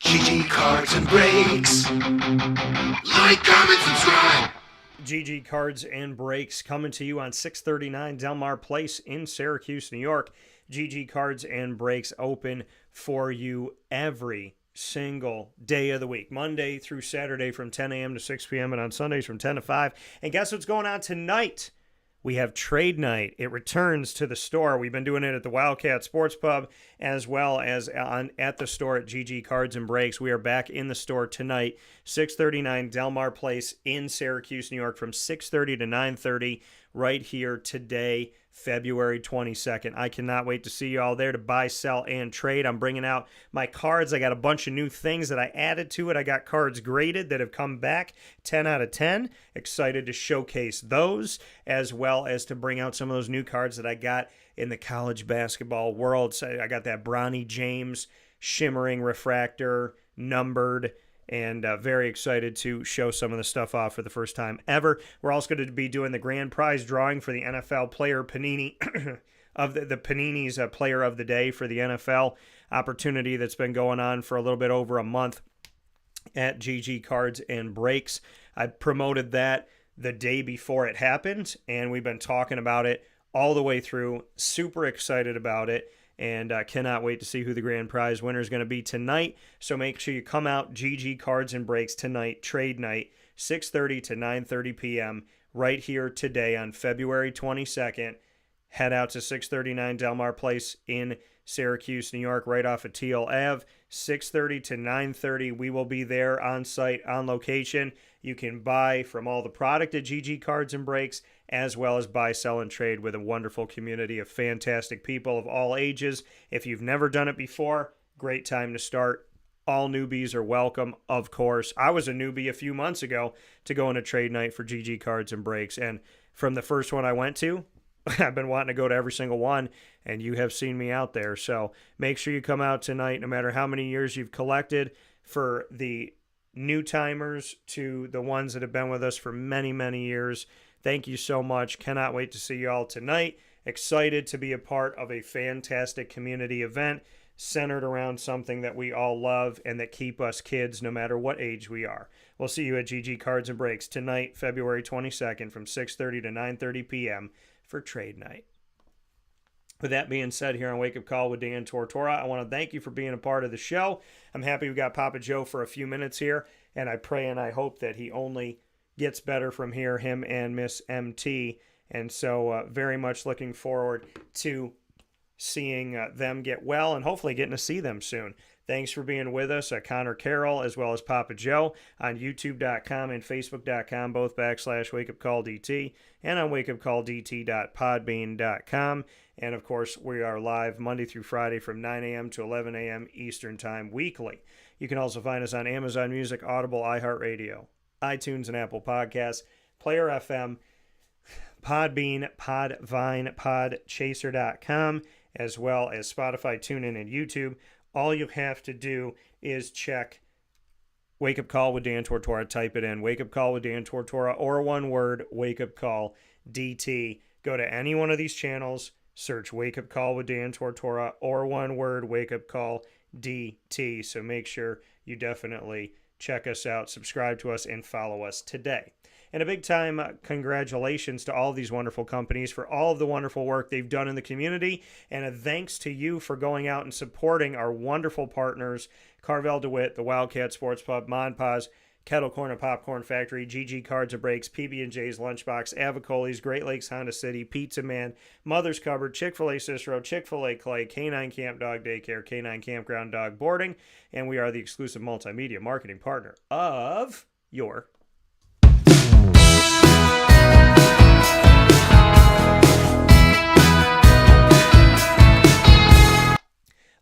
GG Cards and Breaks. Like, comment, subscribe. GG Cards and Breaks coming to you on 639 Delmar Place in Syracuse, New York. GG Cards and Breaks open for you every single day of the week, Monday through Saturday from 10 a.m. to 6 p.m. and on Sundays from 10 to 5. And guess what's going on tonight? We have trade night. It returns to the store. We've been doing it at the Wildcat Sports Pub as well as at the store at GG Cards and Breaks. We are back in the store tonight, 639 Delmar Place in Syracuse, New York, from 6:30 to 9:30 right here today, February 22nd. I cannot wait to see you all there to buy, sell, and trade. I'm bringing out my cards. I got a bunch of new things that I added to it. I got cards graded that have come back 10 out of 10. Excited to showcase those as well as to bring out some of those new cards that I got in the college basketball world. So I got that Bronny James shimmering refractor, numbered, and very excited to show some of the stuff off for the first time ever. We're also going to be doing the grand prize drawing for the NFL player Panini of the Panini's player of the day for the NFL opportunity that's been going on for a little bit over a month at GG Cards and Breaks. I promoted that the day before it happened, and we've been talking about it all the way through. Super excited about it. And cannot wait to see who the grand prize winner is going to be tonight. So make sure you come out, GG Cards and Breaks tonight, trade night, 6:30 to 9:30 p.m. right here today on February 22nd. Head out to 639 Delmar Place in Syracuse, New York, right off of Teal Ave. 6:30 to 9:30. We will be there on site, on location. You can buy from all the product at GG Cards and Breaks, as well as buy, sell, and trade with a wonderful community of fantastic people of all ages. If you've never done it before, great time to start. All newbies are welcome, of course. I was a newbie a few months ago to go on a trade night for GG Cards and Breaks, and from the first one I went to, I've been wanting to go to every single one, and you have seen me out there. So make sure you come out tonight, no matter how many years you've collected, for the new timers to the ones that have been with us for many, many years. Thank you so much. Cannot wait to see you all tonight. Excited to be a part of a fantastic community event centered around something that we all love and that keep us kids no matter what age we are. We'll see you at GG Cards and Breaks tonight, February 22nd from 6:30 to 9:30 p.m. for trade night. With that being said, here on Wake Up Call with Dan Tortora, I want to thank you for being a part of the show. I'm happy we got Papa Joe for a few minutes here, and I pray and I hope that he only gets better from here, him and Miss MT, And so very much looking forward to seeing them get well and hopefully getting to see them soon. Thanks for being with us at Connor Carroll as well as Papa Joe on youtube.com and facebook.com, both /wakeupcalldt, and on wakeupcalldt.podbean.com. And of course, we are live Monday through Friday from 9 a.m. to 11 a.m. Eastern Time weekly. You can also find us on Amazon Music, Audible, iHeartRadio, iTunes, and Apple Podcasts, Player FM, Podbean, Podvine, Podchaser.com, as well as Spotify, TuneIn, and YouTube. All you have to do is check Wake Up Call with Dan Tortora. Type it in, Wake Up Call with Dan Tortora, or one word, Wake Up Call DT. Go to any one of these channels, search Wake Up Call with Dan Tortora, or one word, Wake Up Call DT. So make sure you definitely check us out, subscribe to us, and follow us today. And a big time congratulations to all of these wonderful companies for all of the wonderful work they've done in the community. And a thanks to you for going out and supporting our wonderful partners, Carvel DeWitt, the Wildcat Sports Pub, Mon Paz, Kettle Corn and Popcorn Factory, GG Cards and Breaks, PB&J's Lunchbox, Avicoli's, Great Lakes Honda City, Pizza Man, Mother's Cupboard, Chick-fil-A Cicero, Chick-fil-A Clay, Canine Camp Dog Daycare, Canine Campground Dog Boarding, and we are the exclusive multimedia marketing partner of your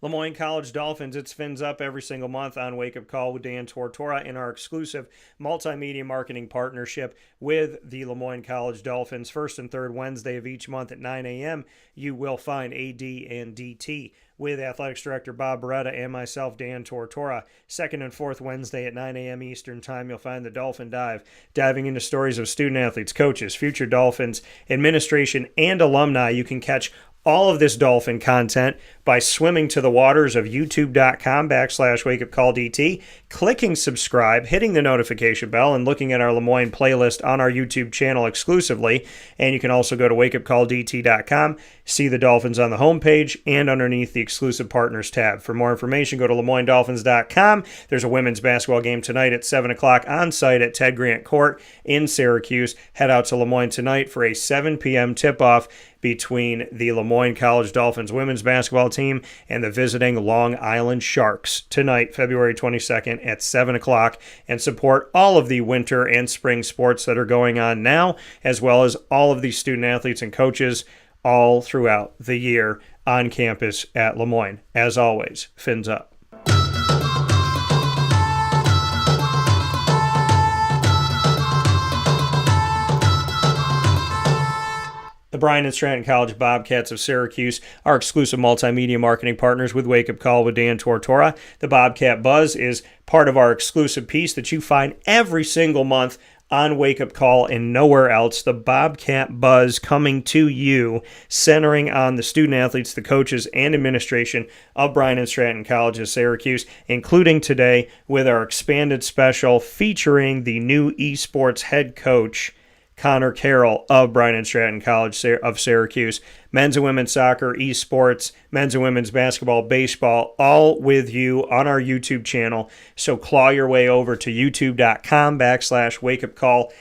Lemoyne College Dolphins. It's Fins Up every single month on Wake Up Call with Dan Tortora in our exclusive multimedia marketing partnership with the Lemoyne College Dolphins. First and third Wednesday of each month at 9 a.m., you will find AD and DT with Athletics Director Bob Beretta and myself, Dan Tortora. Second and fourth Wednesday at 9 a.m. Eastern Time, you'll find the Dolphin Dive, diving into stories of student-athletes, coaches, future Dolphins, administration, and alumni. You can catch all of this Dolphin content by swimming to the waters of youtube.com/wakeupcalldt, clicking subscribe, hitting the notification bell, and looking at our Lemoyne playlist on our YouTube channel exclusively. And you can also go to wakeupcalldt.com, see the Dolphins on the homepage and underneath the exclusive partners tab. For more information, go to LeMoyneDolphins.com. There's a women's basketball game tonight at 7 o'clock on site at Ted Grant Court in Syracuse. Head out to Lemoyne tonight for a 7 p.m. tip-off between the Lemoyne College Dolphins women's basketball team and the visiting Long Island Sharks tonight, February 22nd at 7 o'clock, and support all of the winter and spring sports that are going on now, as well as all of the student athletes and coaches all throughout the year on campus at Lemoyne. As always, Fins Up. The Bryant Stratton College Bobcats of Syracuse are exclusive multimedia marketing partners with Wake Up Call with Dan Tortora. The Bobcat Buzz is part of our exclusive piece that you find every single month on Wake Up Call and nowhere else. The Bobcat Buzz coming to you, centering on the student athletes, the coaches, and administration of Bryant Stratton College of Syracuse, including today with our expanded special featuring the new Esports head coach, Connor Carroll of Bryant Stratton College of Syracuse. Men's and women's soccer, esports, men's and women's basketball, baseball, all with you on our YouTube channel. So claw your way over to youtube.com/wakeupcalldt.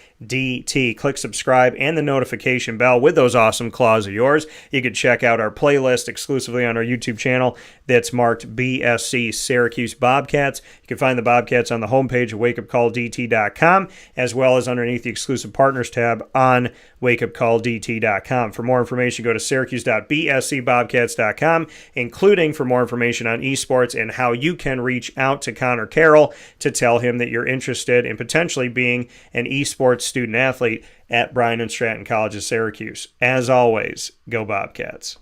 Click subscribe and the notification bell with those awesome claws of yours. You can check out our playlist exclusively on our YouTube channel that's marked BSC Syracuse Bobcats. You can find the Bobcats on the homepage of wakeupcalldt.com, as well as underneath the exclusive partners tab on wakeupcalldt.com. For more information, go to syracuse.bscbobcats.com, including for more information on esports and how you can reach out to Connor Carroll to tell him that you're interested in potentially being an esports student athlete at Bryant Stratton College of Syracuse. As always, go Bobcats.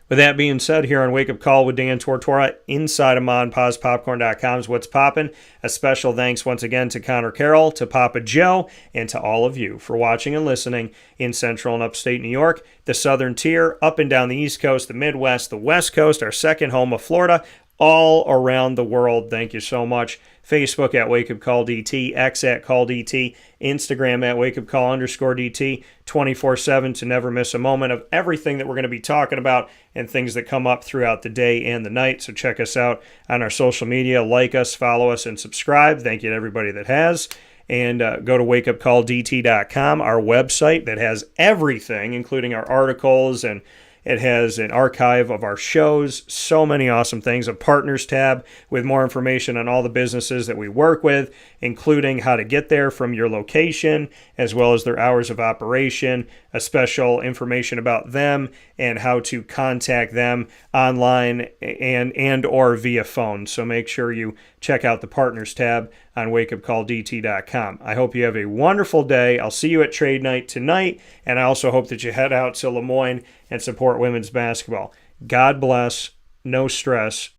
With that being said, here on Wake Up Call with Dan Tortora, inside of MonPazPopcorn.com's What's Poppin', a special thanks once again to Connor Carroll, to Papa Joe, and to all of you for watching and listening in Central and Upstate New York, the Southern Tier, up and down the East Coast, the Midwest, the West Coast, our second home of Florida, all around the world. Thank you so much. Facebook at Wake Up Call DT, X at Call DT, Instagram at Wake Up Call _DT, 24/7 to never miss a moment of everything that we're going to be talking about and things that come up throughout the day and the night. So check us out on our social media. Like us, follow us, and subscribe. Thank you to everybody that has. and go to wakeupcalldt.com, our website that has everything, including our articles, and it has an archive of our shows, so many awesome things, a partners tab with more information on all the businesses that we work with, including how to get there from your location, as well as their hours of operation, a special information about them, and how to contact them online and or via phone. So make sure you check out the partners tab on wakeupcalldt.com. I hope you have a wonderful day. I'll see you at trade night tonight, and I also hope that you head out to Lemoyne and support women's basketball. God bless. No stress.